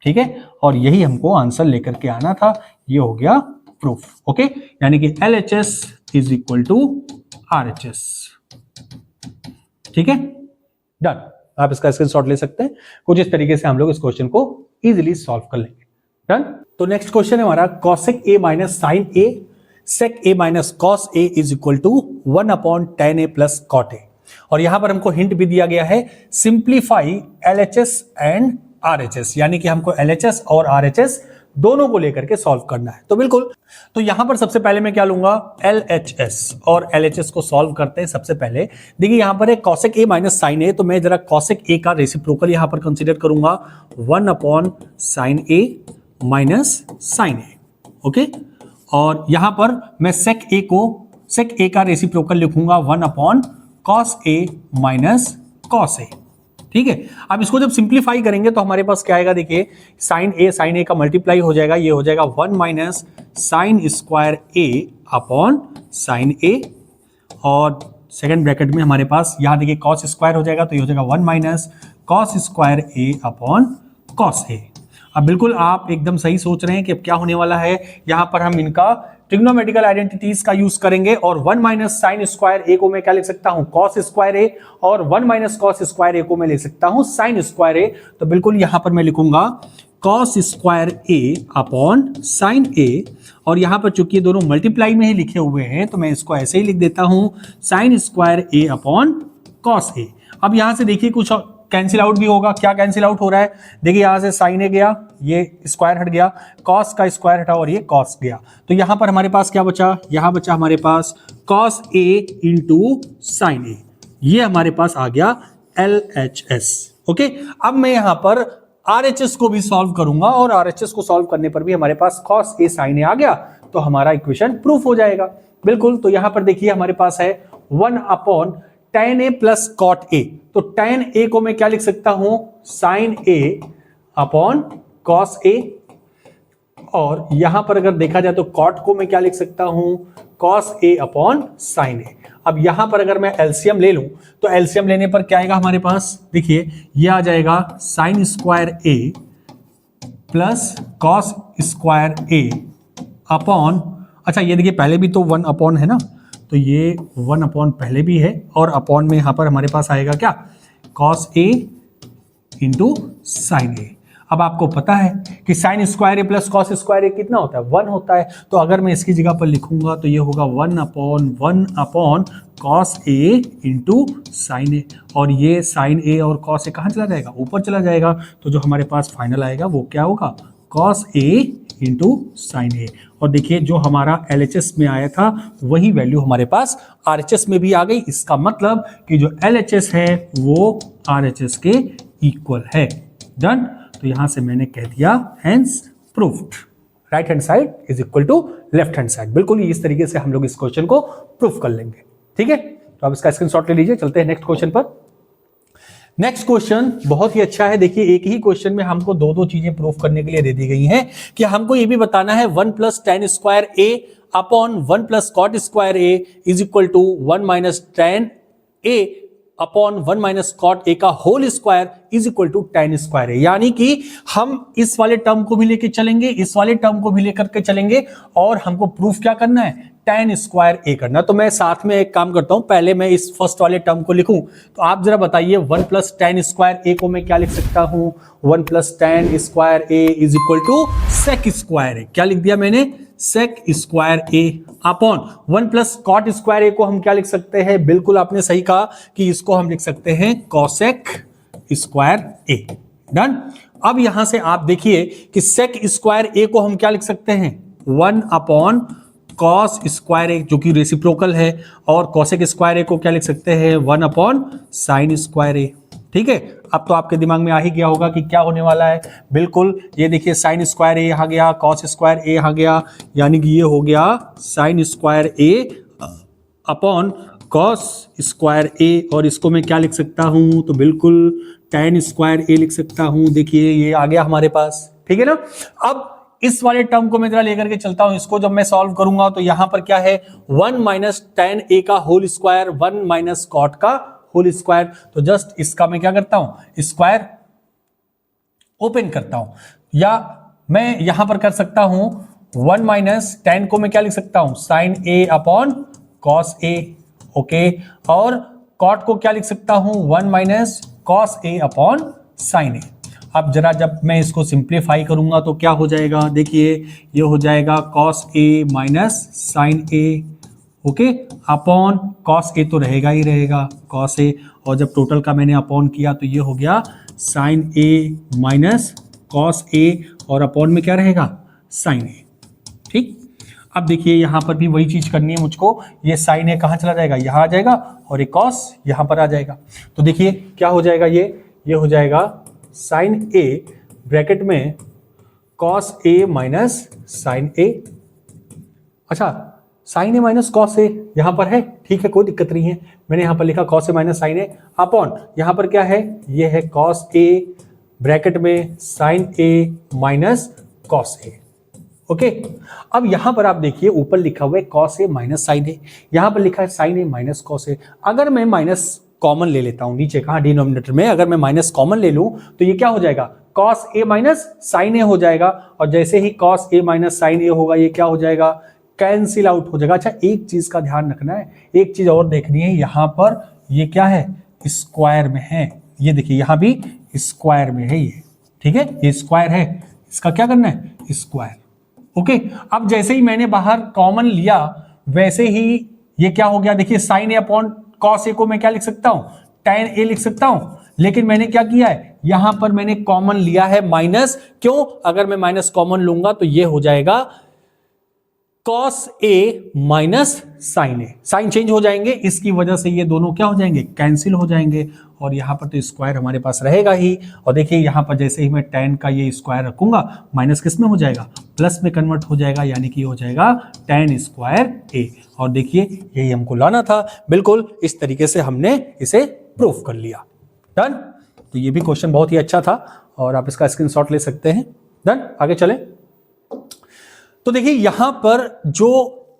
ठीक है। और यही हमको आंसर लेकर के आना था, ये हो गया प्रूफ। ओके, यानी कि LHS is equal to RHS, ठीक है, डन। आप इसका स्क्रीनशॉट ले सकते हैं। कुछ इस तरीके से हम लोग इस क्वेश्चन को इजीली सॉल्व कर लेंगे, डन। तो नेक्स्ट क्वेश्चन है हमारा cosec A minus sine A sec A minus cos A is equal to 1 upon tan A plus cot A. और यहां पर हमको हिंट भी दिया गया है, सिंप्लीफाई LHS एंड RHS, यानी कि हमको LHS और RHS दोनों को लेकर के सॉल्व करना है। तो बिल्कुल, तो यहां पर सबसे पहले मैं क्या लूंगा, LHS और LHS को सॉल्व करते हैं। सबसे पहले देखिए यहां पर है कॉसेक ए माइनस साइन ए, तो मैं जरा कॉसेक ए का रेसिप्रोकल यहां पर कंसीडर करूंगा 1 upon sine A minus sine A, okay. और यहां पर मैं सेक ए का रेसिप्रोकल लिखूंगा 1 upon cos A minus cos ए, ठीक है। अब इसको जब सिंप्लीफाई करेंगे तो हमारे पास क्या आएगा, देखिए साइन ए का मल्टीप्लाई हो जाएगा, ये हो जाएगा 1 minus sine square A upon sine ए, और सेकंड ब्रैकेट में हमारे पास यहां देखिए कॉस स्क्वायर हो जाएगा, तो ये हो जाएगा 1 minus cos square A upon cos ए। अब बिल्कुल आप एकदम सही सोच रहे हैं कि अब क्या होने वाला है, यहां पर हम इनका ट्रिग्नोमेट्रिकल आइडेंटिटीज का यूज करेंगे और 1 माइनस साइन स्क्वायर ए को मैं क्या लिख सकता हूं, कॉस स्क्वायर ए, और 1 माइनस कॉस स्क्वायर ए को मैं लिख सकता हूं साइन स्क्वायर ए। तो बिल्कुल यहां पर मैं लिखूंगा cos square A upon sine ए, और यहां पर चूंकि दोनों मल्टीप्लाई में ही लिखे हुए हैं तो मैं इसको ऐसे ही लिख देता हूं sign square A upon cos ए। अब यहां से देखिए कुछ कैंसिल आउट भी होगा। क्या कैंसिल आउट हो रहा है, देखिए यहां से साइन ए गया, ये स्क्वायर हट गया, कॉस का स्क्वायर हटा और ये कॉस गया, तो यहां पर हमारे पास क्या बचा, यहां बचा हमारे पास cos A into sine A, ये हमारे पास आ गया LHS। ओके, अब मैं यहां पर RHS को भी सॉल्व करूंगा और RHS को सॉल्व करने पर भी हमारे पास कॉस ए साइन ए आ गया, तो हमारा इक्वेशन प्रूफ हो जाएगा। बिल्कुल, तो यहां पर देखिए हमारे पास है 1 upon tan a plus cot A, तो tan a को मैं क्या लिख सकता हूं, sine A upon cos A, और यहां पर अगर देखा जाए तो कॉट को मैं क्या लिख सकता हूं, कॉस ए अपॉन साइन ए। अब यहां पर अगर मैं एलसीएम ले लूं तो एलसीएम लेने पर क्या आएगा हमारे पास, देखिए ये आ जाएगा sign square A plus cos square A upon, अच्छा ये देखिए पहले भी तो 1 अपॉन है ना, तो ये 1 अपॉन पहले भी है, और अपॉन में यहां पर हमारे पास आएगा क्या, कॉस ए इंटू साइन ए। अब आपको पता है कि sign square A plus cos square ए कितना होता है, 1 होता है, तो अगर मैं इसकी जगह पर लिखूंगा तो ये होगा 1 अपॉन कॉस ए इंटू साइन ए, और ये साइन ए और कॉस ए कहाँ चला जाएगा, ऊपर चला जाएगा, तो जो हमारे पास फाइनल आएगा वो क्या होगा, कॉस ए इंटू साइन ए। और देखिए जो हमारा LHS में आया था वही वैल्यू हमारे पास RHS में भी आ गई, इसका मतलब कि जो LHS है वो RHS के इक्वल है। डन, तो यहां से मैंने कह दिया hence proofed, right hand side is equal to left hand side. बिल्कुल इस तरीके से हम लोग इस क्वेश्चन को प्रूफ कर लेंगे। ठीक है, तो आप इसका स्क्रीनशॉट ले लीजिए, चलते हैं नेक्स्ट क्वेश्चन पर। नेक्स्ट क्वेश्चन बहुत ही अच्छा है। देखिए एक ही क्वेश्चन में हमको दो चीजें प्रूफ करने के लिए दे दी गई हैं कि हमको ये भी बताना है 1 plus tan square A upon 1 plus cot square A is equal to 1 minus tan A upon 1 minus cot A का whole square is equal to tan square A. यानी कि हम इस वाले टर्म को भी लेके चलेंगे, इस वाले टर्म को भी लेकर के चलेंगे, और हमको प्रूफ क्या करना है, tan स्क्वायर ए करना। तो मैं साथ में एक काम करता हूं, पहले मैं इस फर्स्ट वाले टर्म को लिखूं, तो आप जरा बताइए 1 प्लस tan स्क्वायर ए को मैं क्या लिख सकता हूं, 1 plus tan square A is equal to sec square A. क्या लिख दिया मैंने, sec square A upon 1 plus cot square A को हम क्या लिख सकते हैं, बिल्कुल आपने सही कहा कि इसको हम लिख सकते हैं कॉसेक स्क्वायर ए। डन, अब यहां से आप देखिए कि सेक स्क्वायर ए को हम क्या लिख सकते हैं, 1 अपॉन कॉस स्क्वायर ए जो कि रेसिप्रोकल है, और कॉसेक स्क्वायर ए को क्या लिख सकते हैं, 1 अपॉन साइन स्क्वायर ए। ठीक है, अब तो आपके दिमाग में आ ही गया होगा कि क्या होने वाला है। बिल्कुल, ये देखिए साइन स्क्वायर ए यहाँ गया, कॉस स्क्वायर ए यहाँ गया, यानी कि ये हो गया sign square A upon cos square ए, और इसको मैं क्या लिख सकता हूं, तो बिल्कुल tan स्क्वायर ए लिख सकता हूं। देखिए ये आ गया हमारे पास, ठीक है ना। अब इस वाले टर्म को मैं जरा लेकर के चलता हूं, इसको जब मैं सॉल्व करूंगा तो यहां पर क्या है, 1 माइनस tan ए का होल स्क्वायर, 1 माइनस कॉट का होल स्क्वायर, तो जस्ट इसका मैं क्या करता हूं, स्क्वायर ओपन करता हूं, या मैं यहां पर कर सकता हूं 1 माइनस tan को मैं क्या लिख सकता हूं, sine A upon cos A. Okay, और कॉट को क्या लिख सकता हूं, 1 minus cos A upon sine ए। अब जरा जब मैं इसको सिंप्लीफाई करूंगा तो क्या हो जाएगा, देखिए ये हो जाएगा cos A minus sine A, okay, upon cos ए तो रहेगा ही रहेगा कॉस ए, और जब टोटल का मैंने अपॉन किया तो ये हो गया sign A minus cos A, और अपॉन में क्या रहेगा, साइन ए। ठीक, अब देखिए यहां पर भी वही चीज करनी है मुझको, ये साइन ए कहां चला जाएगा, यहां आ जाएगा, और एक कॉस यहां पर आ जाएगा, तो देखिए क्या हो जाएगा, ये हो जाएगा साइन ए ब्रैकेट में कॉस ए माइनस साइन ए। अच्छा, साइन ए माइनस कॉस ए यहां पर है, ठीक है, कोई दिक्कत नहीं है, मैंने यहां पर लिखा cos A minus sine A upon, यहां पर क्या है, ये है कॉस ए ब्रैकेट में sign A minus cos A. Okay, अब यहां पर आप देखिए ऊपर लिखा हुआ है कॉस ए माइनस साइन ए, यहां पर लिखा है साइन ए माइनस कॉस ए। अगर मैं माइनस कॉमन ले लेता हूं, नीचे कहा डिनोमिनेटर में अगर मैं माइनस कॉमन ले लूं तो ये क्या हो जाएगा, कॉस ए माइनस साइन ए हो जाएगा, और जैसे ही कॉस ए माइनस साइन ए होगा ये क्या हो जाएगा, कैंसिल आउट हो जाएगा। अच्छा, एक चीज का ध्यान रखना है, एक चीज और देखनी है, यहां पर ये क्या है, स्क्वायर में है, ये देखिए यहां भी स्क्वायर में है ये, ठीक है, ये स्क्वायर है, इसका क्या करना है, स्क्वायर। ओके, अब जैसे ही मैंने बाहर कॉमन लिया वैसे ही ये क्या हो गया, देखिए साइन ए अपॉन कॉस ए को मैं क्या लिख सकता हूं, tan ए लिख सकता हूं, लेकिन मैंने क्या किया है, यहां पर मैंने कॉमन लिया है माइनस, क्यों, अगर मैं माइनस कॉमन लूंगा तो ये हो जाएगा cos ए माइनस साइन ए, साइन चेंज हो जाएंगे, इसकी वजह से ये दोनों क्या हो जाएंगे, कैंसिल हो जाएंगे, और यहां पर तो स्क्वायर हमारे पास रहेगा ही। और देखिए यहां पर जैसे ही मैं tan का ये स्क्वायर रखूंगा, माइनस किस में हो जाएगा, प्लस में कन्वर्ट हो जाएगा, यानी कि हो जाएगा tan स्क्वायर ए। और देखिए यही हमको लाना था, बिल्कुल इस तरीके से हमने इसे प्रूफ कर लिया। डन। तो ये भी क्वेश्चन बहुत ही अच्छा था और आप इसका स्क्रीनशॉट ले सकते हैं। डन, आगे चलें। तो देखिए यहां पर जो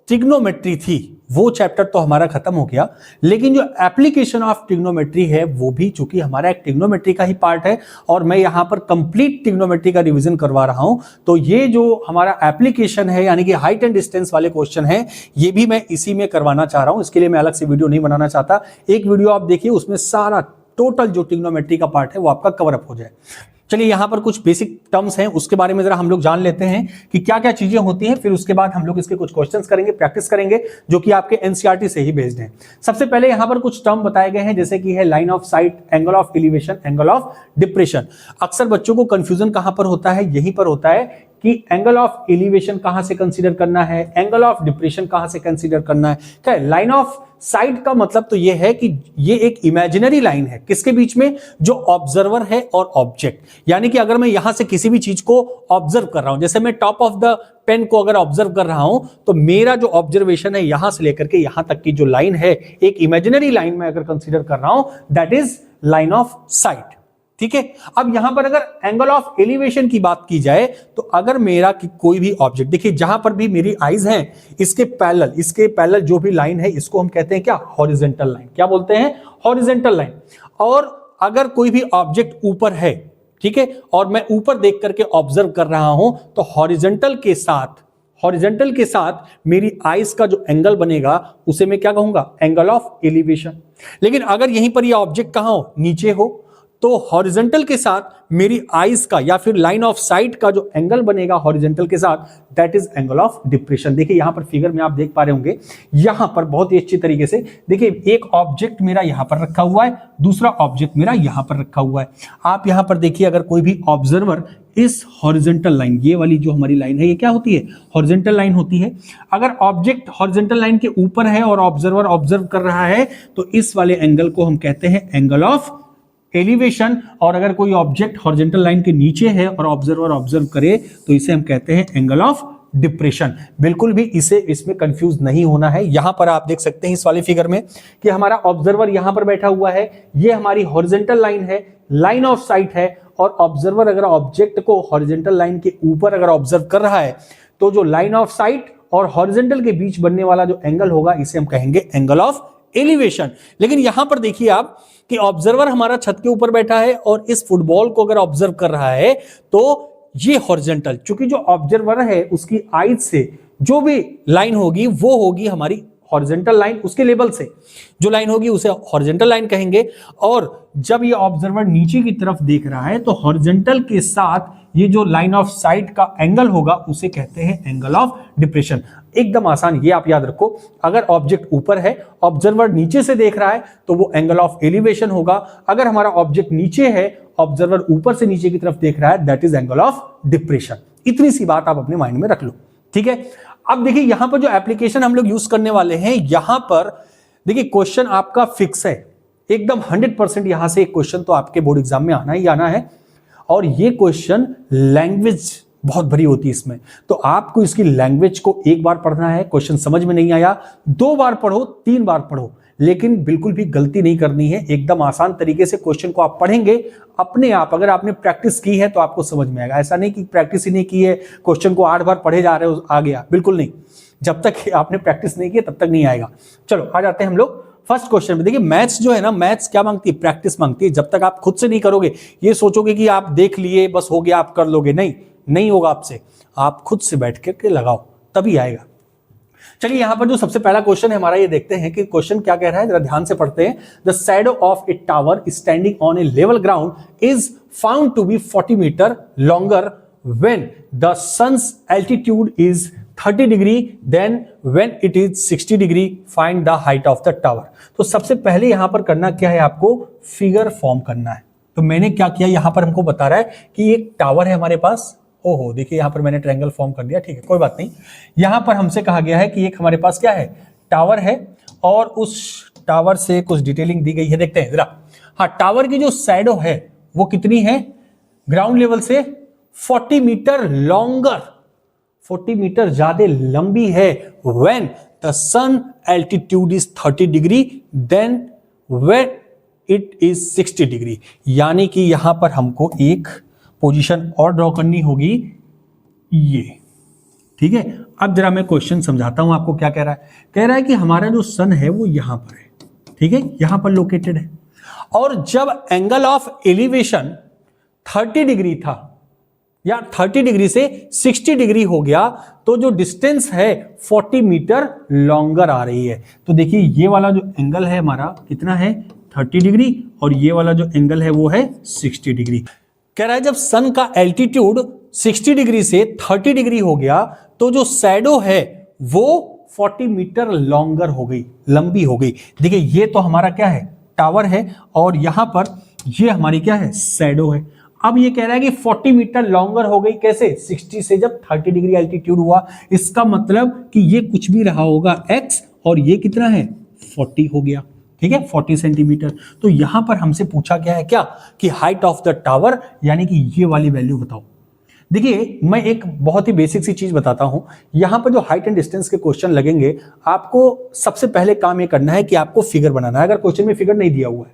ट्रिग्नोमेट्री थी वो चैप्टर तो हमारा खत्म हो गया, लेकिन जो एप्लीकेशन ऑफ ट्रिग्नोमेट्री है वो भी, चूंकि हमारा एक ट्रिग्नोमेट्री का ही पार्ट है और मैं यहां पर कंप्लीट ट्रिग्नोमेट्री का रिवीजन करवा रहा हूं, तो ये जो हमारा एप्लीकेशन है यानी कि हाइट एंड डिस्टेंस वाले क्वेश्चन है, ये भी मैं इसी में करवाना चाह रहा हूं। इसके लिए मैं अलग से वीडियो नहीं बनाना चाहता, एक वीडियो आप देखिए, उसमें सारा टोटल जो ट्रिग्नोमेट्री का पार्ट है वो आपका कवर अप हो जाए। चलिए यहां पर कुछ बेसिक टर्म्स हैं, उसके बारे में जरा हम लोग जान लेते हैं कि क्या क्या चीजें होती हैं, फिर उसके बाद हम लोग इसके कुछ क्वेश्चंस करेंगे, प्रैक्टिस करेंगे, जो कि आपके एनसीईआरटी से ही बेस्ड हैं। सबसे पहले यहां पर कुछ टर्म बताए गए हैं, जैसे कि है line of site, angle of elevation, angle of depression. अक्सर बच्चों को कंफ्यूजन कहां पर होता है, यहीं पर होता है कि एंगल ऑफ एलिवेशन कहां से कंसीडर करना है, एंगल ऑफ डिप्रेशन कहां से कंसीडर करना है। क्या है लाइन ऑफ साइड का मतलब तो यह है कि ये एक इमेजिनरी लाइन है, किसके बीच में, जो ऑब्जर्वर है और ऑब्जेक्ट। यानी कि अगर मैं यहां से किसी भी चीज को ऑब्जर्व कर रहा हूं, जैसे मैं टॉप ऑफ द पेन को अगर ऑब्जर्व कर रहा हूं, तो मेरा जो ऑब्जर्वेशन है यहां से लेकर के यहां तक की जो लाइन है, एक इमेजिनरी लाइन में अगर कंसीडर कर रहा हूं, that is line of site. ठीक है। अब यहां पर अगर एंगल ऑफ एलिवेशन की बात की जाए, तो अगर मेरा कोई भी ऑब्जेक्ट, देखिए जहां पर भी मेरी आईज हैं, इसके पैरेलल जो भी लाइन है, इसको हम कहते हैं क्या, हॉरिजॉन्टल लाइन। क्या बोलते हैं, हॉरिजॉन्टल लाइन। और अगर कोई भी ऑब्जेक्ट ऊपर है, ठीक है, और मैं ऊपर देख करके ऑब्जर्व कर रहा हूं, तो हॉरिजॉन्टल के साथ मेरी आईज का जो एंगल बनेगा उसे मैं क्या कहूंगा, एंगल ऑफ एलिवेशन। लेकिन अगर यहीं पर यह ऑब्जेक्ट कहां हो, नीचे हो, तो हॉरिजॉन्टल के साथ मेरी आईज का या फिर लाइन ऑफ साइट का जो एंगल बनेगा हॉरिजॉन्टल के साथ, that is angle of depression. देखिए यहां पर फिगर में आप देख पा रहे होंगे, यहां पर बहुत ही अच्छी तरीके से देखिए, एक ऑब्जेक्ट मेरा यहां पर रखा हुआ है, दूसरा ऑब्जेक्ट मेरा यहां पर रखा हुआ है। आप यहां पर देखिए, अगर कोई भी ऑब्जर्वर इस हॉरिजॉन्टल लाइन, ये वाली जो हमारी लाइन है, ये क्या होती है, हॉरिजॉन्टल लाइन होती है। अगर ऑब्जेक्ट हॉरिजॉन्टल लाइन के ऊपर है और ऑब्जर्वर ऑब्जर्व कर रहा है, तो इस वाले एंगल को हम कहते हैं एंगल ऑफ एलिवेशन। और अगर कोई ऑब्जेक्ट हॉरिजॉन्टल लाइन के नीचे है और ऑब्जर्वर ऑब्जर्व करे, तो इसे हम कहते हैं एंगल ऑफ डिप्रेशन। बिल्कुल भी इसमें कंफ्यूज नहीं होना है। यहां पर आप देख सकते हैं इस वाले फिगर में कि हमारा ऑब्जर्वर यहां पर बैठा हुआ है, ये हमारी हॉरिजॉन्टल लाइन है, लाइन ऑफ साइट है, और ऑब्जर्वर अगर ऑब्जेक्ट को हॉरिजॉन्टल लाइन के ऊपर अगर ऑब्जर्व कर रहा है, तो जो लाइन ऑफ साइट और हॉरिजॉन्टल के बीच बनने वाला जो एंगल होगा, इसे हम कहेंगे एंगल ऑफ एलिवेशन। लेकिन यहां पर देखिए आप कि ऑब्जर्वर हमारा छत के ऊपर बैठा है और इस फुटबॉल को अगर ऑब्जर्व कर रहा है, तो ये हॉरिजॉन्टल, चूंकि जो ऑब्जर्वर है उसकी आईज से जो भी लाइन होगी वो होगी हमारी हॉरिजॉन्टल लाइन, उसके लेवल से जो लाइन होगी उसे हॉरिजॉन्टल लाइन कहेंगे। और जब ये ऑब्जर्वर नीचे की तरफ देख रहा है, तो हॉरिजॉन्टल के साथ ये जो लाइन ऑफ साइट का एंगल होगा उसे कहते हैं एंगल ऑफ डिप्रेशन। एकदम आसान, ये आप याद रखो, अगर ऑब्जेक्ट ऊपर है, ऑब्जर्वर नीचे से देख रहा है, तो वो एंगल ऑफ एलिवेशन होगा। अगर हमारा ऑब्जेक्ट नीचे है, ऑब्जर्वर ऊपर से नीचे की तरफ देख रहा है, that is angle of depression. इतनी सी बात आप अपने माइंड में रख लो, ठीक है। अब देखिए यहां पर जो एप्लीकेशन हम लोग यूज करने वाले हैं, यहां पर देखिए क्वेश्चन आपका फिक्स है एकदम 100%। यहां से एक क्वेश्चन तो आपके बोर्ड एग्जाम में आना ही आना है, और ये क्वेश्चन लैंग्वेज बहुत भरी होती है इसमें। तो आपको इसकी लैंग्वेज को एक बार पढ़ना है, क्वेश्चन समझ में नहीं आया 2 बार पढ़ो, 3 बार पढ़ो, लेकिन बिल्कुल भी गलती नहीं करनी है। एकदम आसान तरीके से क्वेश्चन को आप पढ़ेंगे अपने आप। अगर आपने प्रैक्टिस की है तो आपको समझ में आएगा। ऐसा नहीं कि प्रैक्टिस ही नहीं की है, क्वेश्चन को 8 बार पढ़े जा रहे हो, आ गया, बिल्कुल नहीं। जब तक आपने प्रैक्टिस नहीं की तब तक नहीं आएगा। चलो आ जाते हैं हम लोग फर्स्ट क्वेश्चन में। देखिए मैथ्स जो है ना, मैथ्स क्या मांगती है, प्रैक्टिस मांगती है। जब तक आप खुद से नहीं करोगे, ये सोचोगे कि आप देख लिए बस हो गया आप कर लोगे, नहीं होगा आपसे। आप खुद से बैठ करके लगाओ, तभी आएगा। चलिए यहां पर जो सबसे पहला क्वेश्चन है हमारा, ये देखते हैं कि क्वेश्चन क्या कह रहा है, जरा ध्यान से पढ़ते हैं। The shadow of a tower standing on a level ground is found to be 40 metre longer when the sun's altitude is 30 degree then when it is 60 degree, find the height of the tower. तो सबसे पहले यहां पर करना क्या है, आपको figure form करना है। तो मैंने क्या किया, यहां पर हमको बता रहा है कि एक टावर है हमारे पास। ओहो, देखिए यहां पर मैंने ट्रायंगल फॉर्म कर दिया, ठीक है कोई बात नहीं। यहां पर हमसे कहा गया है कि एक हमारे पास क्या है, टावर है, और उस टावर से कुछ डिटेलिंग दी गई है, देखते हैं जरा। हाँ, टावर की जो शैडो है वो कितनी है, ग्राउंड लेवल से 40 मीटर लॉन्गर, 40 मीटर ज्यादा लंबी है। When the sun altitude is 30 degree then when it is 60 degree, यानी कि यहां पर हमको एक पोजीशन और ड्रॉ करनी होगी, ये ठीक है। अब जरा मैं क्वेश्चन समझाता हूं आपको क्या कह रहा है। कह रहा है कि हमारा जो सन है वो यहां पर है, ठीक है, यहां पर लोकेटेड है, और जब एंगल ऑफ एलिवेशन 30 डिग्री था या 30 डिग्री से 60 डिग्री हो गया, तो जो डिस्टेंस है 40 मीटर लॉन्गर आ रही है। तो देखिए ये वाला जो एंगल है हमारा कितना है, 30 डिग्री, और ये वाला जो एंगल है वो है 60 डिग्री। कह रहा है जब सन का एल्टीट्यूड 60 डिग्री से 30 डिग्री हो गया, तो जो शैडो है वो 40 मीटर लॉन्गर हो गई, लंबी हो गई। देखिए ये तो हमारा क्या है, टावर है, और यहां पर ये हमारी क्या है, शैडो है। अब ये कह रहा है कि 40 मीटर लॉन्गर हो गई, कैसे, 60 से जब 30 डिग्री एल्टीट्यूड हुआ। इसका मतलब कि ये कुछ भी रहा होगा x, और ये कितना है, 40 हो गया, ठीक है, 40 सेंटीमीटर। तो यहां पर हमसे पूछा गया है क्या, कि हाइट ऑफ द टावर, यानी कि ये वाली वैल्यू बताओ। देखिए मैं एक बहुत ही बेसिक सी चीज बताता हूं, यहां पर जो हाइट एंड डिस्टेंस के क्वेश्चन लगेंगे, आपको सबसे पहले काम ये करना है कि आपको फिगर बनाना है। अगर क्वेश्चन में फिगर नहीं दिया हुआ है,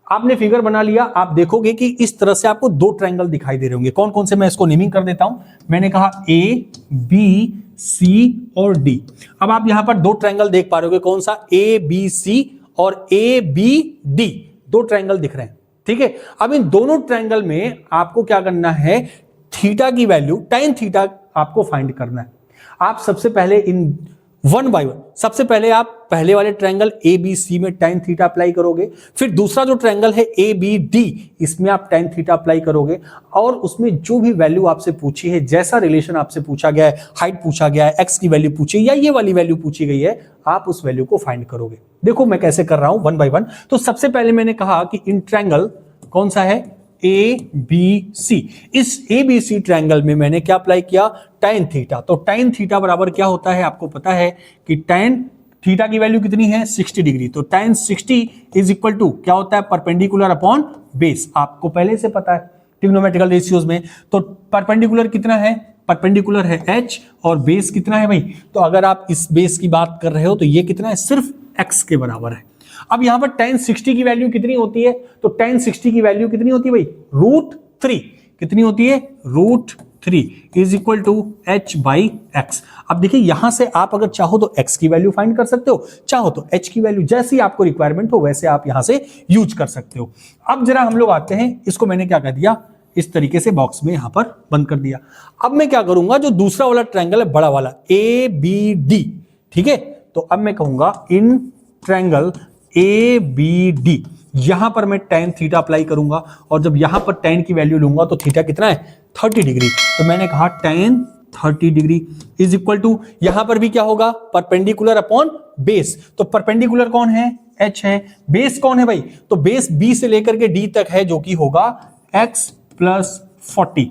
आपने फिगर बना लिया, आप देखोगे कि इस तरह से आपको दो ट्रायंगल दिखाई दे रहे होंगे। कौन कौन से, मैं इसको नेमिंग कर देता हूं। मैंने कहा ए, बी, सी और डी। अब आप यहां पर दो ट्रायंगल देख पा रहे होगे, कौन सा, ए बी सी और ए बी डी, दो ट्रायंगल दिख रहे हैं, ठीक है। अब इन दोनों ट्रायंगल में आपको क्या करना है, थीटा की वैल्यू, tan थीटा आपको फाइंड करना है। आप सबसे पहले इन वन बाय वन, सबसे पहले आप पहले वाले ट्रायंगल ए बी सी में tan थीटा अप्लाई करोगे, फिर दूसरा जो ट्रायंगल है ए बी डी, इसमें आप tan थीटा अप्लाई करोगे, और उसमें जो भी वैल्यू आपसे पूछी है, जैसा रिलेशन आपसे पूछा गया है, हाइट पूछा गया है, एक्स की वैल्यू पूछी या ये वाली वैल्यू पूछी गई है, आप उस वैल्यू को फाइंड करोगे। देखो मैं कैसे कर रहा हूं, वन बाय वन। तो सबसे पहले मैंने कहा कि इन ट्रायंगल कौन सा है, ए बी सी, इस ए बी सी ट्रायंगल में मैंने क्या अप्लाई किया, tan थीटा। तो tan थीटा बराबर क्या होता है, आपको पता है कि tan थीटा की वैल्यू कितनी है, 60 डिग्री। तो tan 60 इज इक्वल टू क्या होता है, परपेंडिकुलर अपॉन बेस, आपको पहले से पता है ट्रिग्नोमेट्रिकल रेशियोज में। तो परपेंडिकुलर कितना है, परपेंडिकुलर है h, और बेस कितना है भाई, तो अगर आप इस बेस की बात कर रहे हो तो ये कितना है, सिर्फ x के बराबर है। अब यहां पर tan 60 की वैल्यू कितनी होती है, तो tan 60 की वैल्यू कितनी होती है भाई, √3, कितनी होती है, √3 is equal to h by X. अब देखिए यहां से आप अगर चाहो तो x की वैल्यू फाइंड कर सकते हो, चाहो तो h की वैल्यू, जैसी आपको रिक्वायरमेंट हो वैसे आप यहां से यूज कर सकते हो। अब जरा हम लोग आते हैं, इसको मैंने क्या कर दिया, इस तरीके से बॉक्स में यहां पर बंद कर दिया। अब मैं क्या करूंगा, जो दूसरा वाला ट्रायंगल है बड़ा वाला ए बी डी, ठीक है, तो अब मैं कहूंगा in triangle A B D, यहां पर मैं tan थीटा अप्लाई करूंगा, और जब यहां पर tan की वैल्यू लूंगा तो थीटा कितना है, 30 डिग्री। तो मैंने कहा tan 30 degree is equal to, यहां पर भी क्या होगा, परपेंडिकुलर अपॉन बेस। तो परपेंडिकुलर कौन है, h है, बेस कौन है भाई, तो बेस b से लेकर के d तक है, जो कि होगा x प्लस 40,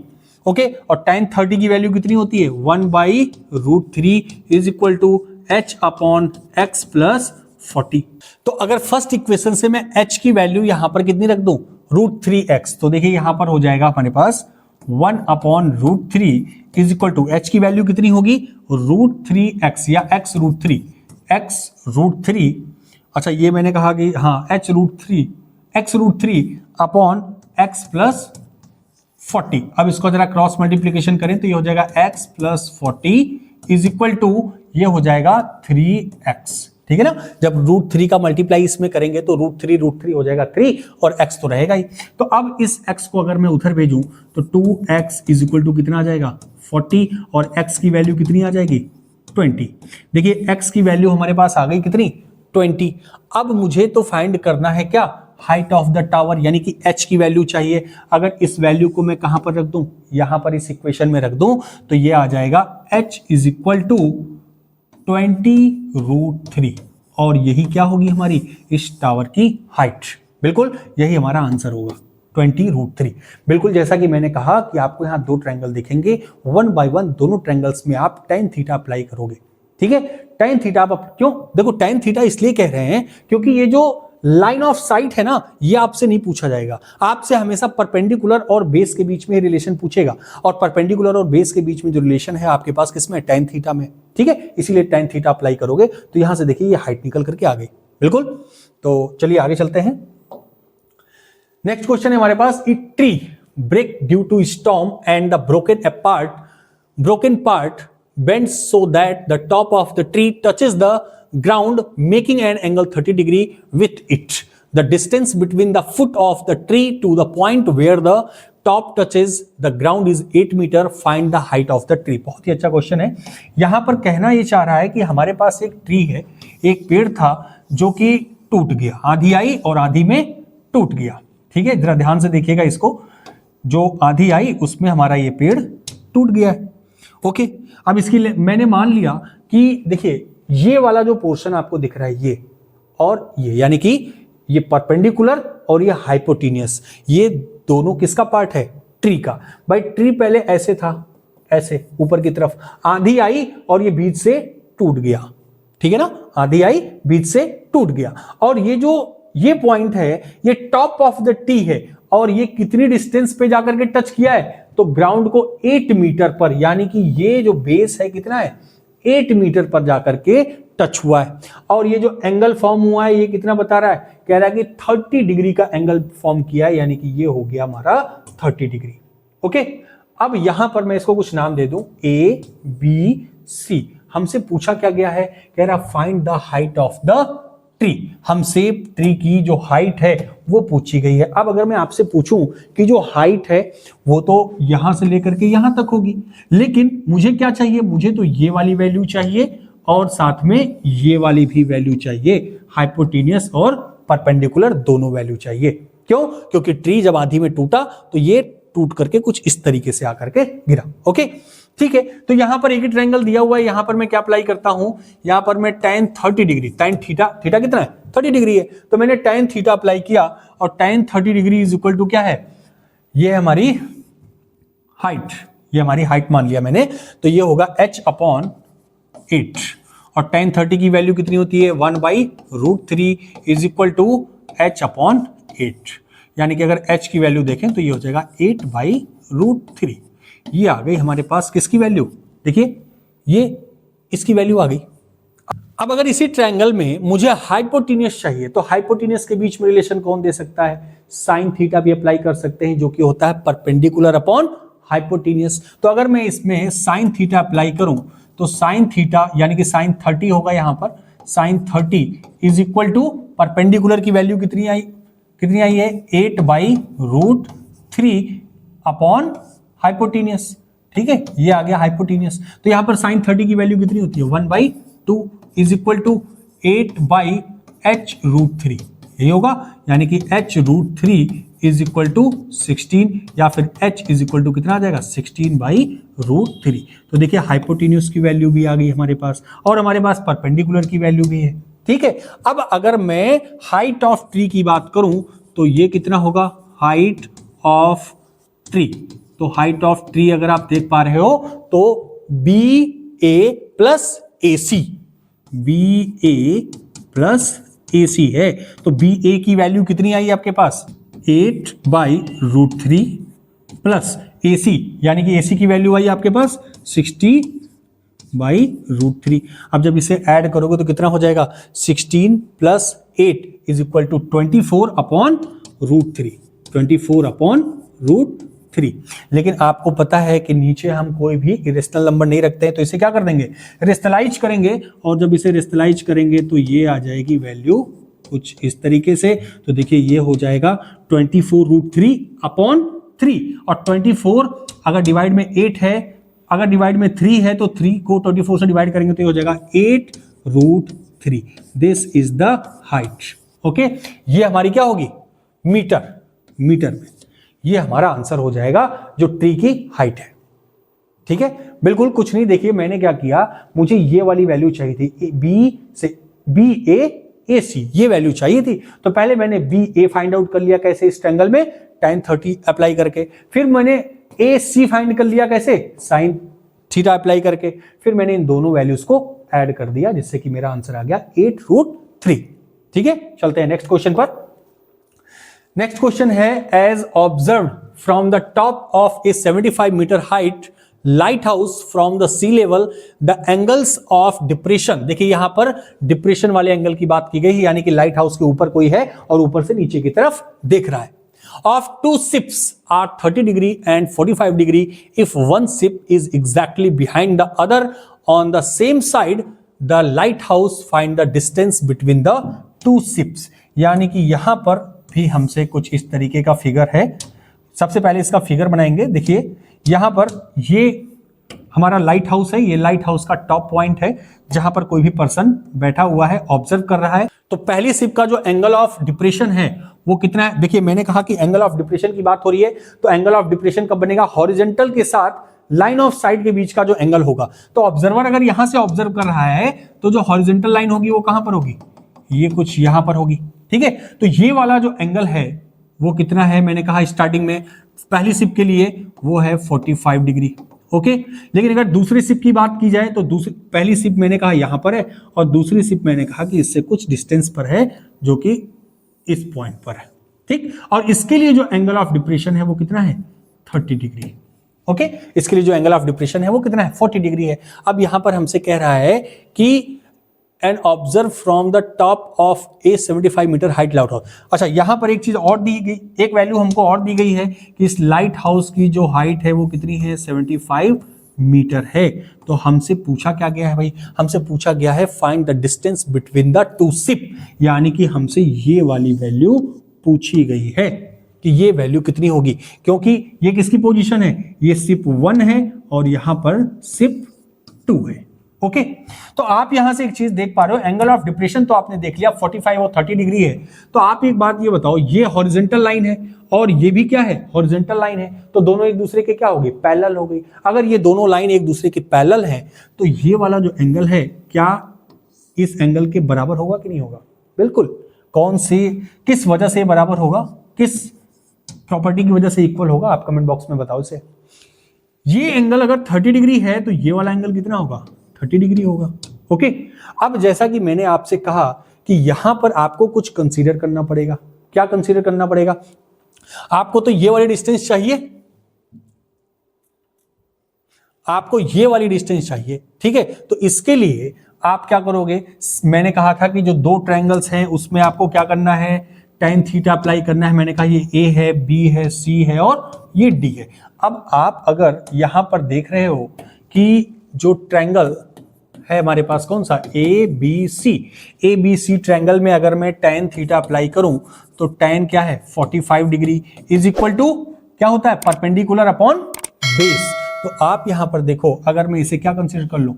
ओके। और tan 30 की वैल्यू कितनी होती है, 1/√3 is equal to h upon x plus 40। तो अगर फर्स्ट इक्वेशन से मैं h की वैल्यू यहां पर कितनी रख दूं, √3x, तो देखिए यहां पर हो जाएगा हमारे पास 1/√3 इज इक्वल टू h की वैल्यू कितनी होगी, √3x या x√3, अच्छा ये मैंने कहा कि हाँ x√3 अपॉन x प्लस 40। अब इसको जरा क्रॉस मल्टीप्लीकेशन करें तो ये हो जाएगा x plus 40 is equal to, ये हो जाएगा 3x, ठीक है ना। जब √3 का मल्टीप्लाई इसमें करेंगे तो √3 हो जाएगा 3, और x तो रहेगा ही। तो अब इस x को अगर मैं उधर भेजूं तो 2x इज इक्वल टू कितना आ जाएगा, 40, और x की वैल्यू कितनी आ जाएगी, 20। देखिए x की वैल्यू हमारे पास आ गई कितनी 20। अब मुझे तो फाइंड करना है क्या हाइट ऑफ द टावर, यानी कि h की वैल्यू चाहिए। अगर इस वैल्यू को मैं कहां पर रख दूं, यहां पर इस इक्वेशन में रख दूं तो ये आ जाएगा h इज इक्वल टू 20√3 और यही क्या होगी हमारी इस टावर की हाइट। बिल्कुल यही हमारा आंसर होगा 20√3। बिल्कुल जैसा कि मैंने कहा कि आपको यहां दो ट्रायंगल दिखेंगे, वन बाय वन दोनों ट्रायंगल्स में आप tan थीटा अप्लाई करोगे। ठीक है, tan थीटा आप क्यों, देखो tan थीटा इसलिए कह रहे हैं क्योंकि ये जो लाइन ऑफ साइट है ना, ये आपसे नहीं पूछा जाएगा। आपसे हमेशा परपेंडिकुलर और बेस के बीच में रिलेशन पूछेगा, और परपेंडिकुलर और बेस के बीच में जो रिलेशन है आपके पास किसमें, tan थीटा में। ठीक है, इसीलिए tan थीटा अप्लाई करोगे तो यहां से देखिए ये हाइट निकल करके आ गई। बिल्कुल, तो चलिए आगे चलते हैं। नेक्स्ट क्वेश्चन है हमारे पास, a tree break due to storm and the broken part bends so that the top of the tree touches the ground, making an angle 30 degree with it. The distance between the foot of the tree to the point where the top touches the ground is 8 meter. Find the height of the tree. बहुत ही अच्छा question है। यहां पर कहना ये चाह रहा है कि हमारे पास एक ट्री है, एक पेड़ था जो कि टूट गया, आधी आई और आधी में टूट गया। ठीक है, जरा ध्यान से देखिएगा इसको, जो आधी आई उसमें हमारा ये पेड़ टूट गया है। ओके, अब इसकी मैंने मान लिया कि देखिए ये वाला जो पोर्शन आपको दिख रहा है ये और ये, यानी कि ये परपेंडिकुलर और ये हाइपोटेनियस, ये दोनों किसका पार्ट है, ट्री का। भाई ट्री पहले ऐसे था, ऐसे ऊपर की तरफ, आंधी आई और ये बीच से टूट गया। ठीक है ना, आंधी आई बीच से टूट गया, और ये जो ये पॉइंट है ये टॉप ऑफ द ट्री है, और ये कितनी डिस्टेंस पे जाकर के टच किया है, तो ग्राउंड को 8 मीटर पर, यानी कि ये जो बेस है कितना है 8 मीटर पर जाकर के टच हुआ है। और ये जो एंगल फॉर्म हुआ है ये कितना बता रहा है, कह रहा है कि 30 डिग्री का एंगल फॉर्म किया है, यानी कि ये हो गया हमारा 30 डिग्री। ओके, अब यहां पर मैं इसको कुछ नाम दे दूं, A B C। हमसे पूछा क्या गया है, कह रहा find the height of the tree. हमसे ट्री की जो हाइट है वो पूछी गई है। अब अगर मैं आपसे पूछूं कि जो हाइट है वो तो यहां से लेकर के यहां तक होगी, लेकिन मुझे क्या चाहिए, मुझे तो ये वाली वैल्यू चाहिए और साथ में ये वाली भी वैल्यू चाहिए, हाइपोटेनियस और परपेंडिकुलर दोनों वैल्यू चाहिए। क्यों, क्योंकि ट्री जब आधी में टूटा तो ये टूट करके कुछ इस तरीके से आकर के गिरा। ओके, ठीक है, तो यहां पर एक ही ट्रायंगल दिया हुआ है, यहां पर मैं क्या अप्लाई करता हूं, यहां पर मैं tan 30 degree, tan theta, theta कितना है 30 डिग्री है, तो मैंने tan थीटा अप्लाई किया और tan 30 degree is equal to क्या है, ये है हमारी हाइट, ये हमारी हाइट मान लिया मैंने, तो ये होगा h/8 और tan 30 की वैल्यू कितनी होती है 1/√3 इज इक्वल टू h/8, यानी कि अगर h की वैल्यू देखें तो ये हो जाएगा 8/√3। ये आ गई हमारे पास किसकी वैल्यू, देखिए ये इसकी वैल्यू आ गई। अब अगर इसी ट्रायंगल में मुझे हाइपोटेनियस चाहिए तो हाइपोटेनियस के बीच में रिलेशन कौन दे सकता है, साइन थीटा भी अप्लाई कर सकते हैं, जो कि होता है परपेंडिकुलर अपॉन हाइपोटेनियस। तो अगर मैं इसमें साइन थीटा अप्लाई करूं तो साइन थीटा यानी कि साइन 30 होगा, यहां पर sine 30 is equal to perpendicular की वैल्यू कितनी आई है 8/√3 अपॉन हाइपोटेनियस। ठीक है, ये आ गया हाइपोटेनियस। तो यहां पर साइन 30 की वैल्यू कितनी होती है 1/2 इज इक्वल टू 8/h√3, यही होगा, यानी कि h√3 इज इक्वल टू 16, या फिर h इज इक्वल टू कितना आ जाएगा 16/√3। तो देखिए हाइपोटेन्यूस की वैल्यू भी आ गई हमारे पास और हमारे पास परपेंडिकुलर की वैल्यू भी है। ठीक है, अब अगर मैं हाइट ऑफ ट्री की बात करूं तो ये कितना होगा हाइट ऑफ ट्री। तो हाइट ऑफ ट्री अगर आप देख पा रहे हो तो BA plus AC, BA plus AC है। तो BA की वैल्यू कितनी आई आपके पास 8/√3 प्लस AC, यानी कि AC की वैल्यू आई आपके पास 60/√3। अब जब इसे ऐड करोगे तो कितना हो जाएगा 16 प्लस 8 इज इक्वल टू 24/√3, 24/√3। लेकिन आपको पता है कि नीचे हम कोई भी इरेशनल नंबर नहीं रखते हैं, तो इसे क्या कर देंगे रेशनलाइज करेंगे, और जब इसे रेशनलाइज करेंगे तो ये आ जाएगी वैल्यू कुछ इस तरीके से। तो देखिए ये हो जाएगा 24√3/3, और 24 अगर डिवाइड में 8 है अगर डिवाइड में 3 है तो 3 को 24 से डिवाइड करेंगे तो ये हो जाएगा 8√3। This is the height. Okay, ये हमारी क्या होगी, मीटर में। ये हमारा आंसर हो जाएगा जो ट्री की हाइट है। ठीक है, बिल्कुल कुछ नहीं। देखिए मैंने क्या किया, मुझे ये वाली वैल्यू चाहिए थी, BAC ये वैल्यू चाहिए थी, तो पहले मैंने BA फाइंड आउट कर लिया, कैसे, इस ट्रायंगल में tan 30 अप्लाई करके। फिर मैंने AC फाइंड कर लिया, कैसे, sin थीटा अप्लाई करके। फिर मैंने इन दोनों वैल्यूज को ऐड कर दिया, जिससे कि मेरा आंसर आ गया 8√3। ठीक है, चलते हैं नेक्स्ट क्वेश्चन पर। नेक्स्ट क्वेश्चन है, as observe from the top of a 75 metre height light house from the sea level the angles of depression. देखिए यहां पर डिप्रेशन वाले एंगल की बात की गई है, यानी कि लाइट हाउस के ऊपर कोई है और ऊपर से नीचे की तरफ देख रहा है। Of two ships are 30 degree and 45 degree. If one ship is exactly behind the other on the same side, the lighthouse find the distance between the two ships. यानी कि यहां पर भी हमसे कुछ इस तरीके का फिगर है। सबसे पहले इसका फिगर बनाएंगे। देखिए यहां पर ये हमारा लाइट हाउस है, ये लाइट हाउस का टॉप पॉइंट है जहां पर कोई भी पर्सन बैठा हुआ है, ऑब्जर्व कर रहा है। तो पहली शिप का जो एंगल ऑफ डिप्रेशन है वो कितना है। देखिए मैंने कहा कि एंगल ऑफ डिप्रेशन की बात हो रही है, तो एंगल ऑफ डिप्रेशन कब बनेगा, हॉरिजॉन्टल के साथ लाइन ऑफ साइट के बीच का जो एंगल होगा। तो ऑब्जर्वर अगर यहां से ऑब्जर्व कर रहा है तो जो हॉरिजॉन्टल लाइन होगी वो कहां पर होगी, ये कुछ यहां पर होगी। ठीक है, तो ये वाला जो एंगल है वो कितना है, मैंने कहा स्टार्टिंग में पहली शिप के लिए वो है 45 डिग्री। ओके, लेकिन अगर दूसरी शिप की बात की जाए तो दूसरी, पहली शिप मैंने कहा यहां पर है और दूसरी शिप मैंने कहा कि इससे कुछ डिस्टेंस पर है, जो कि इस पॉइंट पर है। ठीक, और इसके लिए जो एंगल ऑफ डिप्रेशन है वो कितना है, 30 डिग्री। ओके, इसके लिए जो एंगल ऑफ डिप्रेशन है वो कितना है, 40 डिग्री है। अब यहां पर हमसे कह रहा है कि and observe from the top of a 75 metre height light house. अच्छा, यहां पर एक चीज और दी गई, एक वैल्यू हमको और दी गई है कि इस लाइट हाउस की जो हाइट है वो कितनी है, 75 मीटर है। तो हमसे पूछा क्या गया है भाई, हमसे पूछा गया है find the distance between the two ship, यानी कि हमसे ये वाली वैल्यू पूछी गई है कि ये वैल्यू कितनी होगी, क्योंकि ये किसकी पोजीशन है, ये शिप 1 है और यहां पर शिप 2 है। ओके, तो आप यहां से एक चीज देख पा रहे हो, एंगल ऑफ डिप्रेशन तो आपने देख लिया 45 और 30 डिग्री है। तो आप एक बात ये बताओ, ये हॉरिजॉन्टल लाइन है और ये भी क्या है, हॉरिजॉन्टल लाइन है, तो दोनों एक दूसरे के क्या हो गए, पैरेलल हो गई। अगर ये दोनों लाइन एक दूसरे के पैरेलल है तो ये वाला जो एंगल है क्या इस एंगल के बराबर होगा कि नहीं होगा, बिल्कुल। कौन से, किस वजह से बराबर होगा, किस प्रॉपर्टी की वजह से इक्वल होगा, आप कमेंट बॉक्स में बताओ इसे। ये एंगल अगर 30 डिग्री है तो ये वाला एंगल कितना होगा, 30 डिग्री होगा। ओके, अब जैसा कि मैंने आपसे कहा कि यहां पर आपको कुछ कंसीडर करना पड़ेगा। क्या कंसीडर करना पड़ेगा, आपको तो ये वाली डिस्टेंस चाहिए, आपको ये वाली डिस्टेंस चाहिए। ठीक है, तो इसके लिए आप क्या करोगे, मैंने कहा था कि जो दो ट्रायंगल्स हैं उसमें आपको क्या करना है, tan थीटा अप्लाई करना है। मैंने कहा ये A है, B है, C है और ये D है। अब आप अगर यहां पर देख रहे हो कि जो ट्रायंगल है हमारे पास कौन सा, ABC ट्रायंगल में अगर मैं tan थीटा अप्लाई करूं तो tan क्या है, 45 डिग्री इज इक्वल टू क्या होता है, परपेंडिकुलर अपॉन बेस। तो आप यहां पर देखो, अगर मैं इसे क्या कंसीडर कर लूं,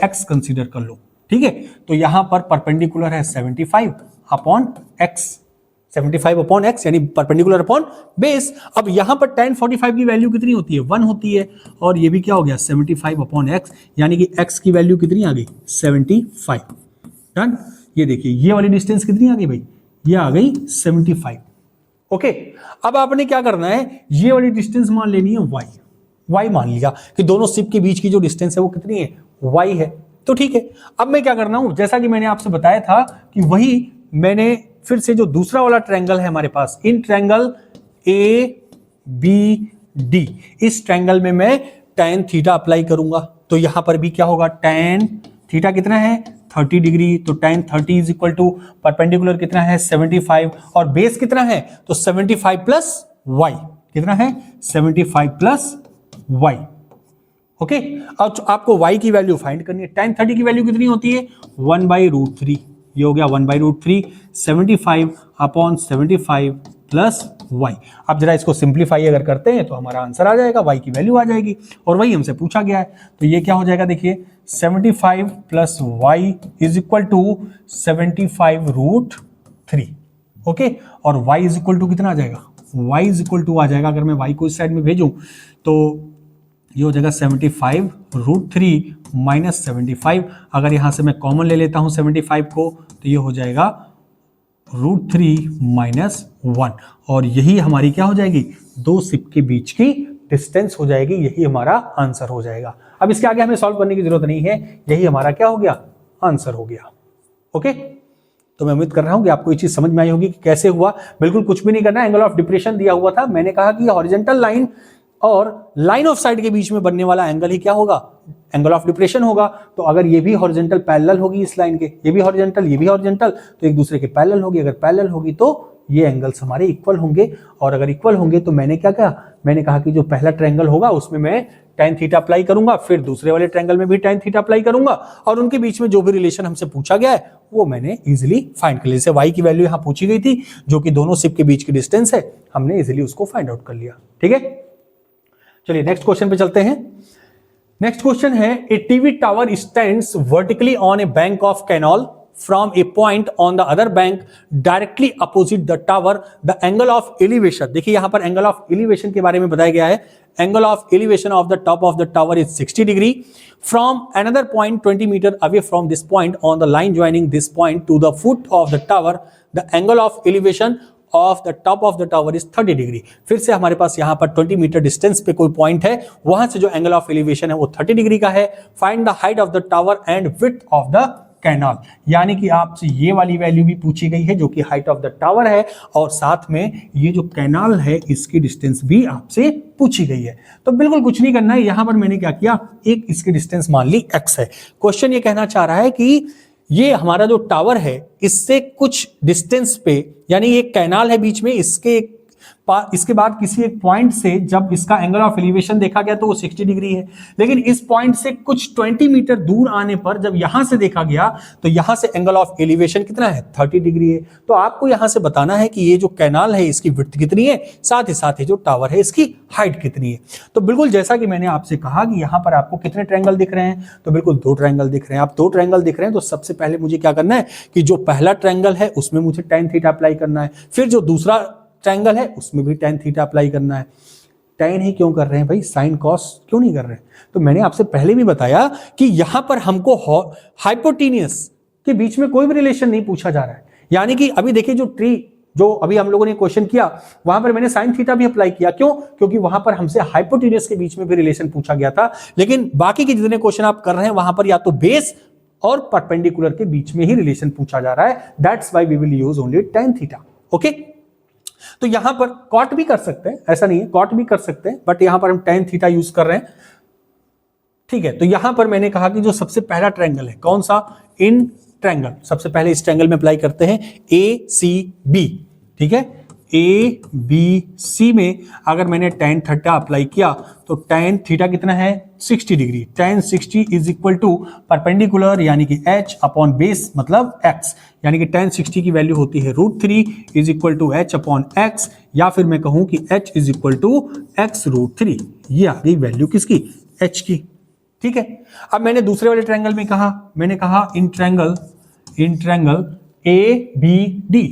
x कंसीडर कर लो। ठीक है, तो यहां पर परपेंडिकुलर है 75 अपॉन x, 75 अपॉन x यानी परपेंडिकुलर अपॉन बेस। अब यहां पर tan 45 की वैल्यू कितनी होती है, 1 होती है, और ये भी क्या हो गया 75 अपॉन x, यानी कि x की वैल्यू कितनी आ गई, 75। डन, ये देखिए ये वाली डिस्टेंस कितनी आ गई भाई, ये आ गई 75। ओके, अब आपने क्या करना है, ये वाली डिस्टेंस मान लेनी है y मान लिया कि दोनों शिप के बीच की जो डिस्टेंस है वो कितनी है, y है। तो ठीक है, अब मैं क्या करना हूं, जैसा कि मैंने आपसे बताया था कि वही मैंने फिर से जो दूसरा वाला ट्रायंगल है हमारे पास, इन ट्रायंगल ABD, इस ट्रायंगल में मैं tan थीटा अप्लाई करूंगा। तो यहां पर भी क्या होगा, tan थीटा कितना है, 30 डिग्री, तो tan 30 is equal to perpendicular कितना है, 75, और बेस कितना है, तो 75 प्लस y कितना है, 75 प्लस y। ओके, अब आपको y की वैल्यू फाइंड करनी है। tan 30 की वैल्यू कितनी होती है, 1/√3, ये हो गया 1/√3, 75 अपॉन 75 प्लस वाई। अब जरा इसको सिंप्लीफाई अगर करते हैं तो हमारा आंसर आ जाएगा, वाई की वैल्यू आ जाएगी, और वही हमसे पूछा गया है। तो ये क्या हो जाएगा, देखिए 75 plus Y is equal to 75√3। Okay, और y इज इक्वल टू कितना आ जाएगा, y इज इक्वल टू आ जाएगा, अगर मैं y को इस साइड में भेजूं तो ये हो जाएगा 75√3 माइनस 75। अगर यहां से मैं कॉमन ले लेता हूं 75 को तो ये हो जाएगा √3 माइनस 1, और यही हमारी क्या हो जाएगी, दो सिप के बीच की डिस्टेंस हो जाएगी, यही हमारा आंसर हो जाएगा। अब इसके आगे हमें सॉल्व करने की जरूरत नहीं है, यही हमारा क्या हो गया, आंसर हो गया। ओके, तो मैं उम्मीद कर रहा हूं कि आपको ये चीज समझ में आई होगी कि कैसे हुआ। बिल्कुल कुछ भी नहीं करना, एंगल ऑफ डिप्रेशन दिया हुआ था, मैंने कहा कि हॉरिजॉन्टल लाइन और लाइन ऑफ साइट के बीच में बनने वाला एंगल ही क्या होगा, एंगल ऑफ डिप्रेशन होगा। तो अगर ये भी हॉरिजॉन्टल पैरेलल होगी इस लाइन के, ये भी हॉरिजॉन्टल, ये भी हॉरिजॉन्टल, तो एक दूसरे के पैरेलल होगी। अगर पैरेलल होगी तो ये एंगल्स हमारे इक्वल होंगे, और अगर इक्वल होंगे तो मैंने क्या कहा, मैंने कहा कि जो पहला ट्रायंगल होगा उसमें मैं tan थीटा अप्लाई करूंगा, फिर दूसरे वाले ट्रायंगल में भी tan थीटा अप्लाई करूंगा, और उनके बीच में जो भी रिलेशन हमसे पूछा गया है वो मैंने इजीली फाइंड कर लिया। जैसे y की वैल्यू यहां पूछी गई थी, जो कि दोनों सिप के बीच की डिस्टेंस है, हमने इजीली उसको फाइंड आउट कर लिया। ठीक है, चलिए नेक्स्ट क्वेश्चन पे चलते हैं। नेक्स्ट क्वेश्चन है, a TV tower stands vertically on a bank of canal from a point on the other bank directly opposite the tower. The angle of elevation, देखिए यहां पर angle of elevation के बारे में बताया गया है। Angle of elevation of the top of the tower is 60 degree. From another point 20 meter away from this point on the line joining this point to the foot of the tower, the angle of elevation of the top of the tower is 30 degree. फिर से हमारे पास यहाँ पर 20 metre distance पे कोई point है, वहां से जो एंगल ऑफ एलिवेशन है वो 30 डिग्री का है। Find the height of the tower and width of the canal, यानी कि आपसे ये वाली वैल्यू भी पूछी गई है जो कि हाइट ऑफ द टावर है, और साथ में ये जो कैनाल है इसकी डिस्टेंस भी आपसे पूछी गई है। तो बिल्कुल कुछ नहीं करना है, यहां पर मैंने क्या किया, एक इसकी डिस्टेंस मान ली x है। क्वेश्चन ये कहना चाह रहा है कि ये हमारा जो टावर है इससे कुछ डिस्टेंस पे, यानी ये कैनाल है बीच में, इसके बाद किसी एक पॉइंट से जब इसका एंगल ऑफ एलिवेशन देखा गया तो वो 60 डिग्री है, लेकिन इस पॉइंट से कुछ 20 मीटर दूर आने पर जब यहां से देखा गया तो यहां से एंगल ऑफ एलिवेशन कितना है, 30 डिग्री है। तो आपको यहां से बताना है कि ये जो कैनाल है इसकी विड्थ कितनी है, साथ ही साथ ये जो टावर है इसकी हाइट कितनी है। तो बिल्कुल जैसा कि मैंने आपसे कहा कि यहां पर आपको कितने ट्रायंगल दिख रहे हैं, तो बिल्कुल 2 ट्रायंगल दिख रहे हैं। आप 2 ट्रायंगल दिख रहे हैं तो सबसे पहले मुझे क्या करना है कि जो पहला ट्रायंगल है उसमें मुझे tan थीटा अप्लाई करना है, फिर जो दूसरा ट्रायंगल है उसमें भी tan थीटा अप्लाई करना है। tan ही क्यों कर रहे हैं भाई, sin cos क्यों नहीं कर रहे हैं? तो मैंने आपसे पहले भी बताया कि यहां पर हमको हाइपोटेन्यूस के बीच में कोई भी रिलेशन नहीं पूछा जा रहा है। यानी कि अभी देखिए जो अभी हम लोगों ने क्वेश्चन किया वहां पर मैंने sin थीटा भी अप्लाई किया, क्यों? क्योंकि वहां पर हमसे हाइपोटेन्यूस के बीच में भी रिलेशन पूछा गया था। लेकिन बाकी के जितने क्वेश्चन आप कर रहे हैं वहां पर या तो बेस और परपेंडिकुलर के बीच में ही रिलेशन पूछा जा रहा है। That's why we will use only tan theta. Okay, तो यहां पर कॉट भी कर सकते हैं, ऐसा नहीं है, कॉट भी कर सकते हैं, बट यहां पर हम tan थीटा यूज कर रहे हैं। ठीक है, तो यहां पर मैंने कहा कि जो सबसे पहला ट्रायंगल है कौन सा, इन ट्रायंगल, सबसे पहले इस ट्रायंगल में अप्लाई करते हैं ACB। ठीक है, ABC में अगर मैंने tan थीटा अप्लाई किया तो tan थीटा कितना है, 60 degree. tan 60 is equal to perpendicular यानी कि h अपॉन बेस मतलब x, यानी कि tan 60 की वैल्यू होती है √3 is equal to h upon x, या फिर मैं कहूं कि h is equal to x √3। ये आ गई वैल्यू किसकी, h की। ठीक है, अब मैंने दूसरे वाले ट्रायंगल में कहा, मैंने कहा इन ट्रायंगल ABD,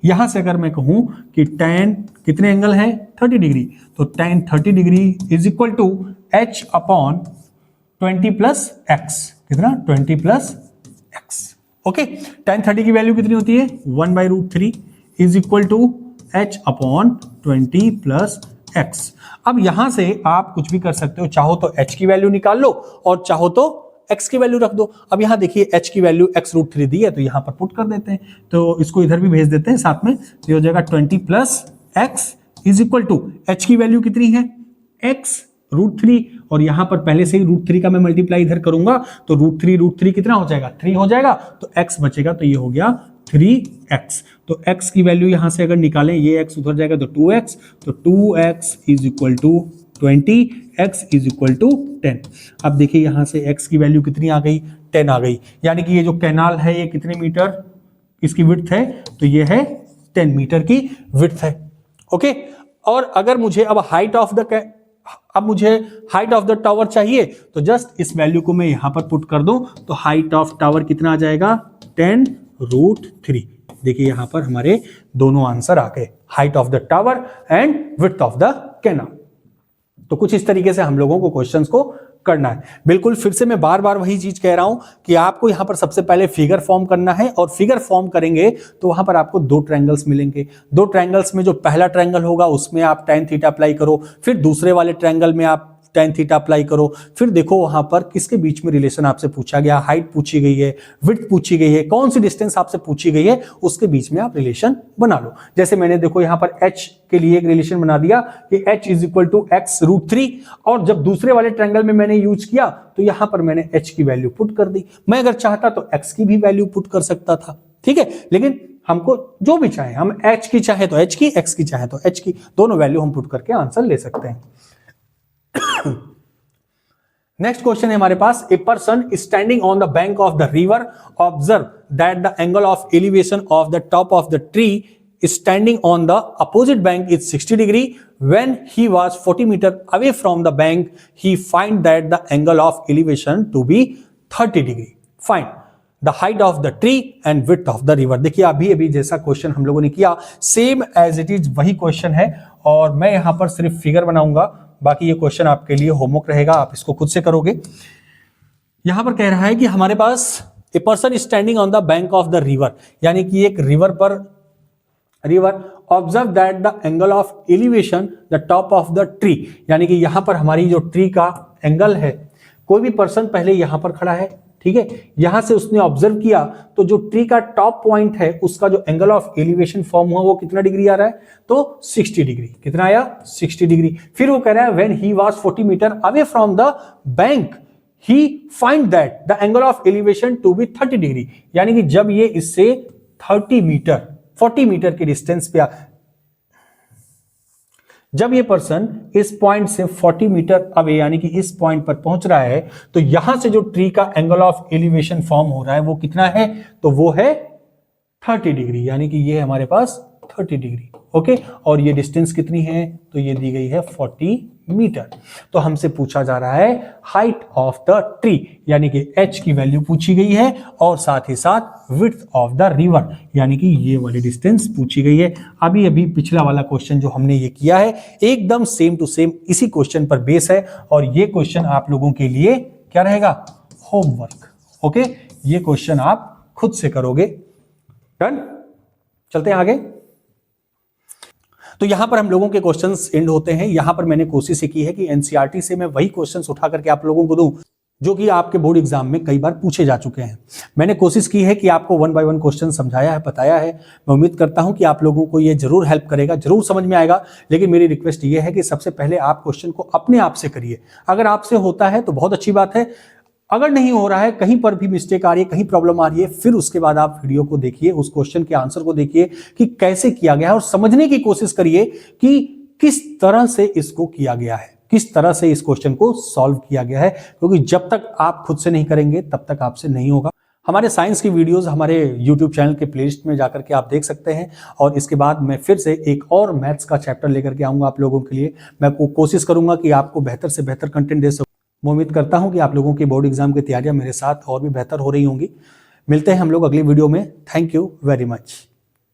यहां से अगर मैं कहूं कि tan कितने एंगल है, 30 डिग्री, तो tan 30 degree is equal to h upon 20 plus x, कितना 20 प्लस x। ओके, tan 30 की वैल्यू कितनी होती है, 1/√3 is equal to h upon 20 plus x। अब यहां से आप कुछ भी कर सकते हो, चाहो तो h की वैल्यू निकाल लो और चाहो तो x की वैल्यू रख दो। अब यहां देखिए h की वैल्यू x√3 दी है तो यहां पर पुट कर देते हैं, तो इसको इधर भी भेज देते हैं साथ में, तो ये हो जाएगा 20 plus x is equal to h की वैल्यू कितनी है, x√3, और यहां पर पहले से ही √3 का मैं मल्टीप्लाई इधर करूंगा तो √3 कितना हो जाएगा, 3 हो जाएगा, तो x बचेगा, तो ये हो गया 3x। तो x की वैल्यू यहां से अगर निकालें, ये x उधर जाएगा तो 2x, तो 2x is equal to 20, x is equal to 10। अब देखिए यहां से x की वैल्यू कितनी आ गई, 10 आ गई, यानी कि ये जो कैनाल है ये कितने मीटर इसकी विड्थ है, तो ये है 10 मीटर की विड्थ है। ओके, और अगर मुझे अब हाइट ऑफ द टावर चाहिए तो जस्ट इस वैल्यू को मैं यहां पर पुट कर दूं तो हाइट ऑफ टावर कितना आ जाएगा 10√3। देखिए यहां पर हमारे दोनों आंसर आ गए, height of the tower and width of the canal. तो कुछ इस तरीके से हम लोगों को क्वेश्चंस को करना है। बिल्कुल फिर से मैं बार बार वही चीज कह रहा हूं कि आपको यहां पर सबसे पहले फिगर फॉर्म करना है, और फिगर फॉर्म करेंगे तो वहां पर आपको दो ट्रायंगल्स मिलेंगे। दो ट्रायंगल्स में जो पहला ट्रायंगल होगा उसमें आप tan थीटा अप्लाई करो, फिर दूसरे वाले ट्रायंगल में आप tan थीटा अप्लाई करो, फिर देखो वहां पर किसके बीच में रिलेशन आपसे पूछा गया, हाइट पूछी गई है, विड्थ पूछी गई है, कौन सी डिस्टेंस आपसे पूछी गई है, उसके बीच में आप रिलेशन बना लो। जैसे मैंने देखो यहां पर h के लिए एक रिलेशन बना दिया कि h is equal to x√3, और जब दूसरे वाले ट्रायंगल में मैंने यूज किया तो यहां पर मैंने h की वैल्यू पुट कर दी। मैं अगर चाहता तो x की भी वैल्यू पुट कर सकता था, ठीक है, लेकिन हमको जो भी चाहे, हम h की चाहे तो h की, x की चाहे तो h की, दोनों वैल्यू हम पुट करके आंसर ले सकते हैं। नेक्स्ट क्वेश्चन है हमारे पास, a person standing on the bank of the river observe that the angle of elevation of the top of the tree standing on the opposite bank is 60 degree when he was 40 meter away from the bank he find that the angle of elevation to be 30 degree. Find the height of the tree and width of the river. देखिए अभी जैसा question हम लोगों ने किया same as it is वही question है, और मैं यहां पर सिर्फ फिगर बनाऊंगा, बाकी ये क्वेश्चन आपके लिए होमवर्क रहेगा, आप इसको खुद से करोगे। यहां पर कह रहा है कि हमारे पास a person standing on the bank of the river, यानी कि एक river observe that the angle of elevation the top of the tree, यानी कि यहां पर हमारी जो ट्री का एंगल है, कोई भी पर्सन पहले यहां पर खड़ा है, ठीक है, यहां से उसने ऑब्जर्व किया तो जो ट्री का टॉप पॉइंट है उसका जो एंगल ऑफ एलिवेशन फॉर्म हुआ वो कितना डिग्री आ रहा है, तो 60 डिग्री। कितना आया, 60 डिग्री। फिर वो कह रहा है when he was 40 metre away from the bank he find that the angle of elevation to be 30 degree, यानी कि जब ये इससे 40 मीटर की डिस्टेंस पे जब ये पर्सन इस पॉइंट से 40 मीटर अवे यानी कि इस पॉइंट पर पहुंच रहा है तो यहां से जो ट्री का एंगल ऑफ एलिवेशन फॉर्म हो रहा है वो कितना है, तो वो है 30 डिग्री, यानी कि ये हमारे पास 30 डिग्री। ओके, और ये डिस्टेंस कितनी है, तो ये दी गई है 40 मीटर। तो हमसे पूछा जा रहा है हाइट ऑफ द ट्री, यानी कि h की वैल्यू पूछी गई है, और साथ ही साथ विड्थ ऑफ द रिवर, यानी कि ये वाली डिस्टेंस पूछी गई है। अभी पिछला वाला क्वेश्चन जो हमने ये किया है एकदम सेम टू सेम इसी क्वेश्चन पर बेस है, और ये क्वेश्चन आप लोगों के लिए क्या रहेगा, होमवर्क। ओके, ये क्वेश्चन आप खुद से करोगे। डन, चलते हैं आगे। तो यहां पर हम लोगों के क्वेश्चंस एंड होते हैं। यहां पर मैंने कोशिश की है कि एनसीईआरटी से मैं वही क्वेश्चंस उठा करके आप लोगों को दूं जो कि आपके बोर्ड एग्जाम में कई बार पूछे जा चुके हैं। मैंने कोशिश की है कि आपको 1 बाय 1 क्वेश्चन समझाया है, बताया है। मैं उम्मीद करता हूं कि आप लोगों को ये जरूर हेल्प करेगा, जरूर समझ में आएगा। लेकिन मेरी रिक्वेस्ट ये है कि सबसे पहले आप क्वेश्चन को अपने आप से करिए। अगर आपसे होता है तो बहुत अच्छी बात है, अगर नहीं हो रहा है, कहीं पर भी मिस्टेक आ रही है, कहीं प्रॉब्लम आ रही है, फिर उसके बाद आप वीडियो को देखिए, उस क्वेश्चन के आंसर को देखिए कि कैसे किया गया है, और समझने की कोशिश करिए कि किस तरह से इसको किया गया है, किस तरह से इस क्वेश्चन को सॉल्व किया गया है, क्योंकि जब तक आप खुद से नहीं करेंगे तब तक आपसे नहीं होगा। हमारे साइंस की वीडियोस हमारे YouTube चैनल के प्लेलिस्ट में जाकर के आप देख सकते हैं, और इसके बाद मैं फिर से एक और मैथ्स का चैप्टर लेकर के आऊंगा आप लोगों के लिए। मैं कोशिश करूंगा कि आपको बेहतर से बेहतर कंटेंट दे सकूं। मैं उम्मीद करता हूं कि आप लोगों की बोर्ड एग्जाम की तैयारियां मेरे साथ और भी बेहतर हो रही होंगी। मिलते हैं हम लोग अगली वीडियो में। Thank you very much.